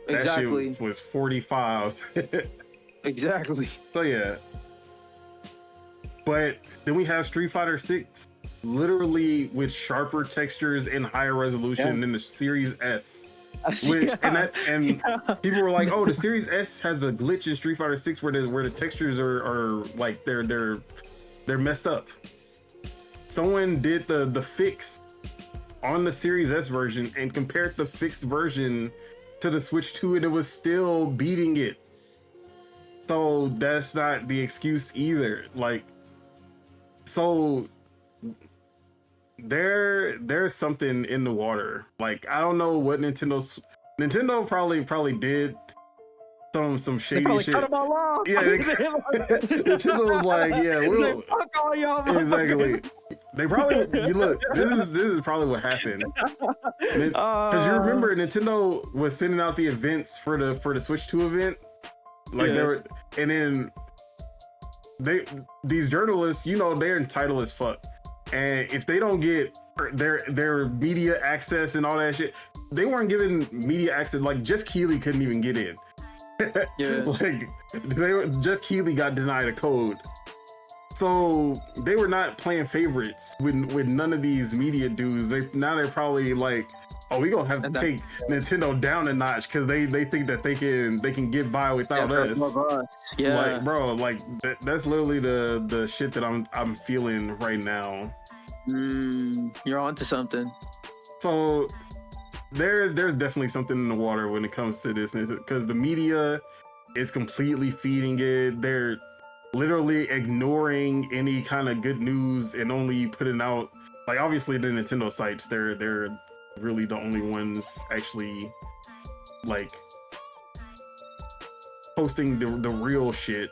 Exactly. That shit was 45. Exactly. So yeah. But then we have Street Fighter 6, literally with sharper textures and higher resolution than the Series S. Which and people were like, "Oh, the Series S has a glitch in Street Fighter 6 where the textures are like they're messed up." Someone did the fix on the Series S version and compared the fixed version to the Switch 2, and it was still beating it. So that's not the excuse either. Like, so there's something in the water. Like, I don't know what Nintendo probably did some shady shit. Cut them all off. Yeah, Nintendo was like, yeah, we'll fuck all y'all. Exactly. They probably this is probably what happened. Because you remember Nintendo was sending out the events for the Switch 2 event. Like they were, and then these journalists, you know, they're entitled as fuck. And if they don't get their media access and all that shit, they weren't given media access. Like Jeff Keighley couldn't even get in. Yeah. Like Jeff Keighley got denied a code. So they were not playing favorites with none of these media dudes. They're probably like, oh, we gonna have to take Nintendo down a notch because they think that they can get by without us. Yeah, like, bro, like that's literally the shit that I'm feeling right now. You're onto something. So there's definitely something in the water when it comes to this, because the media is completely feeding it. They're literally ignoring any kind of good news and only putting out, like, obviously the Nintendo sites, they're really the only ones actually like posting the real shit,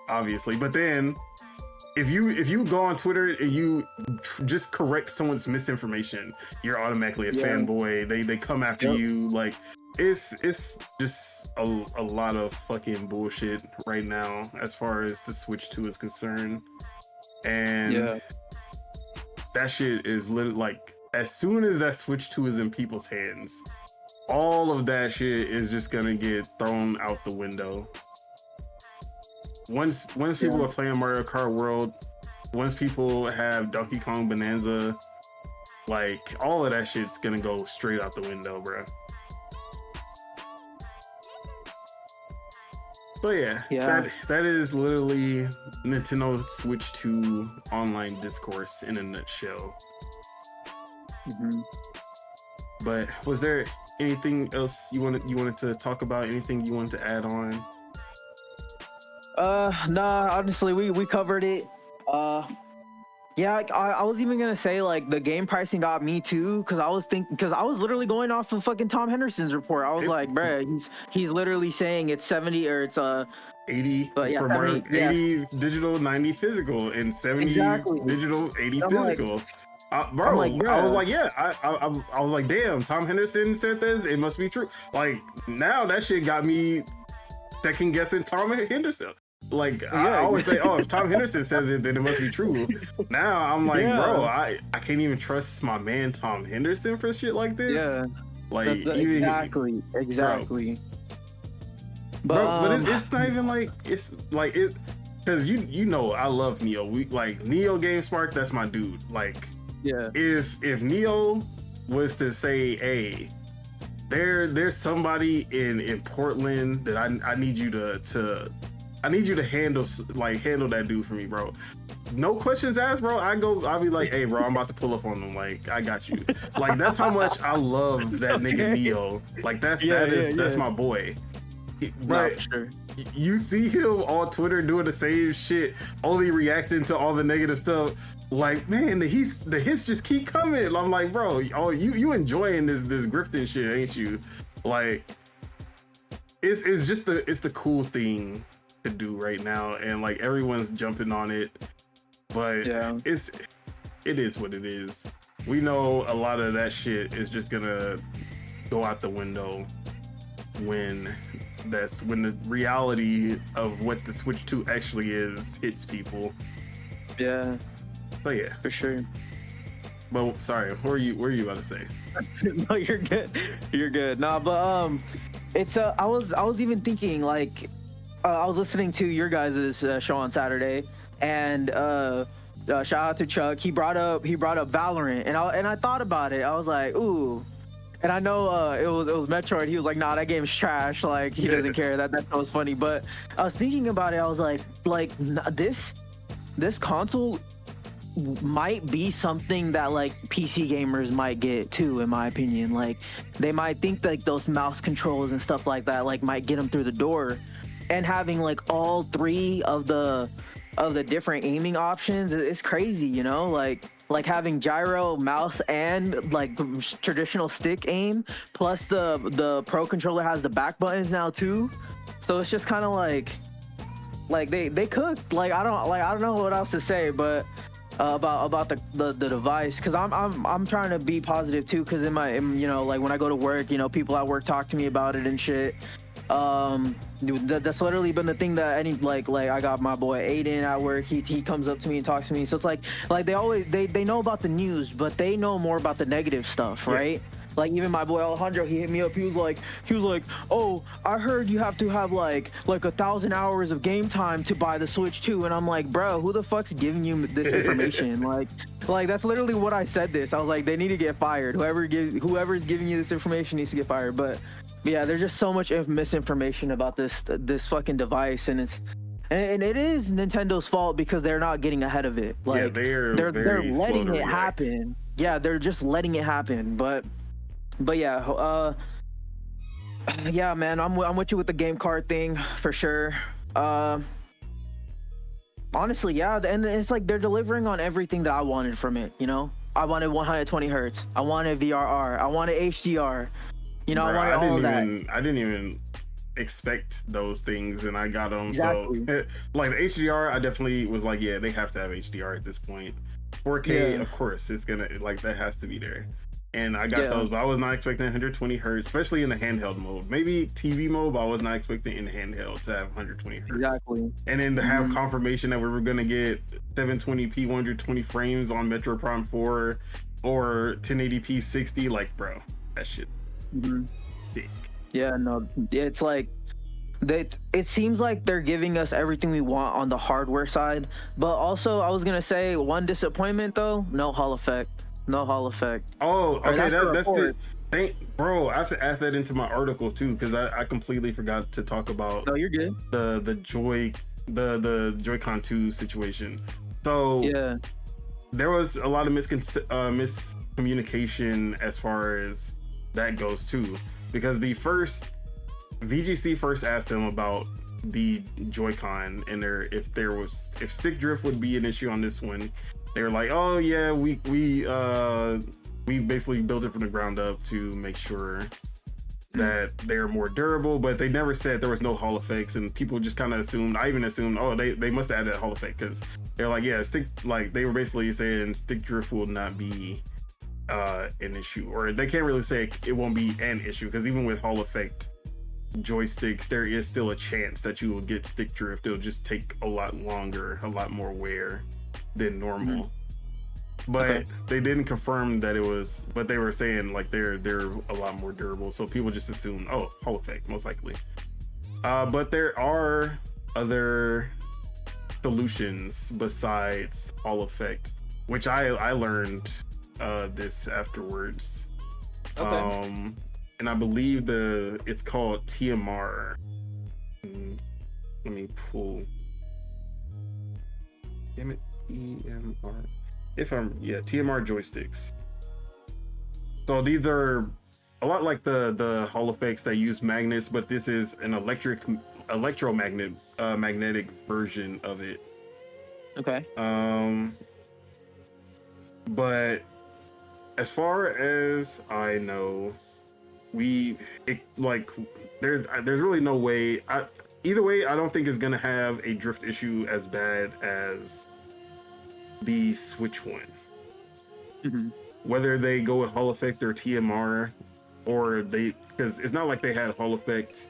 obviously. But then if you go on Twitter and you just correct someone's misinformation, you're automatically a fanboy. They come after you. Like it's just a lot of fucking bullshit right now as far as the Switch 2 is concerned. And that shit is literally like, as soon as that Switch 2 is in people's hands, all of that shit is just gonna get thrown out the window. Once people are playing Mario Kart World, once people have Donkey Kong Bonanza, like all of that shit's gonna go straight out the window, bro. So that is literally Nintendo Switch 2 online discourse in a nutshell. But was there anything else you wanted to talk about? Anything you wanted to add on? Nah, honestly, we covered it. I was even gonna say like the game pricing got me too, because I was literally going off of fucking Tom Henderson's report. I was like, bruh, he's literally saying it's 70 or it's 80 for Mario, 80 digital, 90 physical, and 70 digital, 80 physical. Bro, I was like, I was like, damn, Tom Henderson said this, it must be true. Like now that shit got me second guessing Tom Henderson. Like I always say, oh, if Tom Henderson says it, then it must be true. Now I'm like, bro, I can't even trust my man Tom Henderson for shit like this. Yeah, like exactly. But it's not even like it's like it, because you know I love Neo. We like Neo GameSpark. That's my dude. Like if Neo was to say, hey, there's somebody in Portland that I need you to handle that dude for me, bro. No questions asked, bro. I'll be like, hey, bro, I'm about to pull up on them. Like, I got you. Like, that's how much I love that nigga Neo. Like, that's my boy. But you see him on Twitter doing the same shit, only reacting to all the negative stuff. Like, man, the hits just keep coming. I'm like, bro, you enjoying this grifting shit, ain't you? Like, it's just the cool thing to do right now, and like everyone's jumping on it, but it is what it is. We know a lot of that shit is just gonna go out the window when the reality of what the Switch 2 actually is hits people. So for sure. But sorry, what were you about to say? No, you're good. Nah, but it's I was even thinking like, I was listening to your guys' show on Saturday, and shout out to Chuck. He brought up Valorant, and I thought about it. I was like, ooh, and I know it was Metroid. He was like, nah, that game's trash. Like he doesn't care. That was funny. But I was thinking about it. I was like this console might be something that like PC gamers might get too, in my opinion. Like they might think like those mouse controls and stuff like that like might get them through the door. And having like all three of the different aiming options is crazy, you know, like having gyro, mouse, and like traditional stick aim, plus the Pro controller has the back buttons now too. So it's just kind of like they cooked. Like I don't know what else to say, but about the device, because I'm trying to be positive too, because you know, like when I go to work, you know, people at work talk to me about it and shit. That's literally been the thing that like I got my boy Aiden at work. He comes up to me and talks to me. So it's like they know about the news, but they know more about the negative stuff, right? Like even my boy Alejandro, he hit me up. He was like, oh, I heard you have to have like 1,000 hours of game time to buy the Switch 2. And I'm like, bro, who the fuck's giving you this information? like that's literally what I said. I was like, they need to get fired. Whoever's giving you this information needs to get fired. But yeah, there's just so much misinformation about this fucking device, and it is Nintendo's fault because they're not getting ahead of it. Like they're letting it happen. Yeah, they're just letting it happen. But yeah, yeah, man, I'm with you with the game card thing for sure. Honestly, yeah, and it's like they're delivering on everything that I wanted from it. You know, I wanted 120 hertz. I wanted VRR. I wanted HDR. You know, I wanted all of that. I didn't even expect those things, and I got them. Exactly. So, like the HDR, I definitely was like, yeah, they have to have HDR at this point. 4K, of course, it's gonna like that has to be there. And I got those, but I was not expecting 120 hertz, especially in the handheld mode. Maybe TV mode, but I was not expecting in the handheld to have 120 hertz. Exactly. And then to have confirmation that we were gonna get 720p 120 frames on Metro Prime 4 or 1080p 60, like, bro, that shit. Sick. Yeah, no, it's like it seems like they're giving us everything we want on the hardware side, but also I was gonna say one disappointment though, no Hall effect. No Hall effect. Oh, okay. That's the thing, bro. I have to add that into my article too, because I completely forgot to talk about. No, you're good. The Joy-Con 2 situation. So there was a lot of miscommunication as far as that goes too, because the VGC first asked them about the Joy-Con and if stick drift would be an issue on this one. They were like, oh yeah, we basically built it from the ground up to make sure that they're more durable, but they never said there was no Hall effects, and people just kind of assumed, I even assumed, oh, they must have added a Hall effect, because they're like, yeah, they were basically saying stick drift will not be an issue, or they can't really say it won't be an issue, because even with Hall effect joysticks, there is still a chance that you will get stick drift. It'll just take a lot longer, a lot more wear than normal. But they didn't confirm that it was, but they were saying like they're a lot more durable, so people just assume, oh, Hall effect most likely. But there are other solutions besides Hall effect, which I learned this afterwards. And I believe it's called TMR. Let me pull. Damn it. TMR. TMR joysticks. So these are a lot like the Hall effects that use magnets, but this is an magnetic version of it. Okay. But as far as I know, there's really no way. Either way, I don't think it's gonna have a drift issue as bad as the Switch one. Whether they go with Hall effect or TMR, or because it's not like they had Hall effect,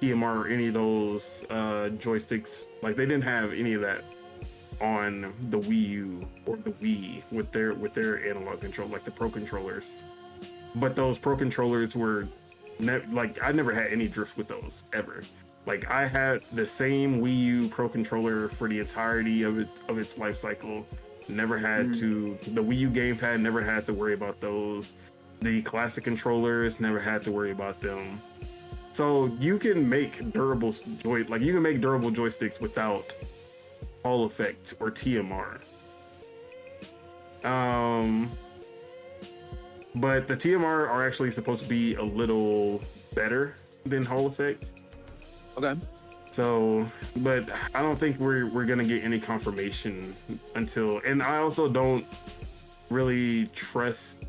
TMR, or any of those joysticks. Like they didn't have any of that on the Wii U or the Wii with their analog control, like the Pro controllers. But those Pro controllers were I never had any drift with those ever. Like I had the same Wii U Pro controller for the entirety of its life cycle. Never had to. The Wii U gamepad never had to worry about those. The classic controllers never had to worry about them. So you can make durable joysticks without Hall effect or TMR. But the TMR are actually supposed to be a little better than Hall effect. Okay. So, but I don't think we're gonna get any confirmation until, and I also don't really trust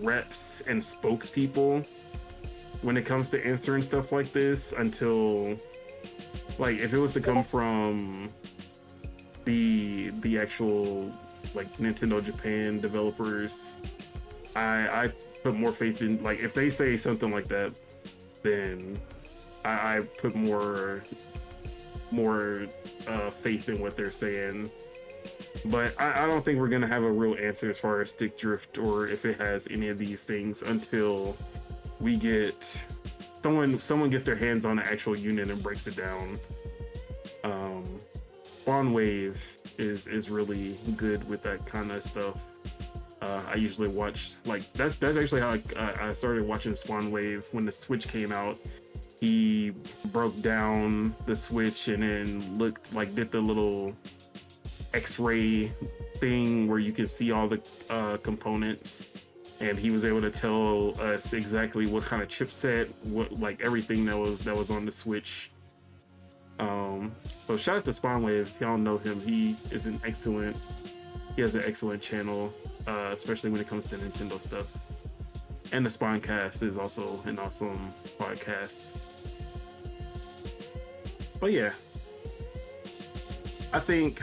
reps and spokespeople when it comes to answering stuff like this until, like, if it was to come from the actual like Nintendo Japan developers, I put more faith in, like, if they say something like that, then I put more faith in what they're saying. But I don't think we're gonna have a real answer as far as stick drift or if it has any of these things until we get someone gets their hands on an actual unit and breaks it down. Spawn Wave is really good with that kind of stuff. I usually watch, like, that's actually how I started watching Spawn Wave when the Switch came out. He broke down the Switch and then did the little X-ray thing where you can see all the components, and he was able to tell us exactly what kind of chipset, everything that was on the Switch. So shout out to Spawn Wave. If y'all know him, he is an excellent He has an excellent channel, especially when it comes to Nintendo stuff. And the Spawncast is also an awesome podcast. But yeah, I think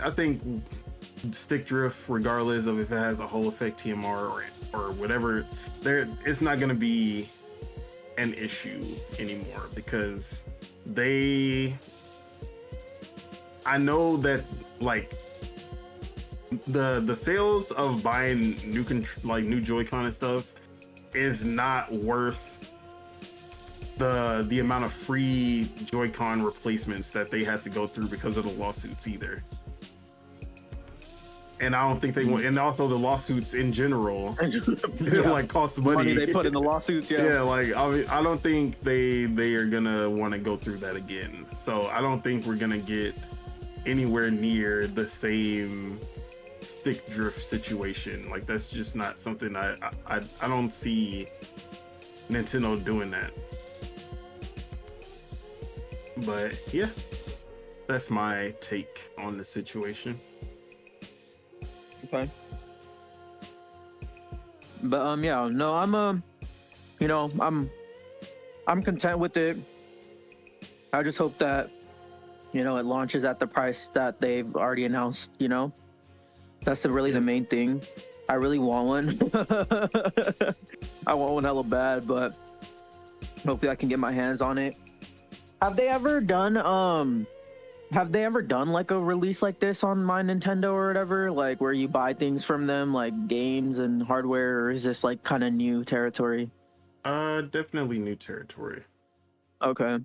stick drift, regardless of if it has a Hall effect TMR or whatever, it's not gonna be an issue anymore because I know that like the sales of buying new Joy-Con and stuff is not worth the amount of free Joy-Con replacements that they had to go through because of the lawsuits either. And I don't think they want, and also the lawsuits in general, like cost money they put in the lawsuits. Yeah, like I don't think they are gonna want to go through that again. So I don't think we're gonna get anywhere near the same stick drift situation. Like that's just not something I don't see Nintendo doing that. But yeah, that's my take on the situation. Okay. But yeah, no, I'm I'm content with it. I just hope that it launches at the price that they've already announced. That's really the main thing. I really want one. I want one hella bad, but hopefully I can get my hands on it. Have they ever done like a release like this on My Nintendo or whatever, like where you buy things from them, like games and hardware, or is this like kind of new territory? Definitely new territory. Okay.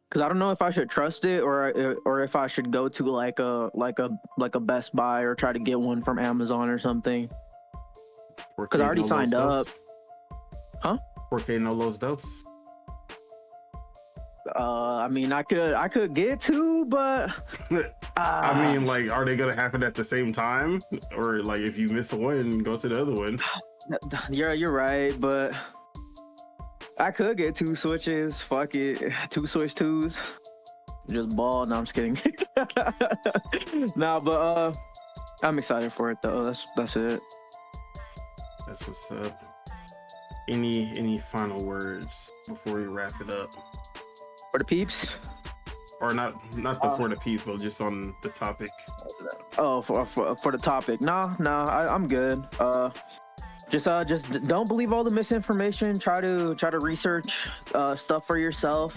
Because I don't know if I should trust it or if I should go to like a Best Buy or try to get one from Amazon or something. Because I already signed up. Huh? 4K no los dos. I mean, I could get two, but I mean, like, are they gonna happen at the same time, or like if you miss one, go to the other one? You're right, but I could get two Switches. Fuck it, two Switch 2s. Just ball. No, I'm just kidding. Nah, but I'm excited for it though. That's it. That's what's up. Any final words before we wrap it up? For the peeps? Or not for the peeps, but just on the topic. Oh, for the topic. No, I'm good. Just don't believe all the misinformation. Try to research stuff for yourself.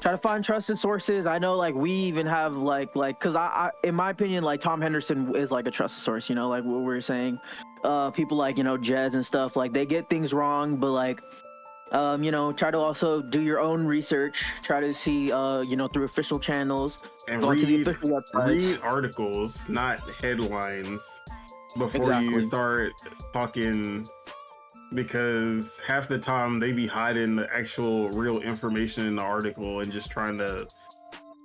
Try to find trusted sources. I know, like, we even have like because I in my opinion, like, Tom Henderson is like a trusted source. Like what we were saying. People like Jez and stuff, like, they get things wrong, but like try to also do your own research. Try to see through official channels and go to the official websites. Read articles, not headlines, before you start talking, because half the time they be hiding the actual real information in the article and just trying to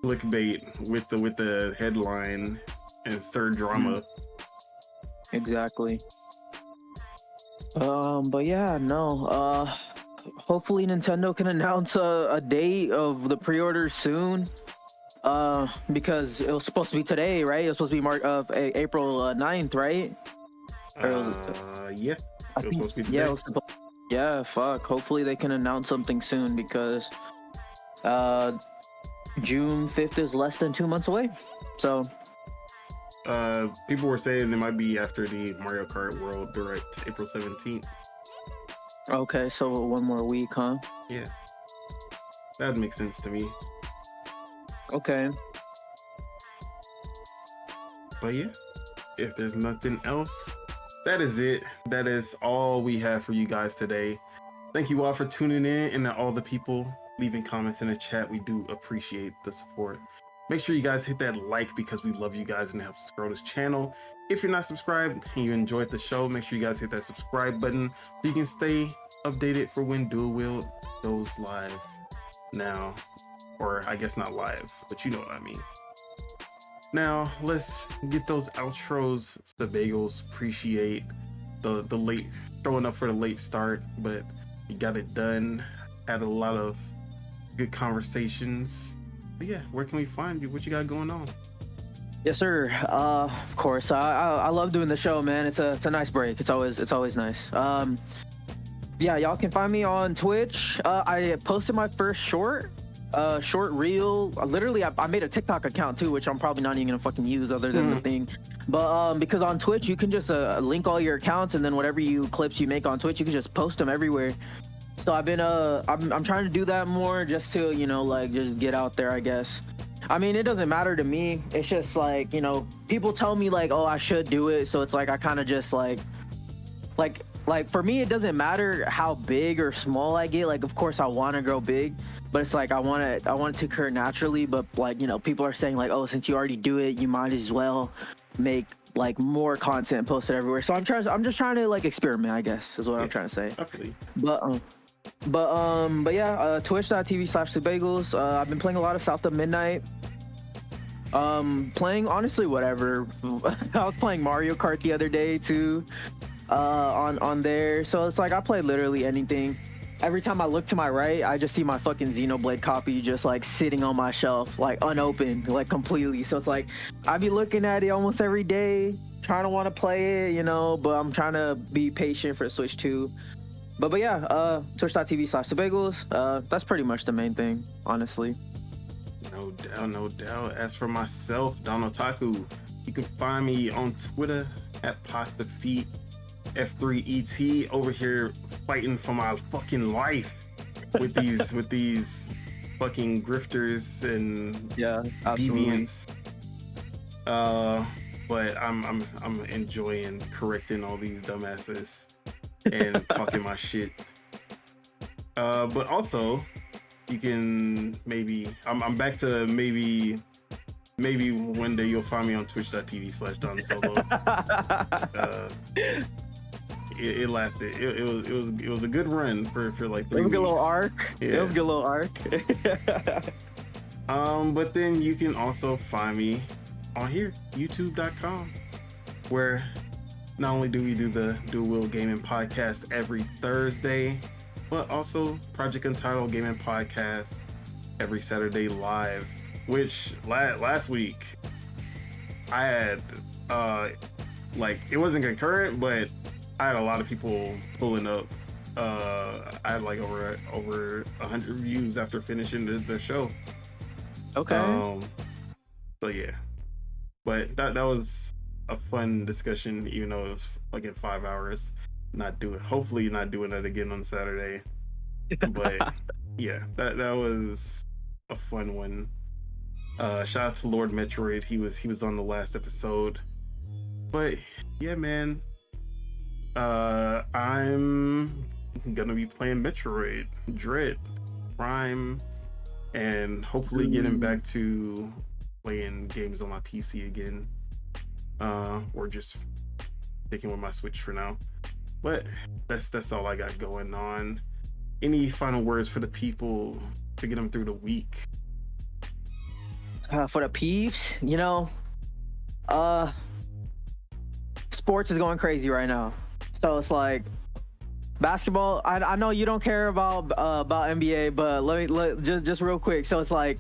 clickbait with the headline and stir drama. Exactly. But yeah, no. Hopefully Nintendo can announce a date of the pre-order soon. Because it was supposed to be today, right? It was supposed to be April 9th, right? Yeah. It was supposed to be today. Yeah, fuck. Hopefully they can announce something soon, because June 5th is less than 2 months away. So people were saying it might be after the Mario Kart World Direct, April 17th. Okay, so one more week, huh? Yeah. That makes sense to me. Okay. But yeah, if there's nothing else, that is it. That is all we have for you guys today. Thank you all for tuning in, and to all the people leaving comments in the chat. We do appreciate the support. Make sure you guys hit that like, because we love you guys and it helps grow this channel. If you're not subscribed and you enjoyed the show, make sure you guys hit that subscribe button so you can stay updated for when Dual-Wield goes live now. Or I guess not live, but you know what I mean. Now, let's get those outros. Subagels, appreciate the late, showing up for the late start, but you got it done. Had a lot of good conversations. But yeah, where can we find you? What you got going on? Yes, sir. Of course. I love doing the show, man. It's a nice break. It's always nice. Yeah, y'all can find me on Twitch. I posted my first short reel. Literally, I made a TikTok account too, which I'm probably not even gonna fucking use other than the thing. But because on Twitch you can just link all your accounts, and then whatever clips you make on Twitch, you can just post them everywhere. So I've been I'm trying to do that more, just to like just get out there, I guess. I mean, it doesn't matter to me. It's just like, people tell me like, oh, I should do it. So it's like I kind of just like for me, it doesn't matter how big or small I get. Like, of course, I want to grow big, but it's like I want it to occur naturally. But like, people are saying like, oh, since you already do it, you might as well make like more content and post it everywhere. So I'm just trying to like experiment, I guess, is what I'm trying to say. Definitely. But yeah, twitch.tv/Subagels. I've been playing a lot of South of Midnight. Playing honestly whatever. I was playing Mario Kart the other day too, on there. So it's like I play literally anything. Every time I look to my right, I just see my fucking Xenoblade copy just like sitting on my shelf, like unopened, like completely. So it's like I be looking at it almost every day, trying to want to play it, but I'm trying to be patient for Switch 2. But yeah, twitch.tv/Subagels. That's pretty much the main thing, honestly. No doubt. As for myself, Don Otaku, you can find me on Twitter at PastaFeet F3ET, over here fighting for my fucking life with these fucking grifters and deviants. But I'm enjoying correcting all these dumbasses and talking my shit. But also, you can I'm back to maybe one day you'll find me on twitch.tv/DonSolo. It lasted. It was a good run for like 3 weeks. It was a little arc. Yeah. It was a good little arc. But then you can also find me on here, youtube.com, where not only do we do the Dual-Wield Gaming Podcast every Thursday, but also Project Untitled Gaming Podcast every Saturday live, which last week I had like, it wasn't concurrent, but I had a lot of people pulling up. I had like over 100 views after finishing the show. Okay. So yeah, but that was a fun discussion, even though it was like in 5 hours. Hopefully not doing that again on Saturday. But yeah, that was a fun one. Shout out to Lord Metroid. He was on the last episode. But yeah, man, I'm gonna be playing Metroid Dread Prime, and hopefully getting back to playing games on my PC again, or just sticking with my Switch for now. But that's all I got going on. Any final words for the people to get them through the week? For the peeps, sports is going crazy right now. So it's like basketball. I know you don't care about NBA, but just real quick. So it's like,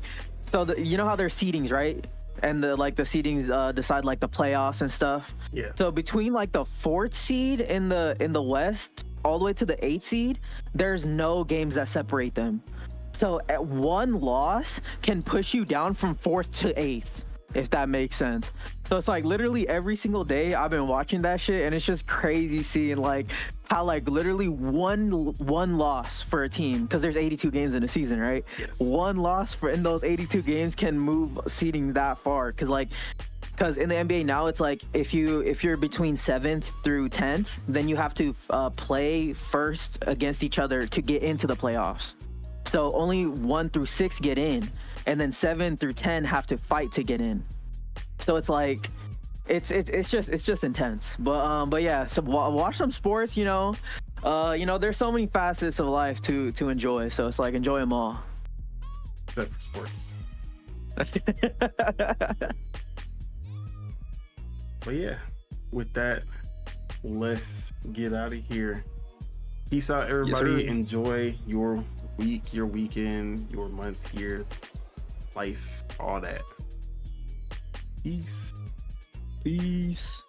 you know how there's seedings, right? And the seedings decide like the playoffs and stuff. Yeah. So between like the 4th seed in the West all the way to the 8th seed, there's no games that separate them. So at one loss can push you down from 4th to 8th, if that makes sense. So it's like literally every single day I've been watching that shit, and it's just crazy seeing like how like literally one loss for a team, because there's 82 games in a season, right? Yes. One loss in those 82 games can move seeding that far, because in the NBA now it's like if you're between 7th through 10th, then you have to play first against each other to get into the playoffs. So only 1 through 6 get in, and then 7 through 10 have to fight to get in. So it's like it's just intense. But yeah, so watch some sports. There's so many facets of life to enjoy. So it's like enjoy them all. Except for sports. But yeah, with that, let's get out of here. Peace out, everybody. Yes, enjoy your week, your weekend, your month here, life, all that. Peace. Peace.